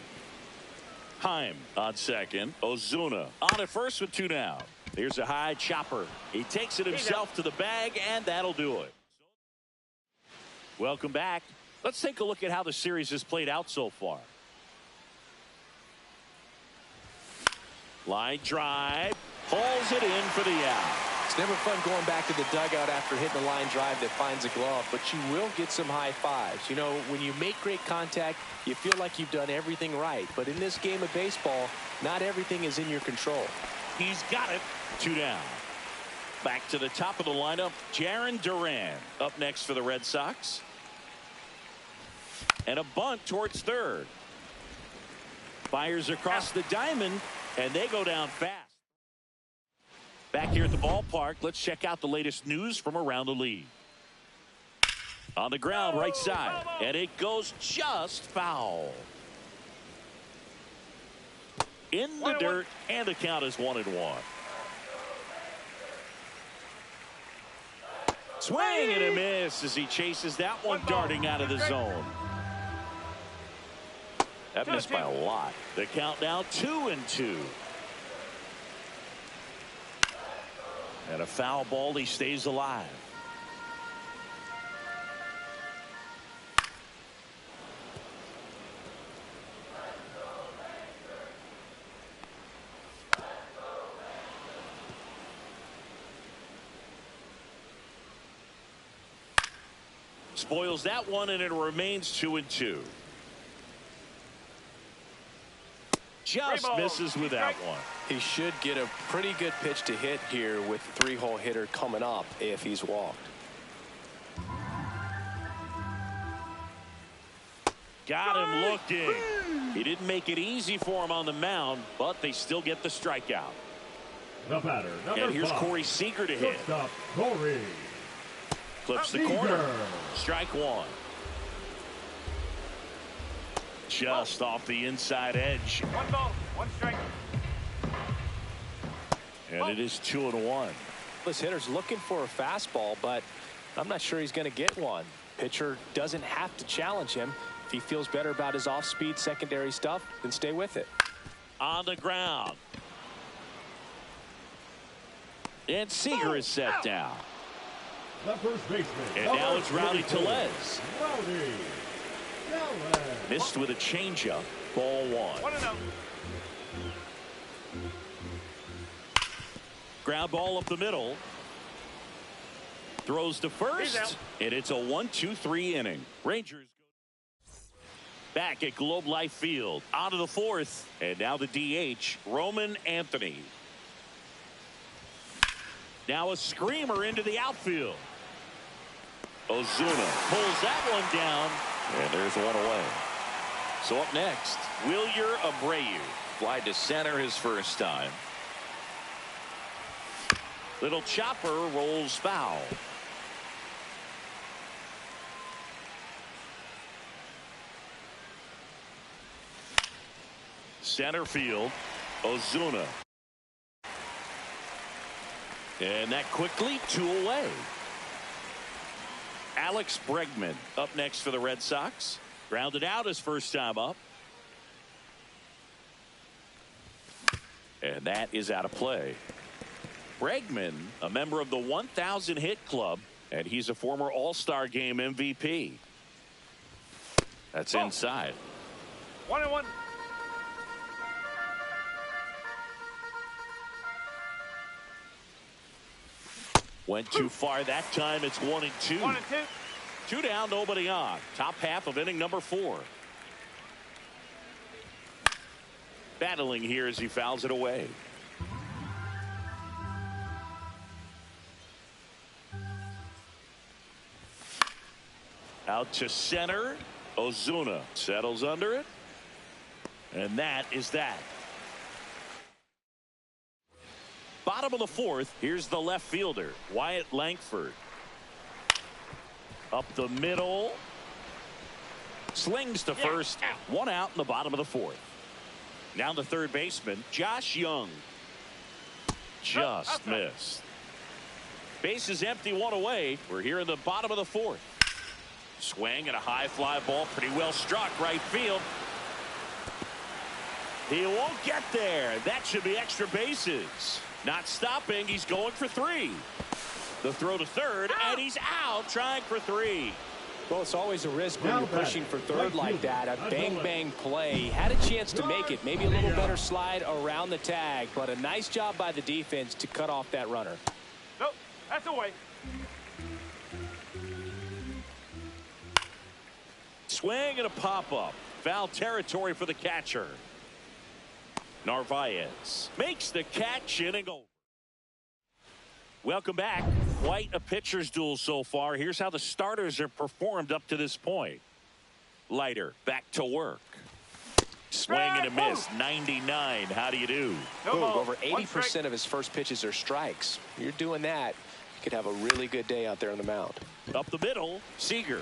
Heim on second. Ozuna on at first with 2 down. Here's a high chopper. He takes it himself to the bag, and that'll do it. Welcome back. Let's take a look at how the series has played out so far. Line drive. Hauls it in for the out. It's never fun going back to the dugout after hitting a line drive that finds a glove, but you will get some high fives. You know, when you make great contact, you feel like you've done everything right. But in this game of baseball, not everything is in your control. He's got it. 2 down. Back to the top of the lineup, Jarren Duran up next for the Red Sox. And a bunt towards third. Fires across the diamond, and they go down fast. Back here at the ballpark, let's check out the latest news from around the league. On the ground, right side, and it goes just foul. In the dirt, and the count is 1-1. Swing and a miss as he chases that one darting out of the zone. That missed by a lot. The count now 2-2. And a foul ball, he stays alive. Spoils that one, and it remains 2-2. Just misses with that one. He should get a pretty good pitch to hit here with the 3-hole hitter coming up if he's walked. Got him looking. He didn't make it easy for him on the mound, but they still get the strikeout. The batter, number and here's 5. Corey Seager to hit. Stop, Corey. Clips the corner. Strike one. Just off the inside edge. 1 ball, 1 strike. And it is 2-1. This hitter's looking for a fastball, but I'm not sure he's going to get one. Pitcher doesn't have to challenge him. If he feels better about his off-speed secondary stuff, then stay with it. On the ground. And Seager is set down. The first baseman. And now it's Rowdy Tellez. Rowdy. Missed with a changeup. Ball 1. 1-0. Ground ball up the middle. Throws to first. And it's a 1-2-3 inning. Rangers back at Globe Life Field. On to the 4th. And now the DH, Roman Anthony. Now a screamer into the outfield. Ozuna pulls that one down. And there's one away. So up next, Wilyer Abreu. Fly to center his first time. Little chopper rolls foul. Center field, Ozuna. And that quickly 2 away. Alex Bregman up next for the Red Sox. Grounded out his first time up. And that is out of play. Bregman, a member of the 1,000 hit club, and he's a former All-Star Game MVP. That's inside. 1-1. Went too far that time. It's 1-2. 1-2. 2 down, nobody on. Top half of inning number 4. Battling here as he fouls it away. Out to center. Ozuna settles under it. And that is that. Bottom of the 4th. Here's the left fielder, Wyatt Langford. Up the middle. Slings to first. 1 out in the bottom of the 4th. Now the third baseman, Josh Young. Just missed. Base is empty, 1 away. We're here in the bottom of the 4th. Swing and a high fly ball, pretty well struck right field. He won't get there. That should be extra bases. Not stopping. He's going for 3. The throw to third, and he's out trying for 3. Well, it's always a risk when you're pushing for third like that. A bang-bang play. He had a chance to make it. Maybe a little better slide around the tag, but a nice job by the defense to cut off that runner. No. That's away. Swing and a pop-up. Foul territory for the catcher. Narvaez makes the catch, inning over. Welcome back. Quite a pitcher's duel so far. Here's how the starters have performed up to this point. Leiter back to work. Swing and a miss. 99. How do you do? Boog, over 80% of his first pitches are strikes. You're doing that, you could have a really good day out there on the mound. Up the middle, Seager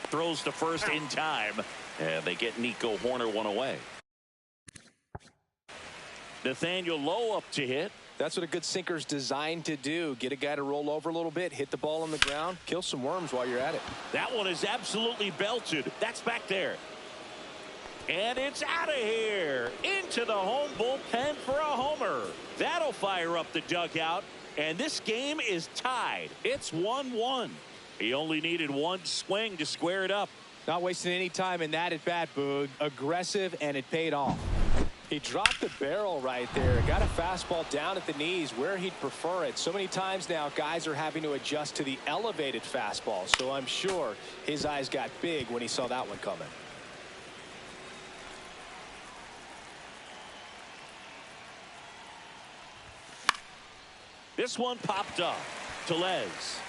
throws to first in time, and they get Nico Horner one away. Nathaniel Lowe up to hit. That's what a good sinker's designed to do. Get a guy to roll over a little bit, hit the ball on the ground, kill some worms while you're at it. That one is absolutely belted. That's back there. And it's out of here. Into the home bullpen for a homer. That'll fire up the dugout. And this game is tied. It's 1-1. He only needed one swing to square it up. Not wasting any time in that at bat, Boog. Aggressive, and it paid off. He dropped the barrel right there. Got a fastball down at the knees where he'd prefer it. So many times now guys are having to adjust to the elevated fastball. So I'm sure his eyes got big when he saw that one coming. This one popped up. Tellez.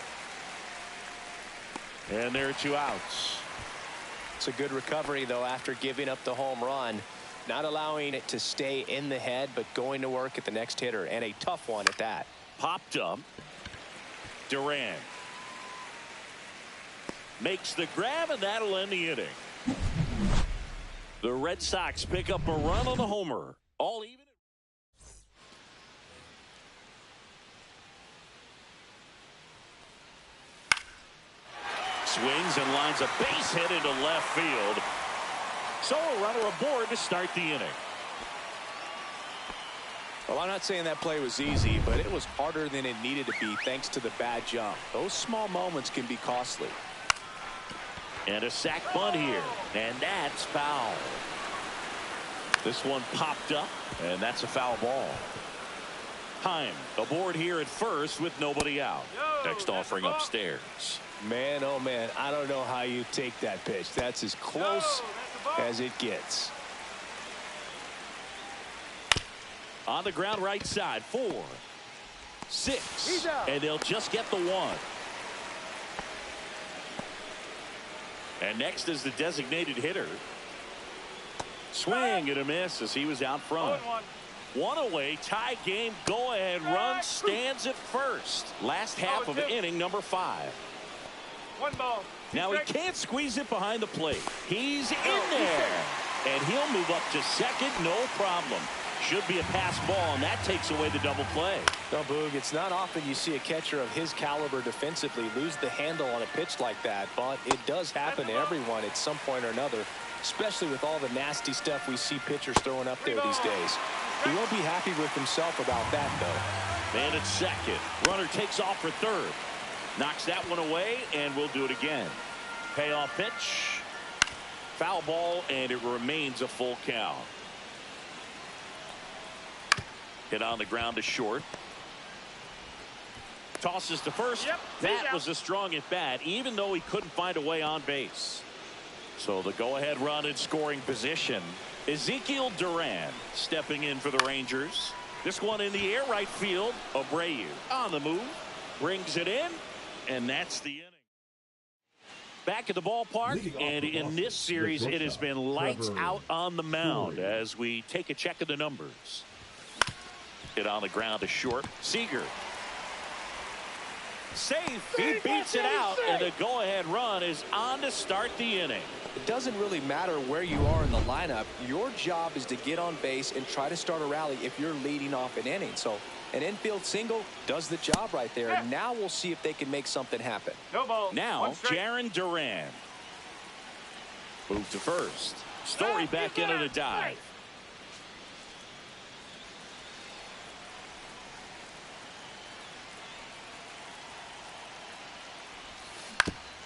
And there are 2 outs. It's a good recovery, though, after giving up the home run. Not allowing it to stay in the head, but going to work at the next hitter, and a tough one at that. Popped up. Duran makes the grab, and that'll end the inning. The Red Sox pick up a run on the homer. All even. Swings and lines a base hit into left field. So a runner aboard to start the inning. Well, I'm not saying that play was easy, but it was harder than it needed to be thanks to the bad jump. Those small moments can be costly. And a sac bunt here, and that's foul. This one popped up, and that's a foul ball. Time aboard here at first with nobody out. Next offering upstairs. Man, oh man, I don't know how you take that pitch. That's as close as it gets. On the ground right side, 4, 6, and they'll just get the 1. And next is the designated hitter. Swing and a miss as he was out front. 1 away, tie game, go ahead run stands at first. Last half of inning number 5. 1 ball. Now he can't squeeze it behind the plate. He's in there, and he'll move up to second, no problem. Should be a pass ball, and that takes away the double play. No, Boog, it's not often you see a catcher of his caliber defensively lose the handle on a pitch like that, but it does happen to everyone at some point or another, especially with all the nasty stuff we see pitchers throwing up there these days. He won't be happy with himself about that, though. Man at second. Runner takes off for third. Knocks that one away, and we'll do it again. Payoff pitch. Foul ball, and it remains a full count. Hit on the ground to short. Tosses to first. That was a strong at bat, even though he couldn't find a way on base. So the go-ahead run in scoring position. Ezekiel Duran stepping in for the Rangers. This one in the air right field. Abreu on the move. Brings it in. And that's the inning. Back at the ballpark, and in this series it has been lights out on the mound as we take a check of the numbers. Hit on the ground to short. Seager. Safe. He beats it out, and the go-ahead run is on to start the inning. It doesn't really matter where you are in the lineup. Your job is to get on base and try to start a rally if you're leading off an inning. So an infield single does the job right there. And now we'll see if they can make something happen. No ball. Now, Jaron Duran. Move to first. Story back into the dive.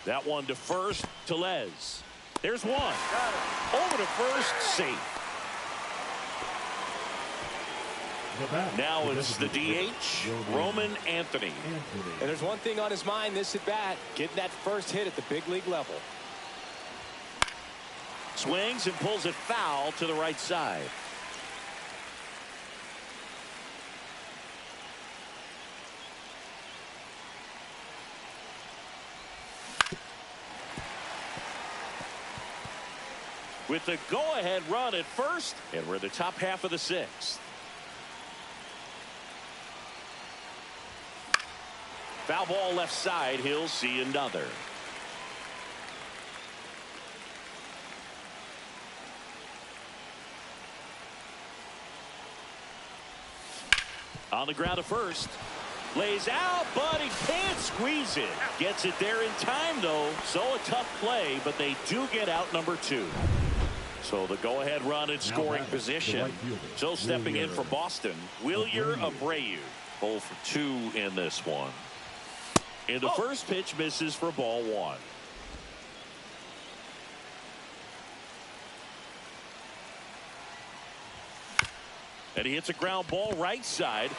That one to first. Tellez. There's one. Over to first. Safe. Now it's the DH, Roman Anthony. And there's one thing on his mind this at bat, getting that first hit at the big league level. Swings and pulls it foul to the right side. With the go-ahead run at first, and we're in the top half of the sixth. Foul ball left side. He'll see another. On the ground to first. Lays out, but he can't squeeze it. Gets it there in time, though. So a tough play, but they do get out number 2. So the go-ahead run in scoring position. So stepping in for Boston, Wilyer Abreu. 0 for 2 in this one. And the first pitch misses for ball 1. And he hits a ground ball right side.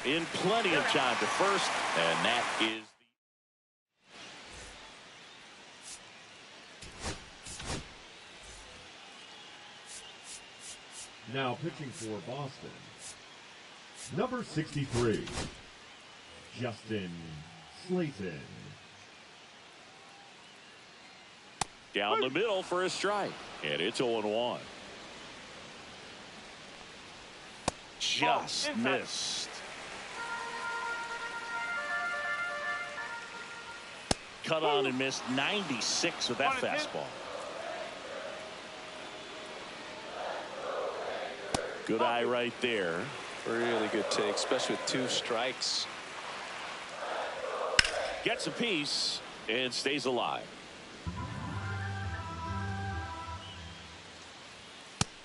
In plenty of time to first, and that is now pitching for Boston, number 63, Justin Slayton. down the middle for a strike, and it's 0-1. Just missed. Cut on and missed 96 with that fastball. Good eye right there. Really good take, especially with 2 strikes. Gets a piece and stays alive.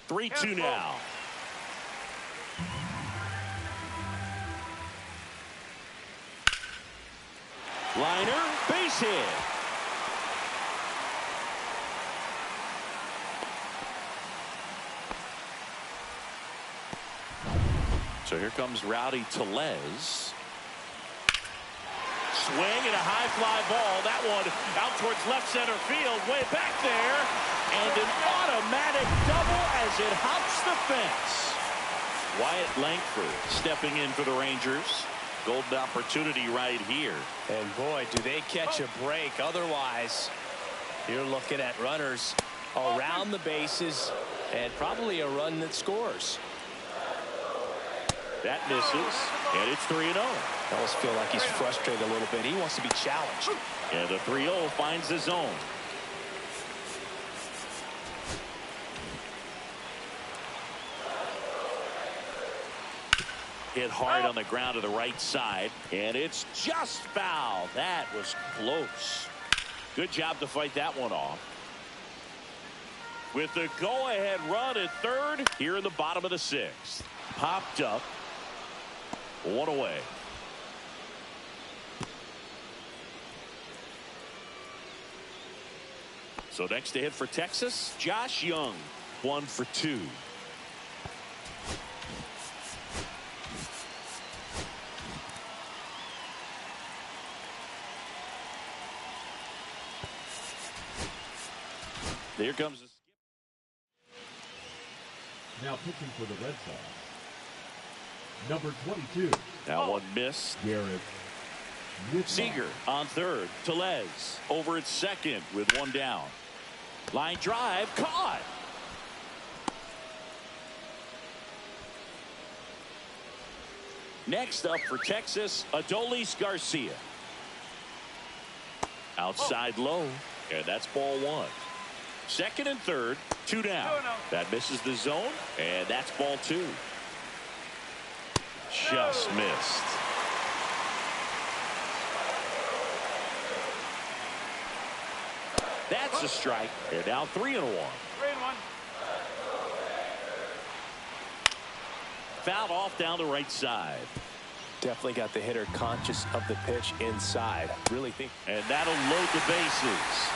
3-2 now. Liner, base hit. So here comes Rowdy Tellez. Swing and a high fly ball. That one out towards left center field. Way back there. And an automatic double as it hops the fence. Wyatt Langford stepping in for the Rangers. Golden opportunity right here. And boy, do they catch a break. Otherwise, you're looking at runners around the bases and probably a run that scores. That misses, and it's 3-0. I almost feel like he's frustrated a little bit. He wants to be challenged. And the 3-0 finds the zone. Hit hard on the ground to the right side, and it's just foul. That was close. Good job to fight that one off. With the go-ahead run at third here in the bottom of the 6th. Popped up. 1 away. So next to hit for Texas, Josh Young. 1 for 2. Here comes the skip. Now pitching for the Red Sox, number 22. Now one miss. Garrett Seager on third. Tellez over at second with 1 down. Line drive caught. Next up for Texas, Adolis Garcia. Outside low, and that's ball 1. Second and third, 2 down. That misses the zone, and that's ball 2. Just missed. That's a strike. And now 3-1. 3-1. Fouled off down the right side. Definitely got the hitter conscious of the pitch inside. Really think. And that'll load the bases.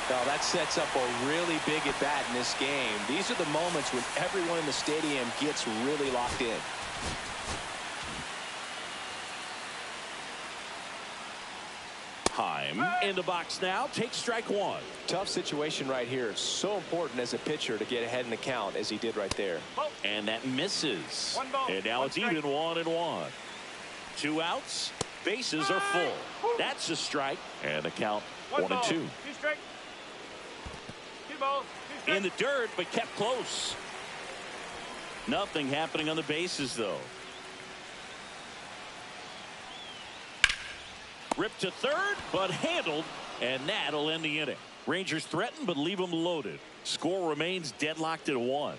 Now that sets up a really big at bat in this game. These are the moments when everyone in the stadium gets really locked in. Heim in the box now. Take strike one. Tough situation right here. So important as a pitcher to get ahead in the count as he did right there. And that misses. One ball, and now one it's strike. even 1-1. 2 outs. Bases are full. That's a strike. And the count 1-2. 2 strike. 2 balls. 2 strike. In the dirt, but kept close. Nothing happening on the bases, though. Ripped to third, but handled, and that'll end the inning. Rangers threaten, but leave them loaded. Score remains deadlocked at 1.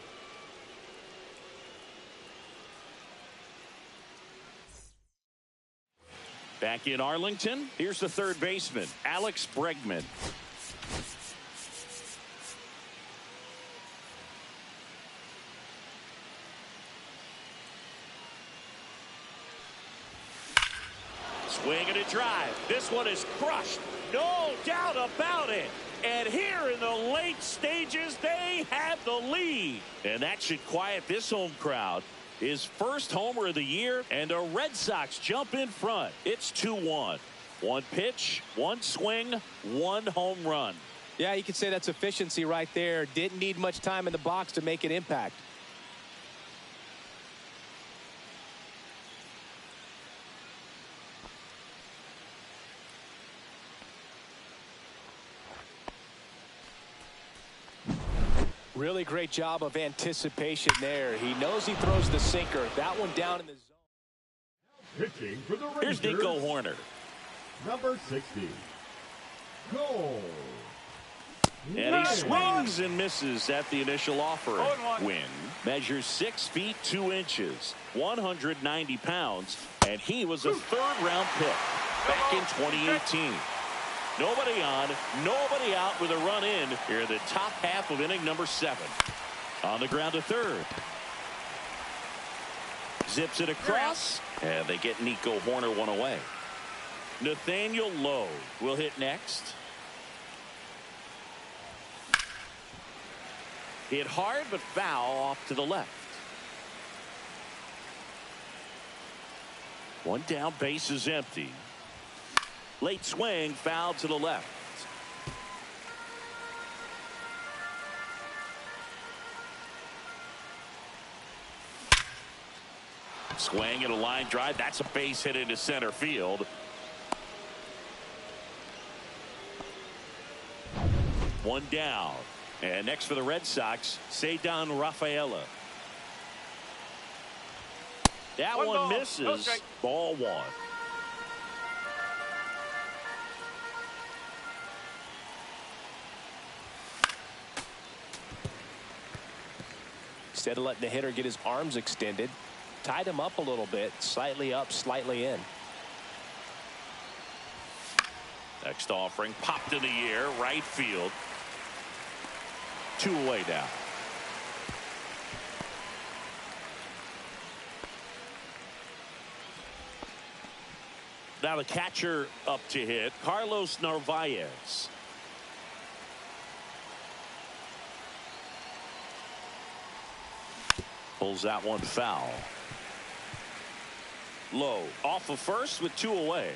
Back in Arlington, here's the third baseman, Alex Bregman. Swing and a drive. This one is crushed. No doubt about it. And here in the late stages, they have the lead. And that should quiet this home crowd. His first homer of the year, and the Red Sox jump in front. It's 2-1. 1 pitch, 1 swing, 1 home run. Yeah, you could say that's efficiency right there. Didn't need much time in the box to make an impact. Really great job of anticipation there. He knows he throws the sinker. That one down in the zone. Pitching for the Here's Rangers, Nico Horner. number 60, Cole. And he swings and misses at the initial offering. 0-1. Win measures 6 feet 2 inches, 190 pounds, and he was a third-round pick back in 2018. Nobody on, nobody out with a run in here in the top half of inning number 7. On the ground to third. Zips it across, and they get Nico Horner one away. Nathaniel Lowe will hit next. Hit hard but foul off to the left. 1 down, base is empty. Late swing, foul to the left. Swing and a line drive. That's a base hit into center field. 1 down. And next for the Red Sox, Ceddanne Rafaela. That One one ball, no misses. strike. Ball 1. Instead of letting the hitter get his arms extended, tied him up a little bit, slightly up, slightly in. Next offering popped in the air, right field. 2 away now. Now the catcher up to hit, Carlos Narvaez. Pulls that one foul. Low off of first with 2 away.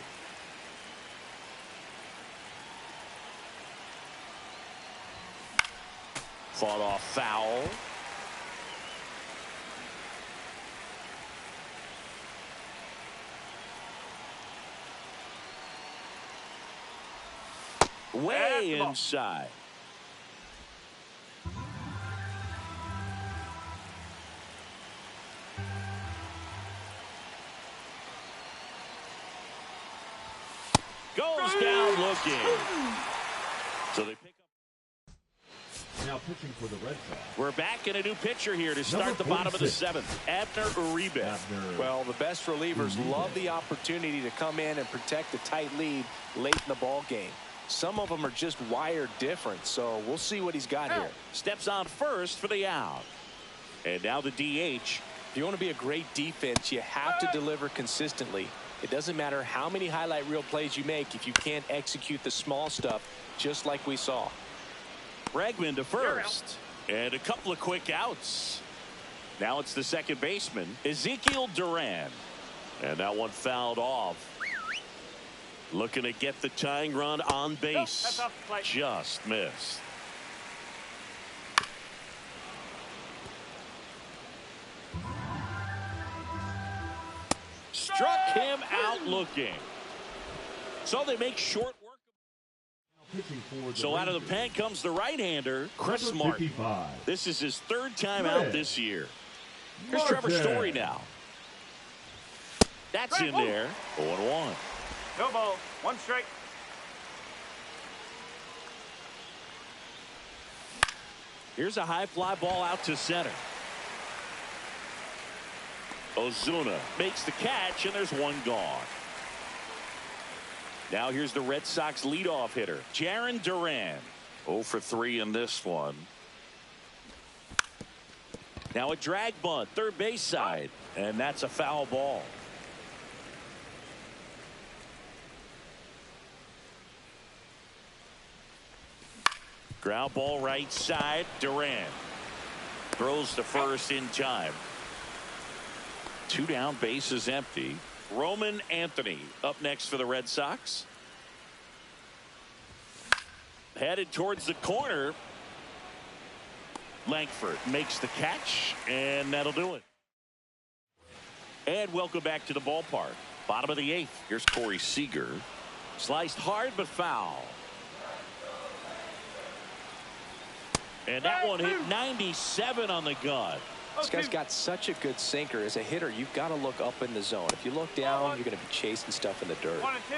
Fought off foul. Way inside. Goes down looking. So they pick up. Now pitching for the Red Sox, We're back in a new pitcher here to start Number the bottom of the 46. 7th. Abner Uribe. Abner. Well, the best relievers love the opportunity to come in and protect a tight lead late in the ball game. Some of them are just wired different, so we'll see what he's got here. Steps on first for the out. And now the DH. If you want to be a great defense, you have to deliver consistently. It doesn't matter how many highlight reel plays you make if you can't execute the small stuff, just like we saw. Bregman to first. And a couple of quick outs. Now it's the second baseman, Ezekiel Duran. And that one fouled off. Looking to get the tying run on base. Just missed. Struck him out looking. So they make short work. So out of the pen comes the right-hander, Chris Martin. This is his third time out this year. Here's Trevor Story now. That's in there. 0-1. No ball. 1 strike. Here's a high fly ball out to center. Ozuna makes the catch, and there's one gone. Now here's the Red Sox leadoff hitter, Jarren Duran. 0 for 3 in this one. Now a drag bunt, third base side, and that's a foul ball. Ground ball right side, Duran throws to first in time. 2 down, bases empty. Roman Anthony up next for the Red Sox. Headed towards the corner. Langford makes the catch, and that'll do it. And welcome back to the ballpark. Bottom of the 8th. Here's Corey Seager. Sliced hard but foul. And that one hit 97 on the gun. This guy's got such a good sinker. As a hitter, you've got to look up in the zone. If you look down, you're going to be chasing stuff in the dirt. 1 and 2.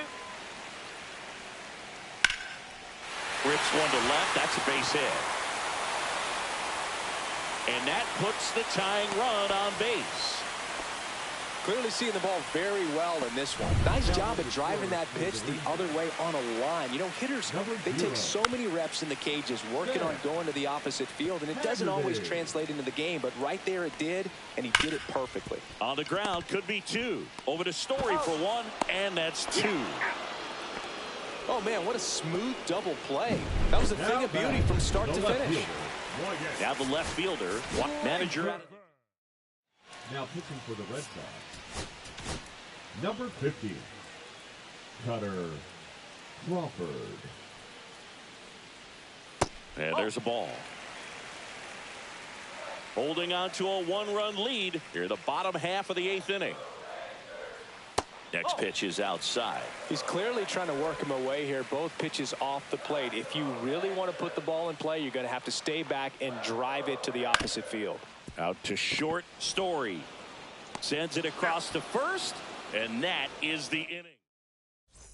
Rips one to left. That's a base hit. And that puts the tying run on base. Clearly seeing the ball very well in this one. Nice job at driving that pitch the other way on a line. You know, hitters, they take so many reps in the cages working on going to the opposite field, and it doesn't always translate into the game, but right there it did, and he did it perfectly. On the ground, could be 2. Over to Story for 1, and that's 2. Oh, man, what a smooth double play. That was a thing of beauty from start to finish. Now the left fielder, manager. Now pitching for the Red Sox, number 50, Cutter Crawford. And there's a ball. Holding on to a 1-run lead here, the bottom half of the 8th inning. Next pitch is outside. He's clearly trying to work him away here. Both pitches off the plate. If you really want to put the ball in play, you're going to have to stay back and drive it to the opposite field. Out to short, Story sends it across to first, and that is the inning.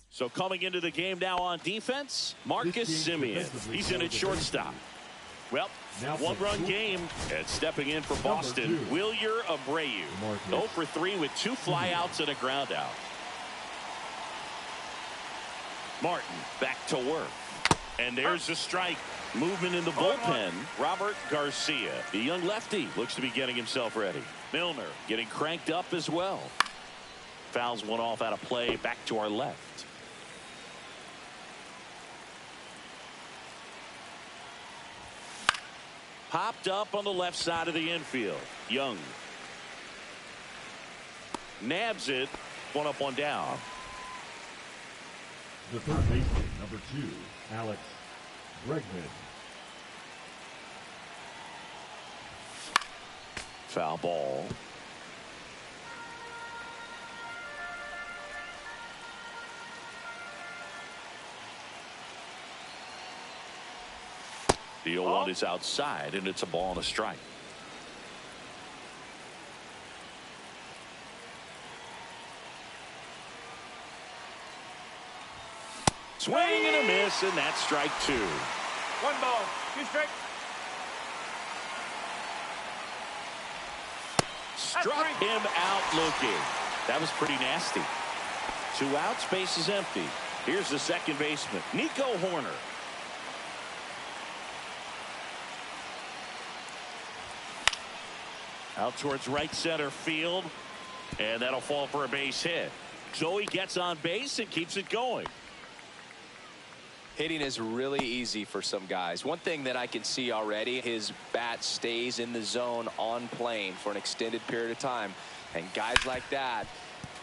So coming into the game now on defense, Marcus Semien. He's in at shortstop. Well, 1-run game, and stepping in for Boston, Wilyer Abreu. 0 for 3 with 2 flyouts and a ground out. Martin back to work. And there's a strike. Movement in the bullpen. Robert Garcia, the young lefty, looks to be getting himself ready. Milner getting cranked up as well. Fouls one off out of play, back to our left. Popped up on the left side of the infield. Young nabs it. 1 up, 1 down. The third baseman, number 2, Alex Bregman. Foul ball. The 0-1 is outside, and it's a ball and a strike. Swing and a miss, and that's strike 2. 1 ball, 2 strikes. Struck him out looking. That was pretty nasty. 2 outs, base is empty. Here's the second baseman, Nico Horner. Out towards right center field, and that'll fall for a base hit. So he gets on base and keeps it going. Hitting is really easy for some guys. One thing that I can see already, his bat stays in the zone on plane for an extended period of time. And guys like that,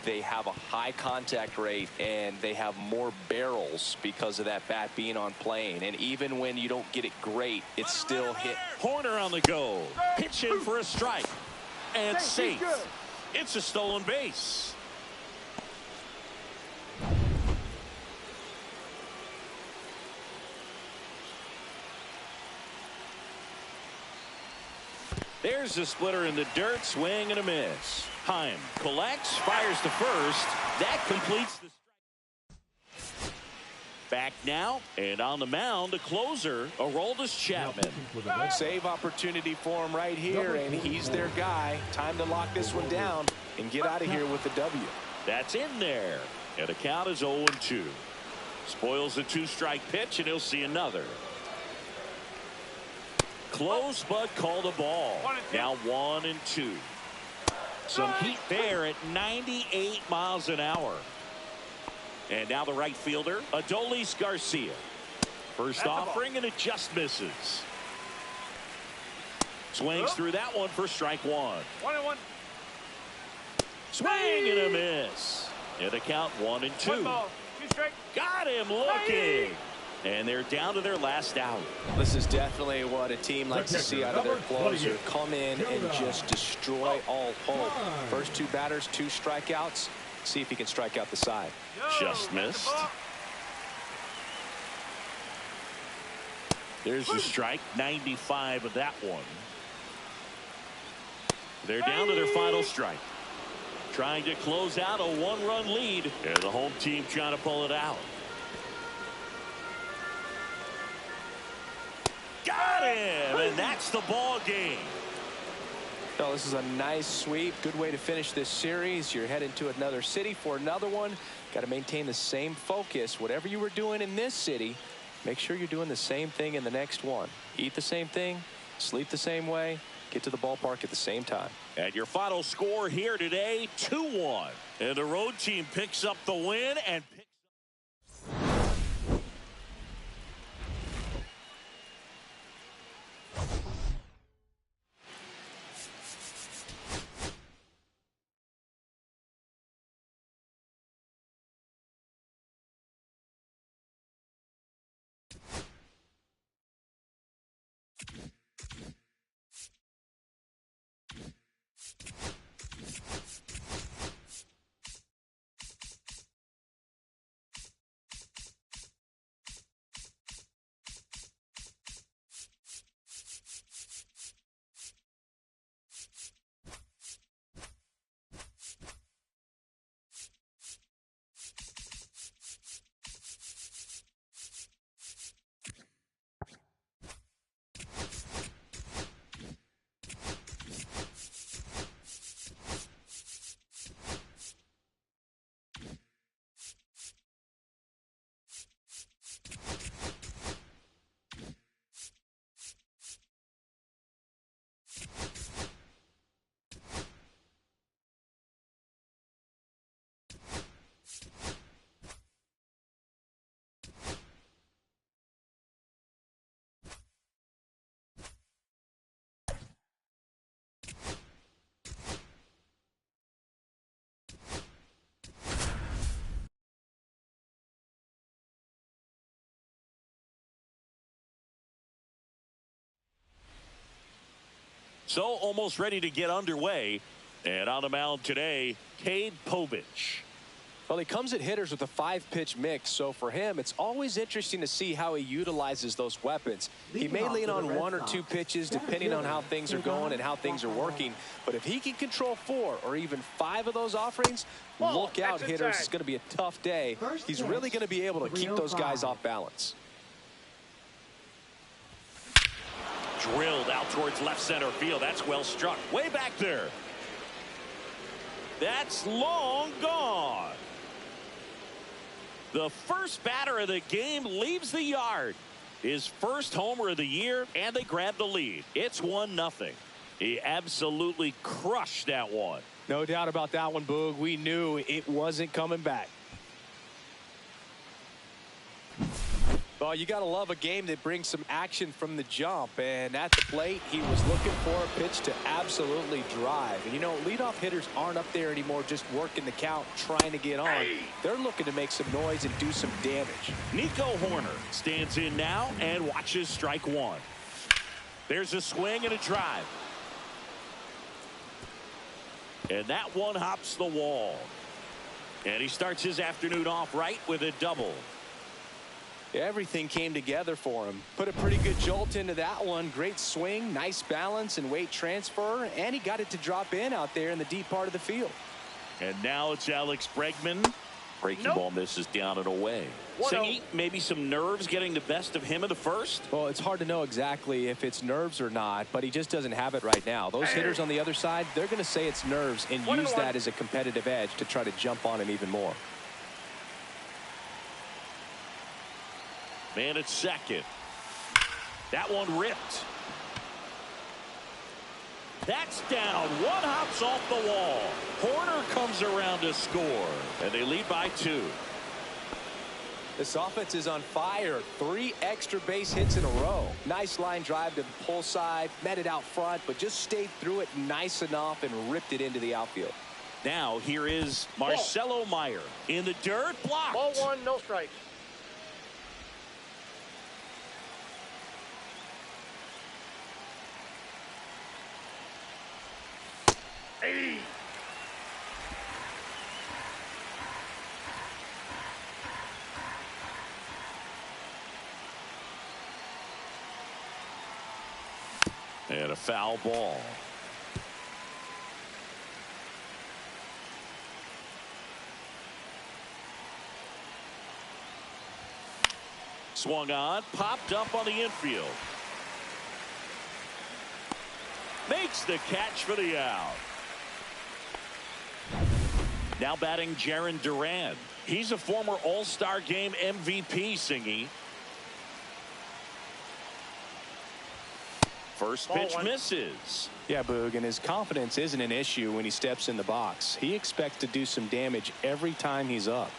they have a high contact rate and they have more barrels because of that bat being on plane. And even when you don't get it great, it's still hit. Horner on the go. Pitch in for a strike. And safe. It's a stolen base. There's the splitter in the dirt. Swing and a miss. Heim collects, fires to first. That completes the strike. Back now, and on the mound, the closer, Aroldis Chapman. Save opportunity for him right here, and he's their guy. Time to lock this one down and get out of here with the W. That's in there. And the count is 0-2. Spoils the two-strike pitch, and he'll see another. Close, but called a ball. Now 1-2. Some heat there at 98 miles an hour. And now the right fielder, Adolis Garcia. First offering, and it just misses. Swings through that one for strike one. 1-1. Swing and a miss. And the count 1-2. 1 ball, 2 strike. Got him looking. And they're down to their last out. This is definitely what a team likes to see out of their closer. Come in and just destroy all hope. First 2 batters, 2 strikeouts. See if he can strike out the side. Just missed. There's the strike. 95 of that one. They're down to their final strike. Trying to close out a 1-run lead. And the home team trying to pull it out. Got him, and that's the ball game. Well, this is a nice sweep. Good way to finish this series. You're heading to another city for another one. Got to maintain the same focus. Whatever you were doing in this city, make sure you're doing the same thing in the next one. Eat the same thing, sleep the same way, get to the ballpark at the same time. And your final score here today, 2-1. And the road team picks up the win and picks so almost ready to get underway. And on the mound today, Cade Povich. Well, he comes at hitters with a 5-pitch mix, so for him, it's always interesting to see how he utilizes those weapons. He may lean on 1 or 2 pitches depending on how things are going and how things are working, but if he can control 4 or even 5 of those offerings, look out, hitters. It's going to be a tough day. He's really going to be able to keep those guys off balance. Drilled out towards left center field. That's well struck. Way back there. That's long gone. The first batter of the game leaves the yard. His first homer of the year, and they grab the lead. It's 1-0. He absolutely crushed that one. No doubt about that one, Boog. We knew it wasn't coming back. Well, you got to love a game that brings some action from the jump. And at the plate, he was looking for a pitch to absolutely drive. And, you know, leadoff hitters aren't up there anymore just working the count, trying to get on. They're looking to make some noise and do some damage. Nico Horner stands in now and watches strike one. There's a swing and a drive. And that one hops the wall. And he starts his afternoon off right with a double. Everything came together for him. Put a pretty good jolt into that one. Great swing, nice balance and weight transfer, and he got it to drop in out there in the deep part of the field. And now it's Alex Bregman. Breaking ball misses down and away. Singy, maybe some nerves getting the best of him in the first? Well, it's hard to know exactly if it's nerves or not, but he just doesn't have it right now. Those hitters on the other side, they're going to say it's nerves and use that as a competitive edge to try to jump on him even more. Man at second. That one ripped. That's down. One hops off the wall. Horner comes around to score, and they lead by 2. This offense is on fire. 3 extra base hits in a row. Nice line drive to the pull side, met it out front, but just stayed through it nice enough and ripped it into the outfield. Now here is Marcelo Meyer in the dirt, blocked. Ball 1, no strikes. And a foul ball. Swung on, popped up on the infield. Makes the catch for the out. Now batting Jarren Duran. He's a former All-Star Game MVP, Singy. First pitch misses. Yeah, Boog, and his confidence isn't an issue when he steps in the box. He expects to do some damage every time he's up.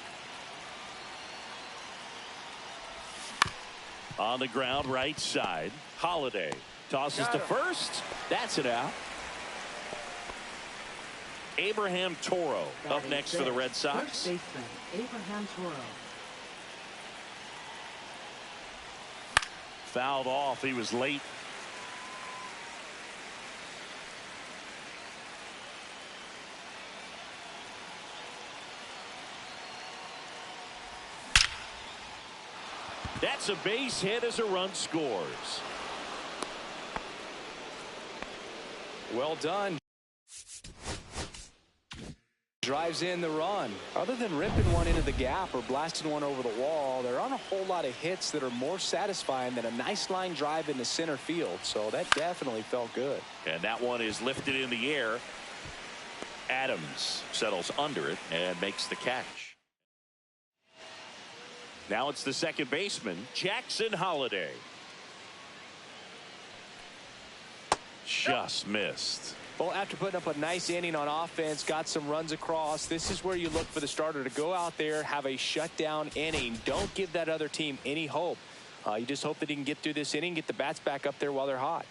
On the ground, right side. Holiday tosses to first. That's it out. Abraham Toro up next for the Red Sox. First baseman Abraham Toro. Fouled off. He was late. That's a base hit as a run scores. Well done. Drives in the run. Other than ripping one into the gap or blasting one over the wall, there aren't a whole lot of hits that are more satisfying than a nice line drive into center field. So that definitely felt good. And that one is lifted in the air. Adams settles under it and makes the catch. Now it's the second baseman, Jackson Holiday. Just missed. Well, after putting up a nice inning on offense, got some runs across, this is where you look for the starter to go out there, have a shutdown inning. Don't give that other team any hope. You just hope that he can get through this inning, get the bats back up there while they're hot.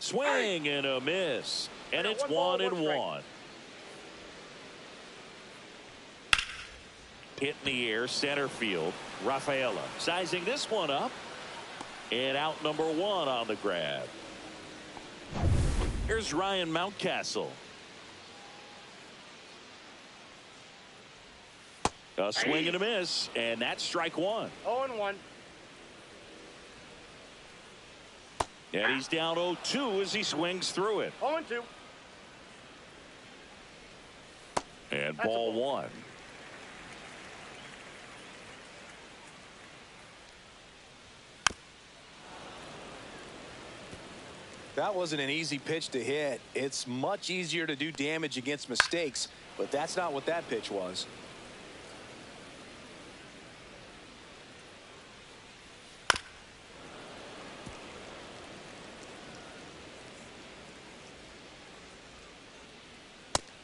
Swing and a miss. And it's 1-1. Hit in the air, center field. Rafaela sizing this one up. And out number 1 on the grab. Here's Ryan Mountcastle. A swing and a miss, and that's strike 1. 0-1. And he's down 0-2 as he swings through it. 0-2. And ball 1. That wasn't an easy pitch to hit. It's much easier to do damage against mistakes, but that's not what that pitch was.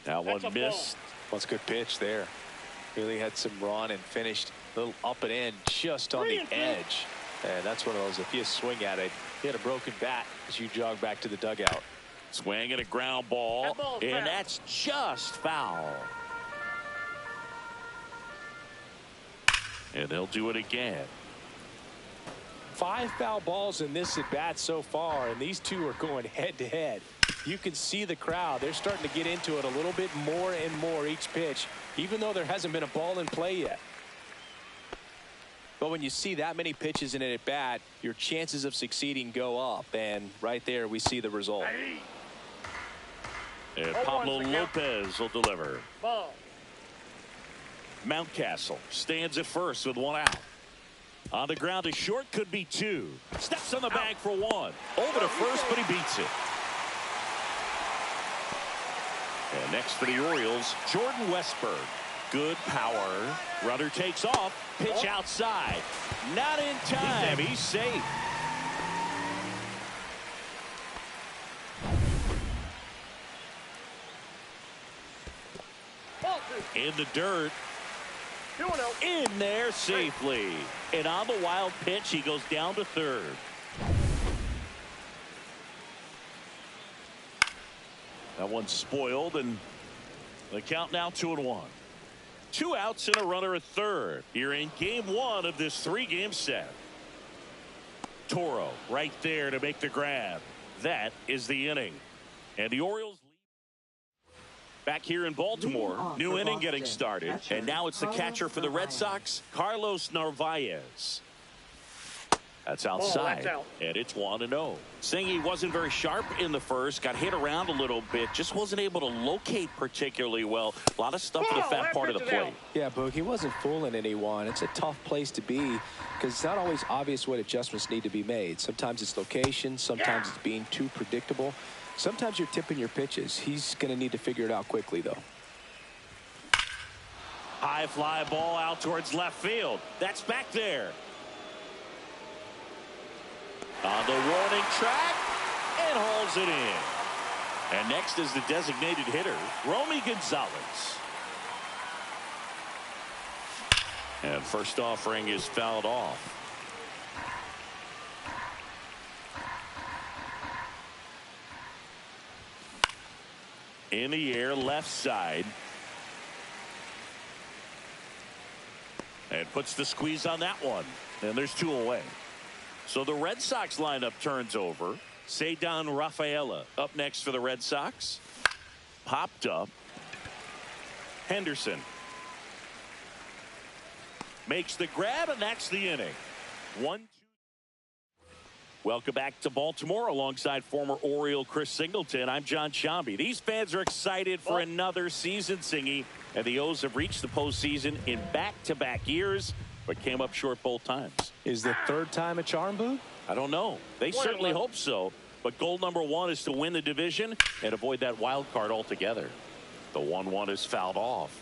Now one missed. That's a good pitch there. Really had some run and finished a little up and in just on the edge. And that's one of those, if you swing at it, you had a broken bat as you jog back to the dugout. Swing and a ground ball, and that's just foul. And they'll do it again. 5 foul balls in this at bat so far, and these two are going head to head. You can see the crowd. They're starting to get into it a little bit more and more each pitch, even though there hasn't been a ball in play yet. But when you see that many pitches in an at bat, your chances of succeeding go up, and right there we see the result. And Pablo Lopez will deliver. Ball. Mountcastle stands at first with 1 out. On the ground to short, could be 2. Steps on the bag for 1. Over to first, but he beats it. And next for the Orioles, Jordan Westburg. Good power. Runner takes off. Pitch outside. Not in time. He's safe. In the dirt. In there safely. And on the wild pitch, he goes down to third. That one's spoiled, and the count now 2-1. 2 outs and a runner at third here in game 1 of this 3-game set. Toro right there to make the grab. That is the inning. And the Orioles back here in Baltimore. New inning getting started. And now it's the catcher for the Red Sox, Carlos Narvaez. That's outside. And it's 1-0. Singy wasn't very sharp in the first. Got hit around a little bit. Just wasn't able to locate particularly well. A lot of stuff in the fat part of the plate. Yeah, Boog, he wasn't fooling anyone. It's a tough place to be because it's not always obvious what adjustments need to be made. Sometimes it's location. Sometimes it's being too predictable. Sometimes you're tipping your pitches. He's going to need to figure it out quickly, though. High fly ball out towards left field. That's back there. On the warning track and hauls it in. And next is the designated hitter, Romy Gonzalez. And first offering is fouled off. In the air, left side. And puts the squeeze on that one. And there's 2 away. So the Red Sox lineup turns over. Ceddanne Rafaela up next for the Red Sox. Popped up. Henderson makes the grab, and that's the inning. 1-2. Welcome back to Baltimore alongside former Oriole Chris Singleton. I'm John Shambi. These fans are excited for another season, Singy, and the O's have reached the postseason in back-to-back years, but came up short both times. Is the 3rd time a charm, Boo? I don't know. They certainly hope so, but goal number 1 is to win the division and avoid that wild card altogether. The 1-1 is fouled off.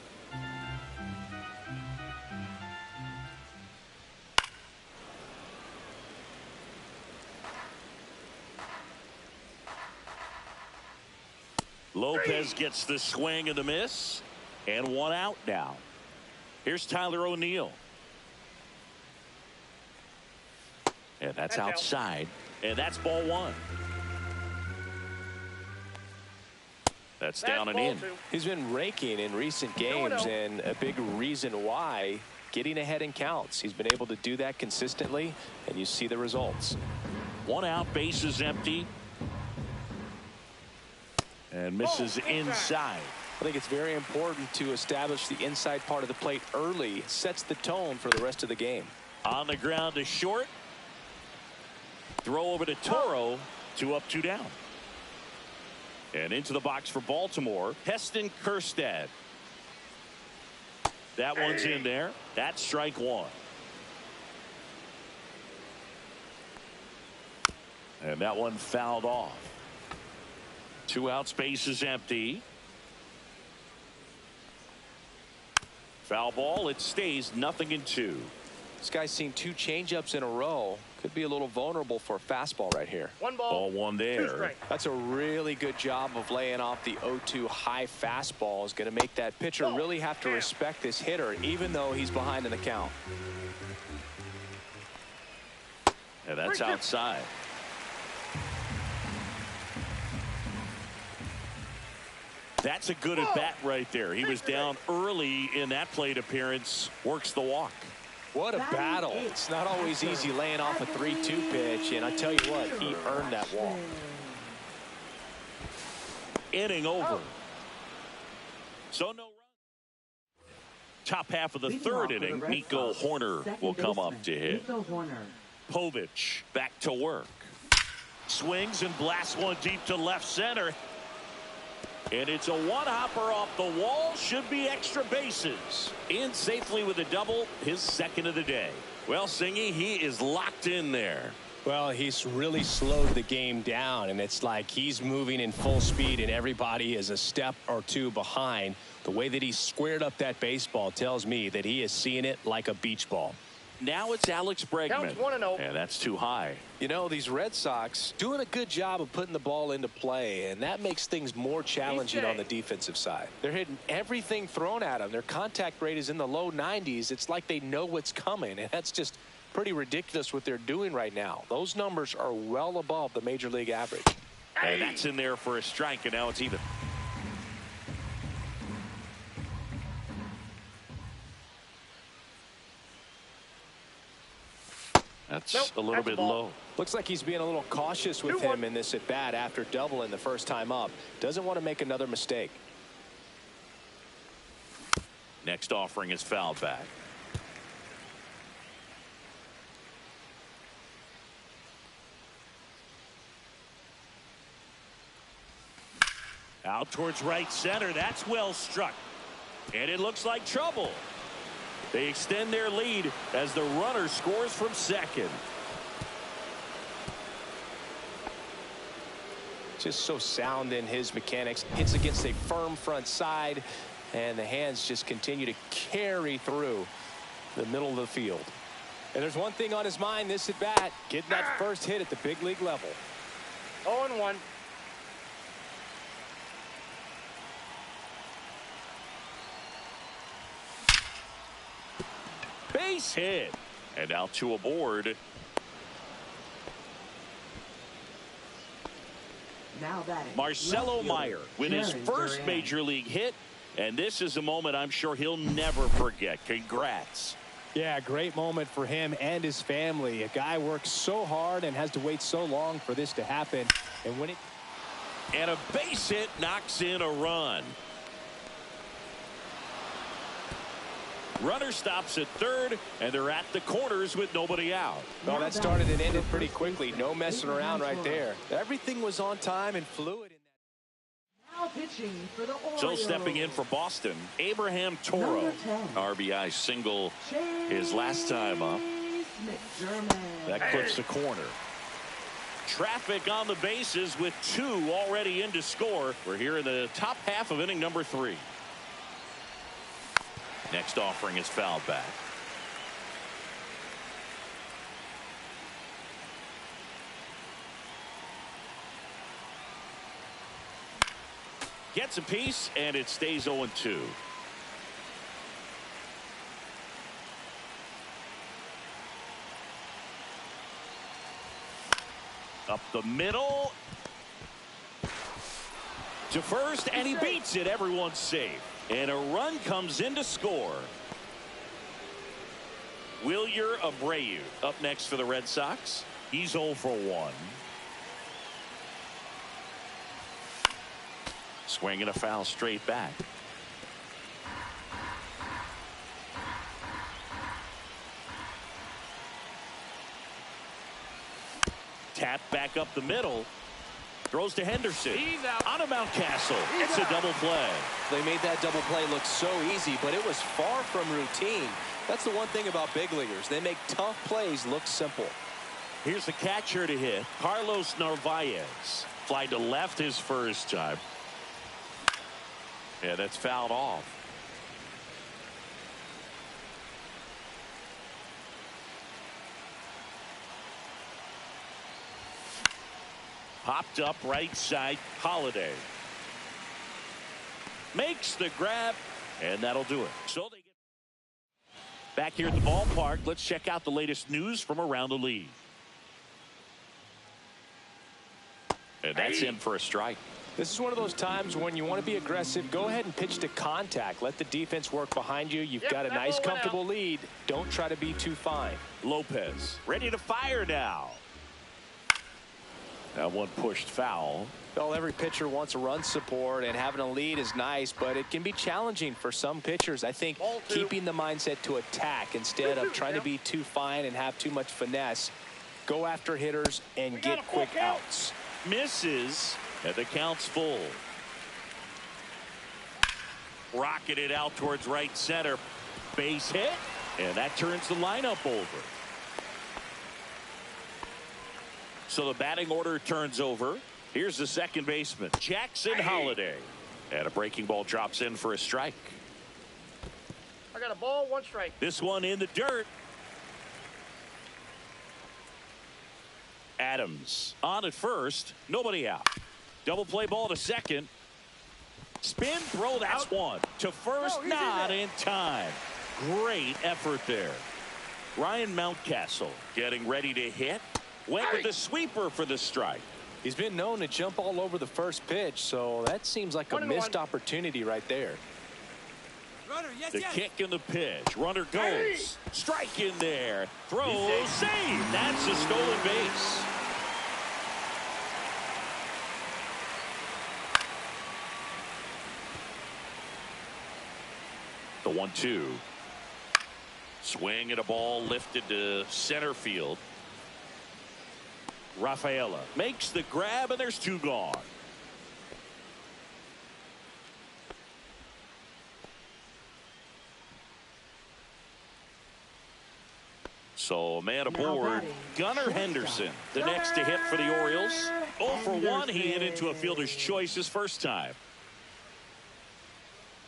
Lopez gets the swing and the miss, and 1 out now. Here's Tyler O'Neill. And that's outside, and that's ball 1. That's down and in. He's been raking in recent games, and a big reason why, getting ahead in counts. He's been able to do that consistently, and you see the results. 1 out, bases empty. And misses inside. I think it's very important to establish the inside part of the plate early. Sets the tone for the rest of the game. On the ground to short. Throw over to Toro. 2 up, 2 down. And into the box for Baltimore, Heston Kjerstad. That one's in there. That's strike 1. And that one fouled off. 2 outs, base is empty. Foul ball, it stays 0-2. This guy's seen 2 changeups in a row. Could be a little vulnerable for a fastball right here. 1 ball. Ball 1 there. That's a really good job of laying off the 0-2 high fastball. Is going to make that pitcher really have to respect this hitter, even though he's behind in the count. Yeah, that's outside. That's a good at bat right there. He was down early in that plate appearance. Works the walk. What a battle. It's not always easy laying off a 3-2 pitch, and I tell you what, he earned that walk. Inning over. So no run. Top half of the third inning, Nico Horner will come up to hit. Povich back to work. Swings and blasts one deep to left center. And it's a one-hopper off the wall. Should be extra bases. In safely with a double, his second of the day. Well, Singy, he is locked in there. Well, he's really slowed the game down, and it's like he's moving in full speed, and everybody is a step or 2 behind. The way that he squared up that baseball tells me that he is seeing it like a beach ball. Now it's Alex Bregman. Counts 1-0. And that's too high. You know, these Red Sox doing a good job of putting the ball into play, and that makes things more challenging on the defensive side. They're hitting everything thrown at them. Their contact rate is in the low 90s. It's like they know what's coming, and that's just pretty ridiculous what they're doing right now. Those numbers are well above the major league average. And that's in there for a strike, and now it's even. That's a little bit low. Looks like he's being a little cautious with him in this at bat after doubling the first time up. Doesn't want to make another mistake. Next offering is fouled back. Out towards right center. That's well struck. And it looks like trouble. They extend their lead as the runner scores from second. Just so sound in his mechanics. Hits against a firm front side, and the hands just continue to carry through the middle of the field. And there's one thing on his mind this at bat, getting that first hit at the big league level. 0-1. Base hit. And out to aboard. Now batting, Marcelo Meyer with his first major league hit. And this is a moment I'm sure he'll never forget. Congrats. Yeah, great moment for him and his family. A guy works so hard and has to wait so long for this to happen. And when it. And a base hit knocks in a run. Runner stops at third, and they're at the corners with nobody out. Well, that started and ended pretty quickly. No messing around right there. Everything was on time and fluid. Now pitching for the Orioles. So stepping in for Boston, Abraham Toro. RBI single his last time up. That clips the corner. Traffic on the bases with 2 already in to score. We're here in the top half of inning number 3. Next offering is fouled back. Gets a piece, and it stays 0-2. Up the middle. To first, and he beats it. Everyone's safe. And a run comes in to score. Wilyer Abreu up next for the Red Sox. He's 0 for 1. Swinging a foul straight back. Tap back up the middle. Throws to Henderson. He's out. On to Mountcastle. It's a double play. They made that double play look so easy, but it was far from routine. That's the one thing about big leaguers. They make tough plays look simple. Here's the catcher to hit. Carlos Narvaez. Fly to left his first time. Yeah, that's fouled off. Popped up right side. Holiday makes the grab, and that'll do it. So they get back here at the ballpark. Let's check out the latest news from around the league. And that's in for a strike. This is one of those times when you want to be aggressive. Go ahead and pitch to contact. Let the defense work behind you. You've got a nice, comfortable lead. Don't try to be too fine. Lopez ready to fire now. That one pushed foul. Well, every pitcher wants a run support, and having a lead is nice, but it can be challenging for some pitchers. I think keeping the mindset to attack instead of trying to be too fine and have too much finesse. Go after hitters and get quick outs. Misses, and the count's full. Rocketed out towards right center. Base hit, and that turns the lineup over. So the batting order turns over. Here's the second baseman, Jackson Holiday. And a breaking ball drops in for a strike. I got a ball, 1 strike. This one in the dirt. Adams on at first, nobody out. Double play ball to second. Spin throw, that's out. One to first, not in time. Great effort there. Ryan Mountcastle getting ready to hit. Went with the sweeper for the strike. He's been known to jump all over the first pitch, so that seems like a missed opportunity right there. Runner, the kick and the pitch. Runner goes. Strike in there. Throw, save. That's a stolen base. The 1-2. Swing at a ball lifted to center field. Rafaela makes the grab, and there's 2 gone. So a man aboard, Gunnar Henderson, the next to hit for the Orioles. 0 for 1, he hit into a fielder's choice his first time.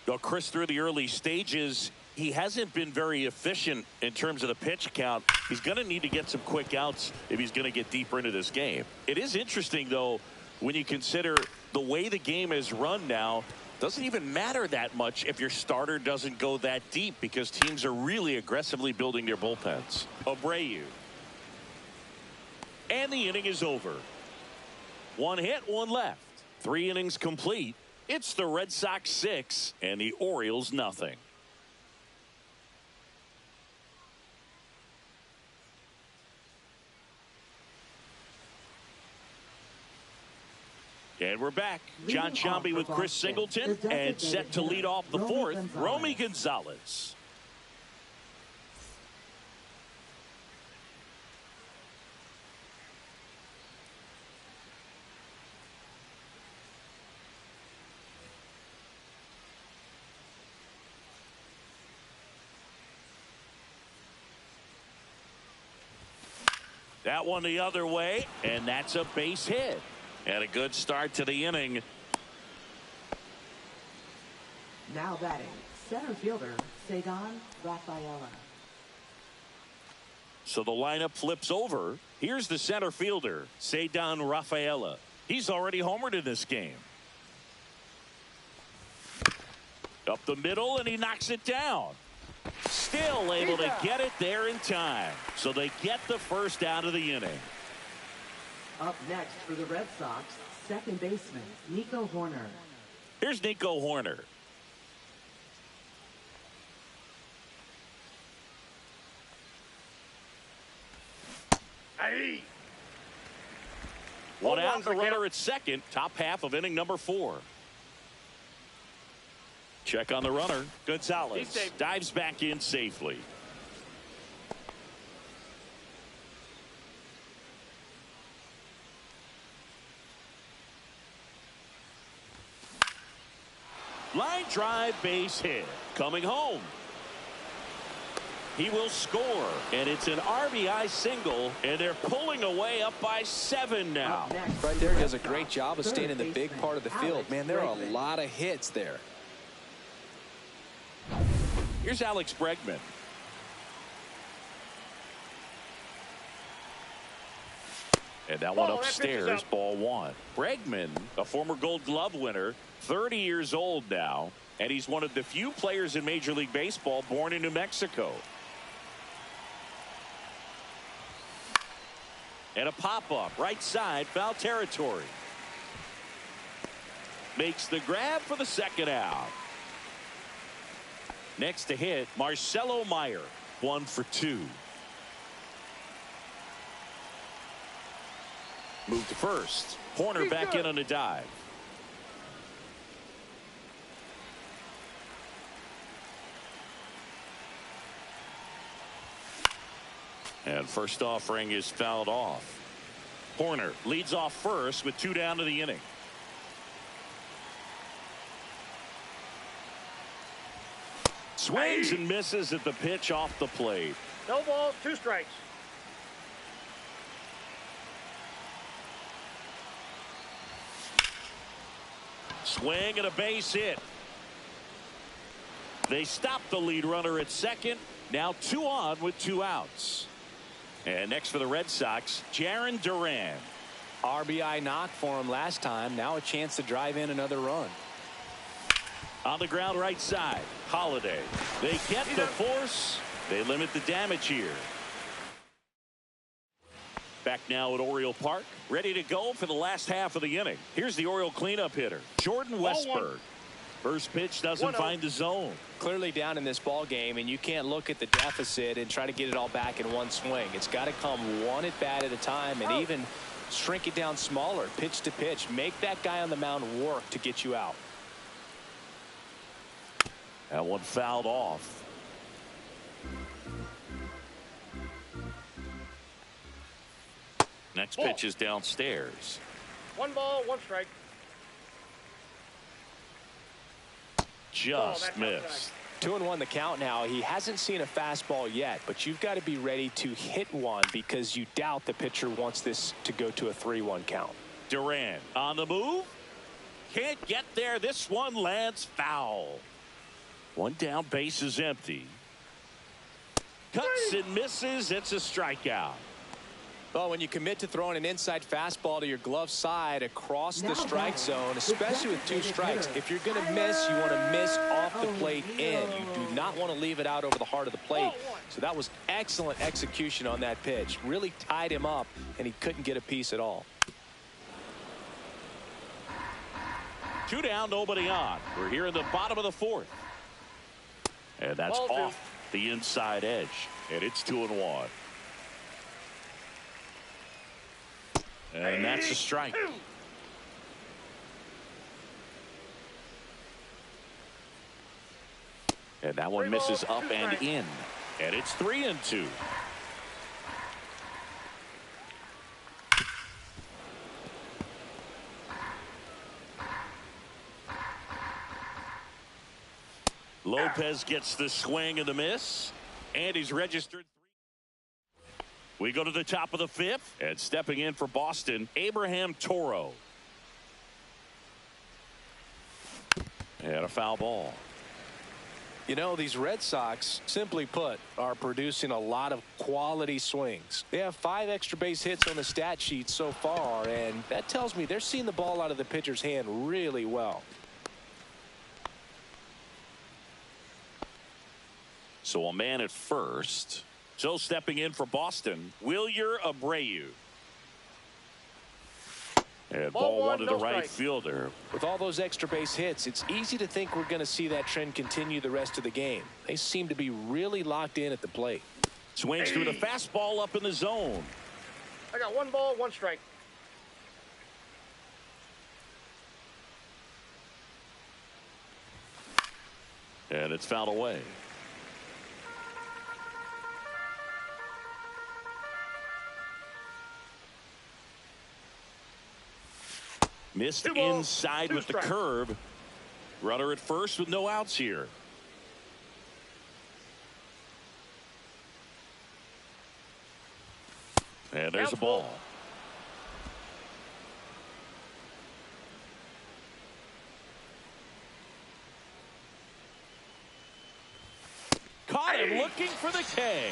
Though Chris, through the early stages, he hasn't been very efficient in terms of the pitch count. He's going to need to get some quick outs if he's going to get deeper into this game. It is interesting, though, when you consider the way the game is run now. Doesn't even matter that much if your starter doesn't go that deep, because teams are really aggressively building their bullpens. Abreu. And the inning is over. 1 hit, 1 left. 3 innings complete. It's the Red Sox 6 and the Orioles nothing. And we're back. John Sciambi with Chris Singleton, and set to lead off the 4th, Romy Gonzalez. That one the other way, and that's a base hit. And a good start to the inning. Now batting, center fielder, Cedon Rafaela. So the lineup flips over. Here's the center fielder, Cedon Rafaela. He's already homered in this game. Up the middle, and he knocks it down. Still able to get it there in time. So they get the first out of the inning. Up next for the Red Sox, second baseman, Nico Horner. Here's Nico Horner. One out, the runner at second, top half of inning number 4. Check on the runner. Gonzalez dives back in safely. Line drive, base hit. Coming home. He will score, and it's an RBI single, and they're pulling away up by 7 now. Right there, does a great job of staying in the big part of the field. Man, there are a lot of hits there. Here's Alex Bregman. And that one upstairs, ball one. Bregman, a former Gold Glove winner, 30 years old now, and he's one of the few players in Major League Baseball born in New Mexico. And a pop-up, right side, foul territory. Makes the grab for the second out. Next to hit, Marcelo Meyer, 1 for 2. Move to first. Horner back in on a dive. And first offering is fouled off. Horner leads off first with 2 down to the inning. Swings and misses at the pitch off the plate. No balls, 2 strikes. Swing and a base hit. They stop the lead runner at second. Now 2 on with 2 outs. And next for the Red Sox, Jarren Duran. RBI knock for him last time. Now a chance to drive in another run. On the ground right side, Holiday. They get the force. They limit the damage here. Back now at Oriole Park, ready to go for the last half of the inning. Here's the Oriole cleanup hitter, Jordan Westburg. First pitch doesn't find the zone. Clearly down in this ball game, and you can't look at the deficit and try to get it all back in one swing. It's got to come one at bat at a time, and even shrink it down smaller, pitch to pitch. Make that guy on the mound work to get you out. That one fouled off. Next pitch is downstairs. 1 ball, 1 strike. Just missed. 2-1 the count now. He hasn't seen a fastball yet, but you've got to be ready to hit one because you doubt the pitcher wants this to go to a 3-1 count. Duran on the move. Can't get there. This one lands foul. 1 down, base is empty. Cuts and misses. It's a strikeout. Well, when you commit to throwing an inside fastball to your glove side across the strike zone, especially with 2 strikes, if you're going to miss, you want to miss off the plate in. You do not want to leave it out over the heart of the plate. So that was excellent execution on that pitch. Really tied him up, and he couldn't get a piece at all. 2 down, nobody on. We're here in the bottom of the 4th. And that's off the inside edge. And it's 2-1. And that's a strike. And that one misses up and in. And it's 3-2. Lopez gets the swing and the miss. And he's registered. We go to the top of the 5th, and stepping in for Boston, Abraham Toro. And a foul ball. You know, these Red Sox, simply put, are producing a lot of quality swings. They have 5 extra base hits on the stat sheet so far, and that tells me they're seeing the ball out of the pitcher's hand really well. So a man at first. So stepping in for Boston, Wilyer Abreu. And ball 1 to the right fielder. With all those extra base hits, it's easy to think we're going to see that trend continue the rest of the game. They seem to be really locked in at the plate. Swings through the fastball up in the zone. I got 1 ball, 1 strike. And it's fouled away. Missed inside with the curve. Runner at first with no outs here. And there's a ball. Caught him looking for the K.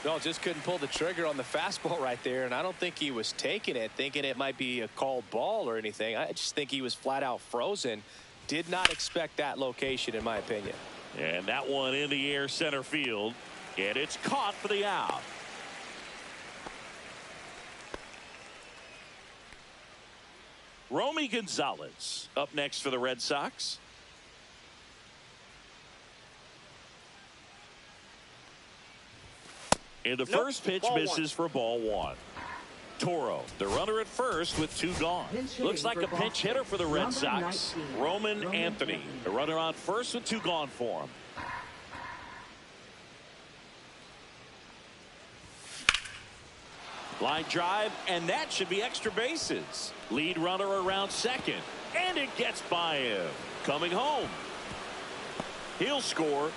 No, just couldn't pull the trigger on the fastball right there, and I don't think he was taking it, thinking it might be a called ball or anything. I just think he was flat out frozen. Did not expect that location, in my opinion. And that one in the air center field, and it's caught for the out. Romy Gonzalez up next for the Red Sox. And the first pitch misses for ball one. Toro, the runner at first with two gone. Looks like a pinch hitter for the Red Sox. Roman Anthony, the runner on first with two gone for him. Line drive, and that should be extra bases. Lead runner around second, and it gets by him. Coming home. He'll score.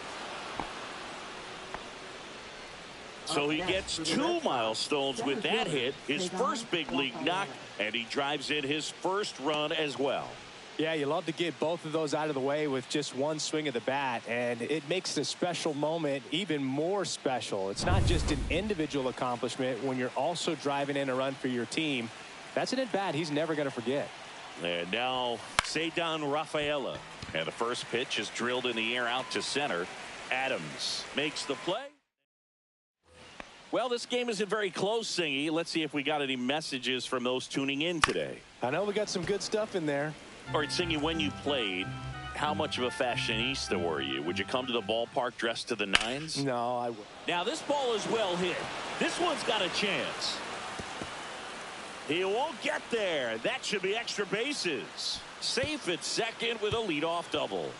So he gets two milestones with that hit, his first big league knock, and he drives in his first run as well. Yeah, you love to get both of those out of the way with just one swing of the bat, and it makes the special moment even more special. It's not just an individual accomplishment when you're also driving in a run for your team. That's an at-bat he's never going to forget. And now Cedar Rafaela, and the first pitch is drilled in the air out to center. Adams makes the play. Well, this game isn't very close, Singy. Let's see if we got any messages from those tuning in today. I know we got some good stuff in there. All right, Singy, when you played, how much of a fashionista were you? Would you come to the ballpark dressed to the nines? No, I wouldn't. Now, this ball is well hit. This one's got a chance. He won't get there. That should be extra bases. Safe at second with a leadoff double.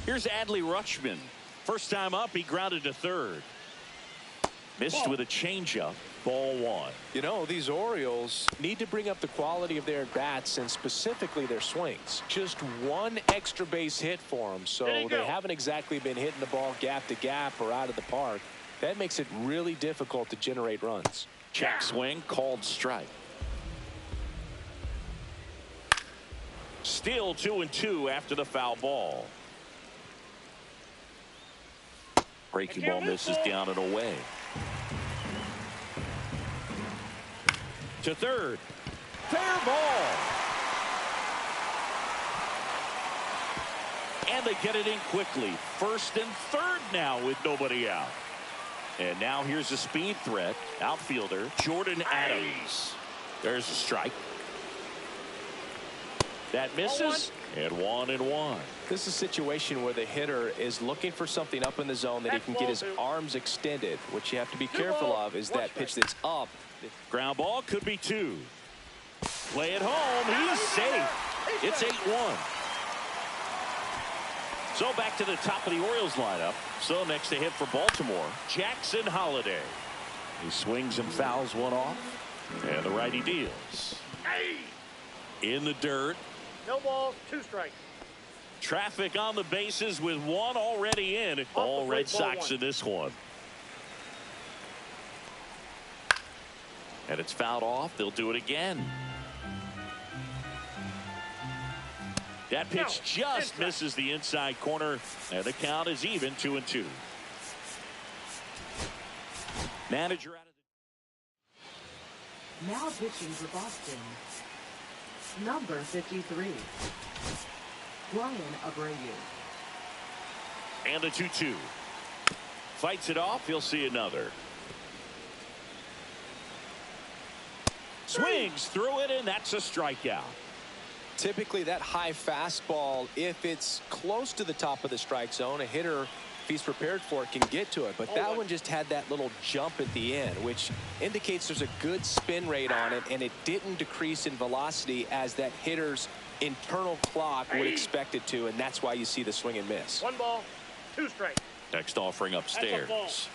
Here's Adley Rutschman. First time up, he grounded to third. Missed with a changeup. Ball one. You know, these Orioles need to bring up the quality of their bats and specifically their swings. Just one extra base hit for them, so they haven't exactly been hitting the ball gap to gap or out of the park. That makes it really difficult to generate runs. Check swing, called strike. Still 2-2 after the foul ball. Breaking ball misses down and away. To third. Fair ball. And they get it in quickly. First and third now with nobody out. And now here's a speed threat. Outfielder Jordan Adams. There's a strike. That misses. And 1-1. This is a situation where the hitter is looking for something up in the zone that he can get his arms extended. What you have to be careful of is that pitch that's up. Ground ball could be two. Play it home. He's safe. It's 8-1. So back to the top of the Orioles lineup. So next to hit for Baltimore, Jackson Holliday. He swings and fouls one off. And the righty deals. In the dirt. No balls, 2 strikes. Traffic on the bases with one already in. All Red Sox in this one. And it's fouled off. They'll do it again. That pitch just misses the inside corner. And the count is even 2-2. Manager out of Now pitching for Boston, number 53, Brian Abreu. And a 2-2. Fights it off. He'll see another. Swings through it, and that's a strikeout. Typically that high fastball, if it's close to the top of the strike zone, a hitter, if he's prepared for it, can get to it. But that one just had that little jump at the end, which indicates there's a good spin rate on it, and it didn't decrease in velocity as that hitter's internal clock would expect it to, and that's why you see the swing and miss. 1 ball, 2 strikes. Next offering upstairs.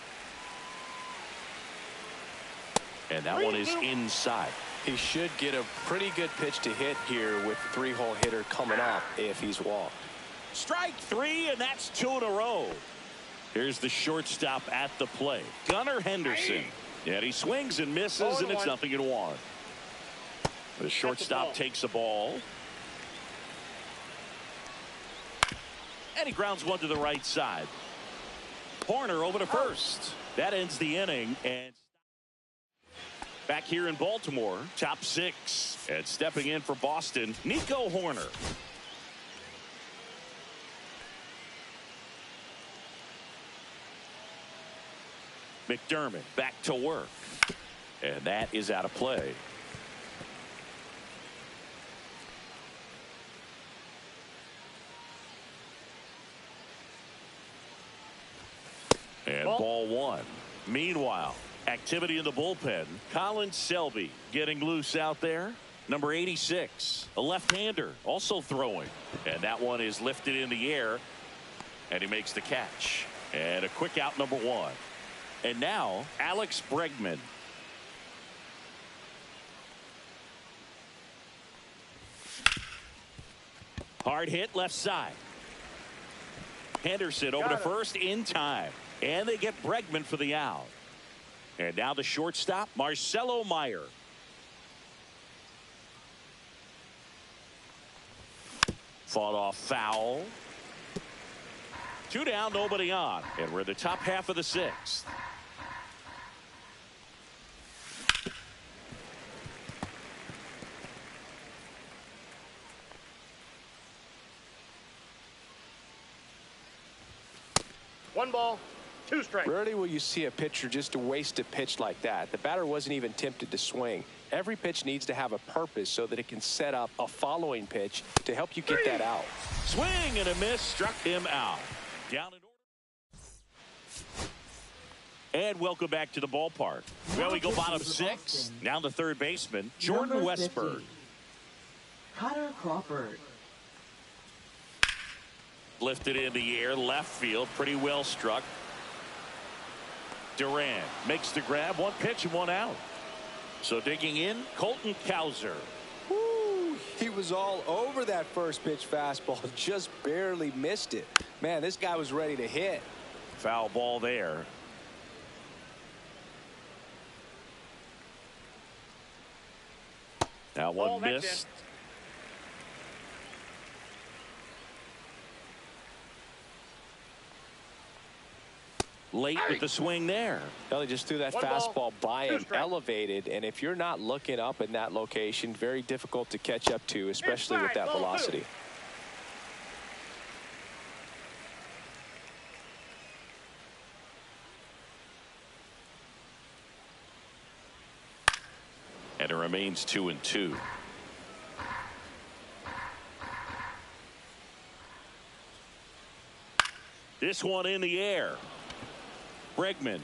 And that one is inside. He should get a pretty good pitch to hit here with the 3-hole hitter coming up if he's walked. Strike 3, and that's 2 in a row. Here's the shortstop at the plate, Gunnar Henderson. And he swings and misses, and it's 0-1. The shortstop takes a ball. And he grounds one to the right side. Horner over to first. That ends the inning. And back here in Baltimore, top 6. And stepping in for Boston, Nico Horner. McDermott back to work. And that is out of play. And ball 1. Meanwhile, activity in the bullpen. Colin Selby getting loose out there. Number 86, a left-hander, also throwing. And that one is lifted in the air. And he makes the catch. And a quick out, number 1. And now, Alex Bregman. Hard hit left side. Henderson over to first in time. And they get Bregman for the out. And now the shortstop, Marcelo Meyer. Fought off foul. 2 down, nobody on. And we're in the top half of the 6th. One ball, 2 strikes. Rarely will you see a pitcher just waste a pitch like that. The batter wasn't even tempted to swing. Every pitch needs to have a purpose so that it can set up a following pitch to help you get that out. Swing and a miss, struck him out. Down in order. And welcome back to the ballpark. Well, we go bottom 6. Now the third baseman, Jordan Number Westburg. 50, Cutter Crawford. Lifted in the air, left field, pretty well struck. Durant makes the grab, 1 pitch and 1 out. So digging in, Colton Cowser. Woo, he was all over that first pitch fastball, just barely missed it. Man, this guy was ready to hit. Foul ball there. Now one missed. Late with the swing there. Well, he just threw that fastball by him, elevated, and if you're not looking up in that location, very difficult to catch up to, especially with that velocity. And it remains 2-2. This one in the air. Bregman.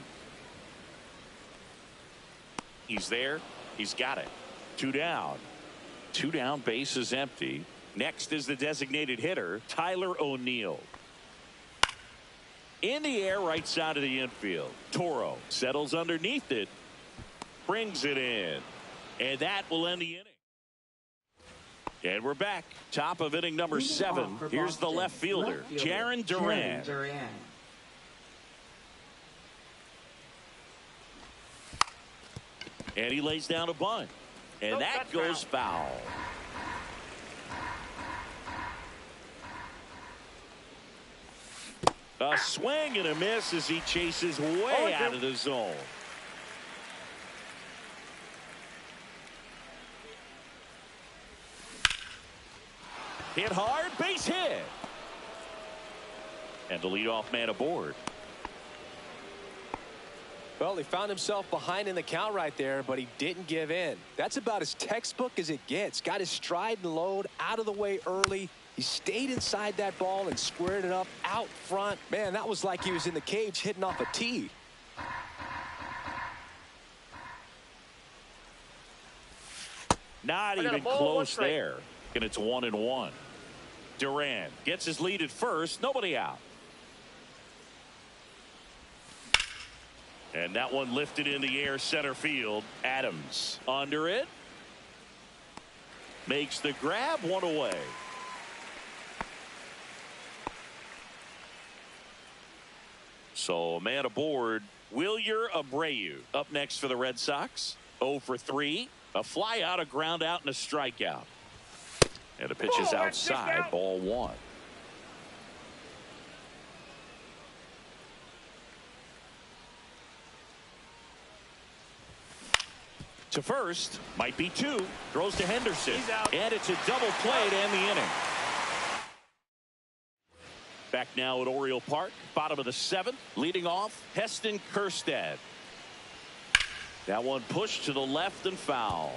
He's there. He's got it. 2 down. 2 down. Base is empty. Next is the designated hitter, Tyler O'Neill. In the air, right side of the infield. Toro settles underneath it. Brings it in. And that will end the inning. And we're back. Top of inning number 7. Here's the left fielder, Jarren Duran. And he lays down a bunt. And that goes foul. A swing and a miss as he chases way out of the zone. Hit hard, base hit. And the leadoff man aboard. Well, he found himself behind in the count right there, but he didn't give in. That's about as textbook as it gets. Got his stride and load out of the way early. He stayed inside that ball and squared it up out front. Man, that was like he was in the cage hitting off a tee. Not even close there. And it's 1-1. Duran gets his lead at first. Nobody out. And that one lifted in the air, center field. Adams under it. Makes the grab, 1 away. So a man aboard, Wilyer Abreu. Up next for the Red Sox. 0 for 3. A fly out, a ground out, and a strikeout. And the pitch is outside, ball 1. To first, might be 2. Throws to Henderson. He's out. And it's a double play to end the inning. Back now at Oriole Park, bottom of the 7th. Leading off, Heston Kjerstad. That one pushed to the left and foul.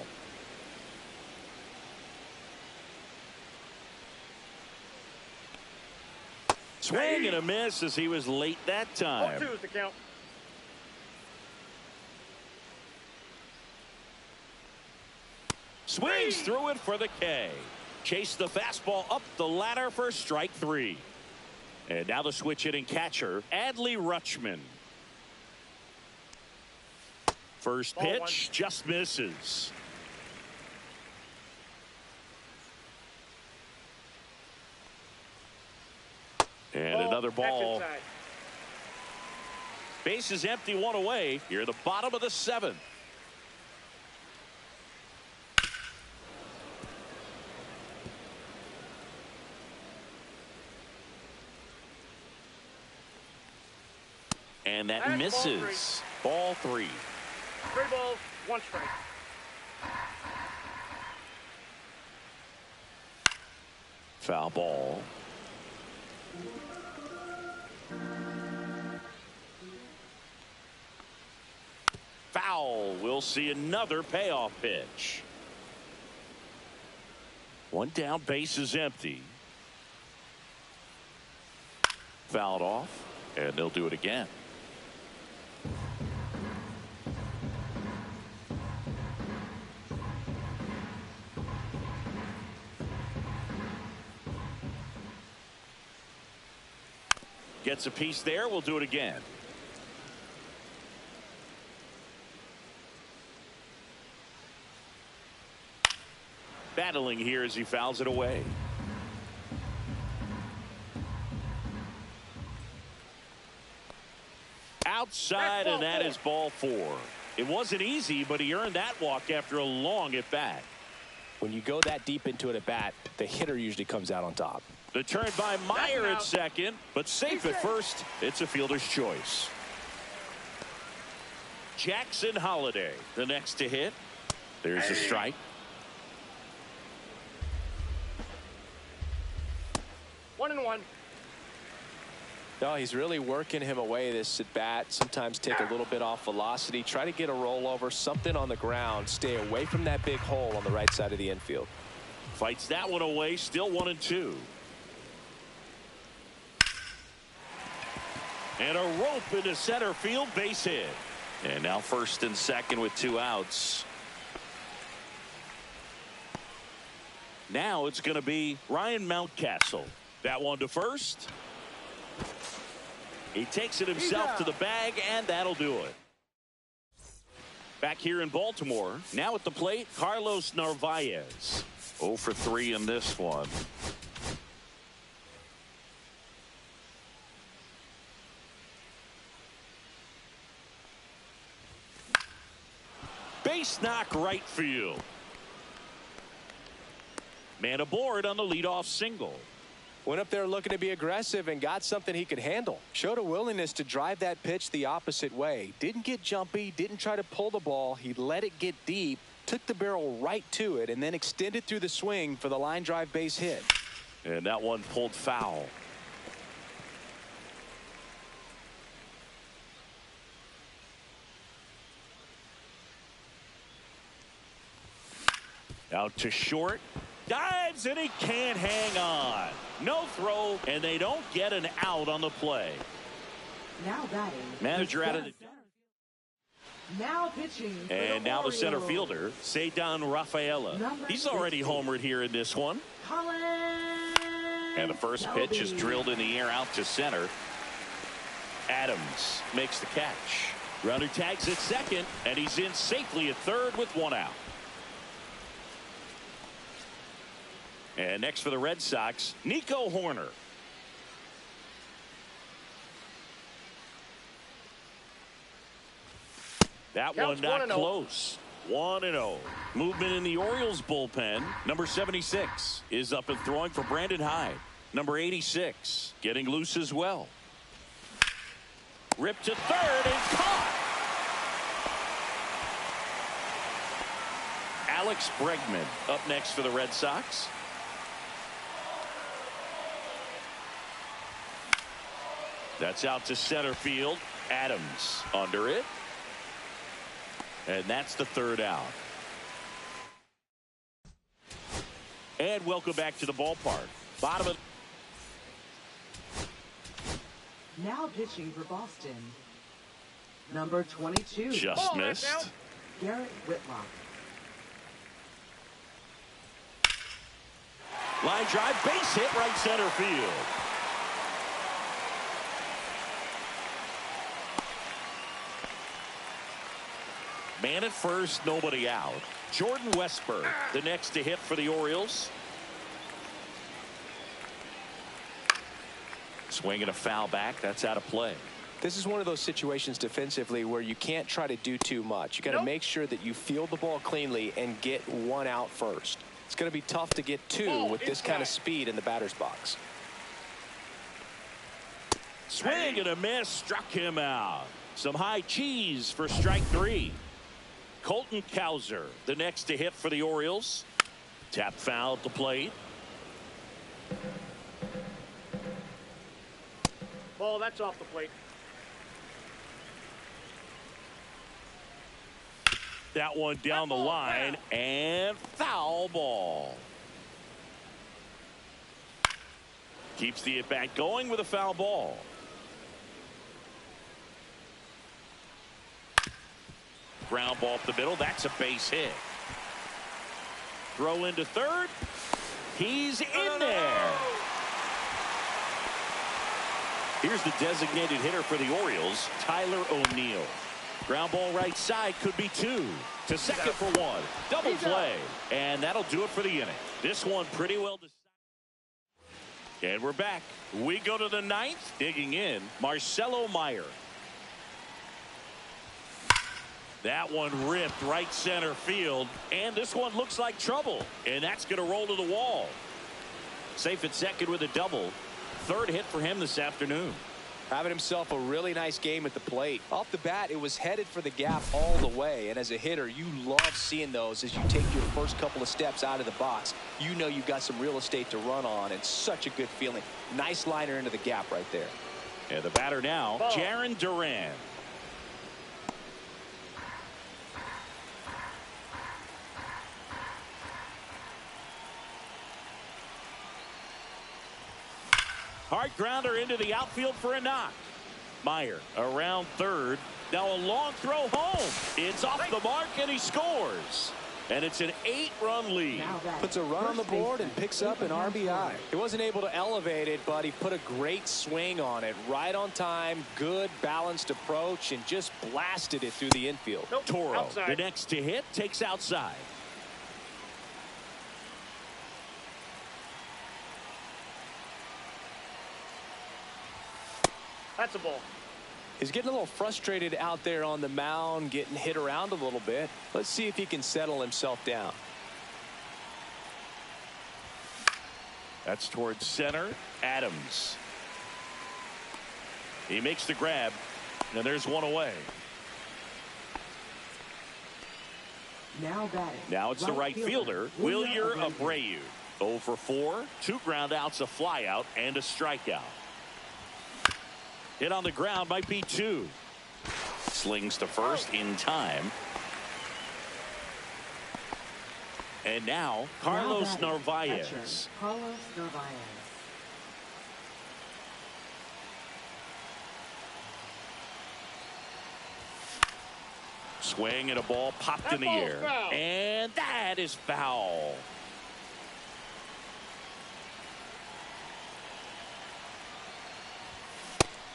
Swing and a miss as he was late that time. 0-2 is the count. Swings through it for the K. Chase the fastball up the ladder for strike 3. And now the switch hitting catcher, Adley Rutschman. First pitch just misses. And another ball. Base is empty, 1 away. Here at the bottom of the 7th. And that misses. Ball 3. 3 balls, 1 strike. Foul ball. Foul. We'll see another payoff pitch. 1 down, base is empty. Fouled off, and they'll do it again. Gets a piece there. We'll do it again. Battling here as he fouls it away. Outside, and that is ball 4. It wasn't easy, but he earned that walk after a long at bat. When you go that deep into it at bat, the hitter usually comes out on top. The turn by Meyer at second, but safe at first. It's a fielder's choice. Jackson Holliday, the next to hit. There's a strike. 1-1. No, he's really working him away this at bat. Sometimes take a little bit off velocity. Try to get a rollover, something on the ground. Stay away from that big hole on the right side of the infield. Fights that one away. Still 1-2. And a rope into center field, base hit. And now first and second with 2 outs. Now it's going to be Ryan Mountcastle. That one to first. He takes it himself to the bag, and that'll do it. Back here in Baltimore, now at the plate, Carlos Narvaez. 0 for 3 in this one. Base knock right field. Man aboard on the leadoff single. Went up there looking to be aggressive and got something he could handle. Showed a willingness to drive that pitch the opposite way. Didn't get jumpy, didn't try to pull the ball. He let it get deep, took the barrel right to it, and then extended through the swing for the line drive base hit. And that one pulled foul. Out to short. Dives, and he can't hang on. No throw, and they don't get an out on the play. Now batting. Manager out of the... Now pitching. And now the center fielder, Ceddanne Rafaela. He's already homered here in this one. And the first pitch is drilled in the air out to center. Adams makes the catch. Runner tags at second, and he's in safely at third with 1 out. And next for the Red Sox, Nico Hoerner. That one not close. 1-0. Movement in the Orioles bullpen. Number 76 is up and throwing for Brandon Hyde. Number 86 getting loose as well. Ripped to third and caught. Alex Bregman up next for the Red Sox. That's out to center field. Adams under it. And that's the third out. And welcome back to the ballpark. Bottom of. Now pitching for Boston, number 22. Just missed. Garrett Whitlock. Line drive, base hit, right center field. Man at first, nobody out. Jordan Westburg, the next to hit for the Orioles. Swinging a foul back. That's out of play. This is one of those situations defensively where you can't try to do too much. You got to make sure that you field the ball cleanly and get one out first. It's going to be tough to get two with this kind of speed in the batter's box. Swing and a miss, struck him out. Some high cheese for strike three. Colton Cowser, the next to hit for the Orioles. Tap foul at the plate. Ball, that's off the plate. That one down the line, and foul ball. Keeps the at-bat going with a foul ball. Ground ball up the middle. That's a base hit. Throw into third. He's in there. Here's the designated hitter for the Orioles, Tyler O'Neill. Ground ball right side, could be two. To second for one. Double play. And that'll do it for the inning. This one pretty well decided. And we're back. We go to the ninth. Digging in, Marcelo Meyer. That one ripped right center field. And this one looks like trouble. And that's going to roll to the wall. Safe at second with a double. Third hit for him this afternoon. Having himself a really nice game at the plate. Off the bat, it was headed for the gap all the way. And as a hitter, you love seeing those as you take your first couple of steps out of the box. You know you've got some real estate to run on, and such a good feeling. Nice liner into the gap right there. And the batter now, Jarren Duran. Hard grounder into the outfield for a knock. Meyer around third. Now a long throw home. It's off the mark, and he scores. And it's an 8-run lead. Puts a run on the board and picks up an RBI. He wasn't able to elevate it, but he put a great swing on it. Right on time, good balanced approach, and just blasted it through the infield. Toro, outside. the next to hit, takes outside. That's a ball. He's getting a little frustrated out there on the mound, getting hit around a little bit. Let's see if he can settle himself down. That's towards center. Adams. He makes the grab, and there's one away. Now batting. Now it's the right fielder, Wilyer Abreu. 0 for 4, 2 ground outs, a fly out, and a strikeout. Hit on the ground, might be 2. Slings to first in time. And now Carlos Narvaez. Carlos Narvaez. Swing and a ball popped in the air. And that is foul.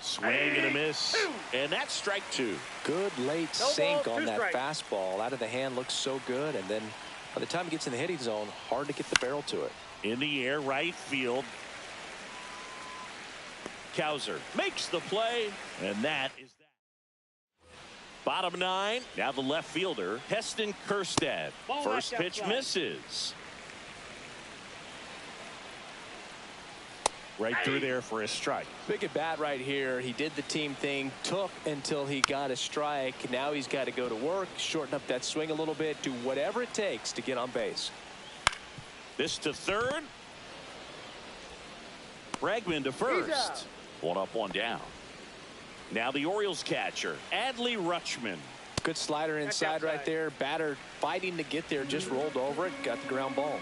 Swing and a miss. And that's strike 2. Good late sink on that fastball. Out of the hand, looks so good. And then by the time he gets in the hitting zone, hard to get the barrel to it. In the air, right field. Cowser makes the play. And that is that. Bottom 9. Now the left fielder, Heston Kjerstad. First pitch misses. Right through there for a strike. Big at bat right here. He did the team thing, took until he got a strike. Now he's got to go to work, shorten up that swing a little bit, do whatever it takes to get on base. This to third. Bregman to first. One up, one down. Now the Orioles catcher, Adley Rutschman. Good slider inside right there. Batter fighting to get there, just rolled over it, got the ground ball.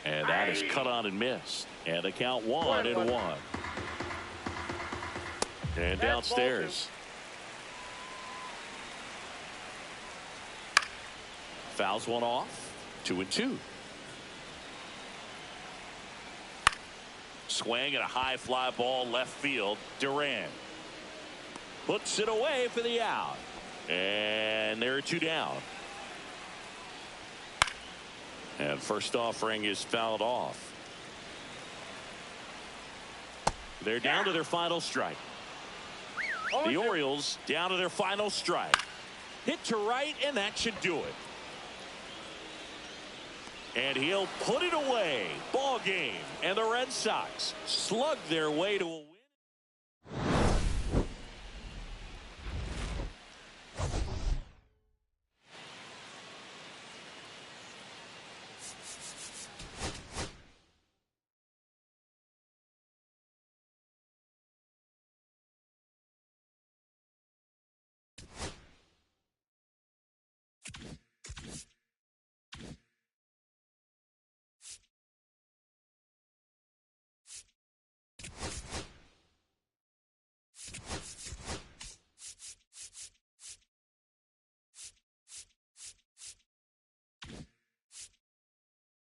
And that is cut on and missed. And the count 1-1. And downstairs. Fouls one off. 2-2. Swing and a high fly ball left field. Duran puts it away for the out. And there are two down. And first offering is fouled off. They're down to their final strike. The Orioles down to their final strike. Hit to right, and that should do it. And he'll put it away. Ball game. And the Red Sox slug their way to a win.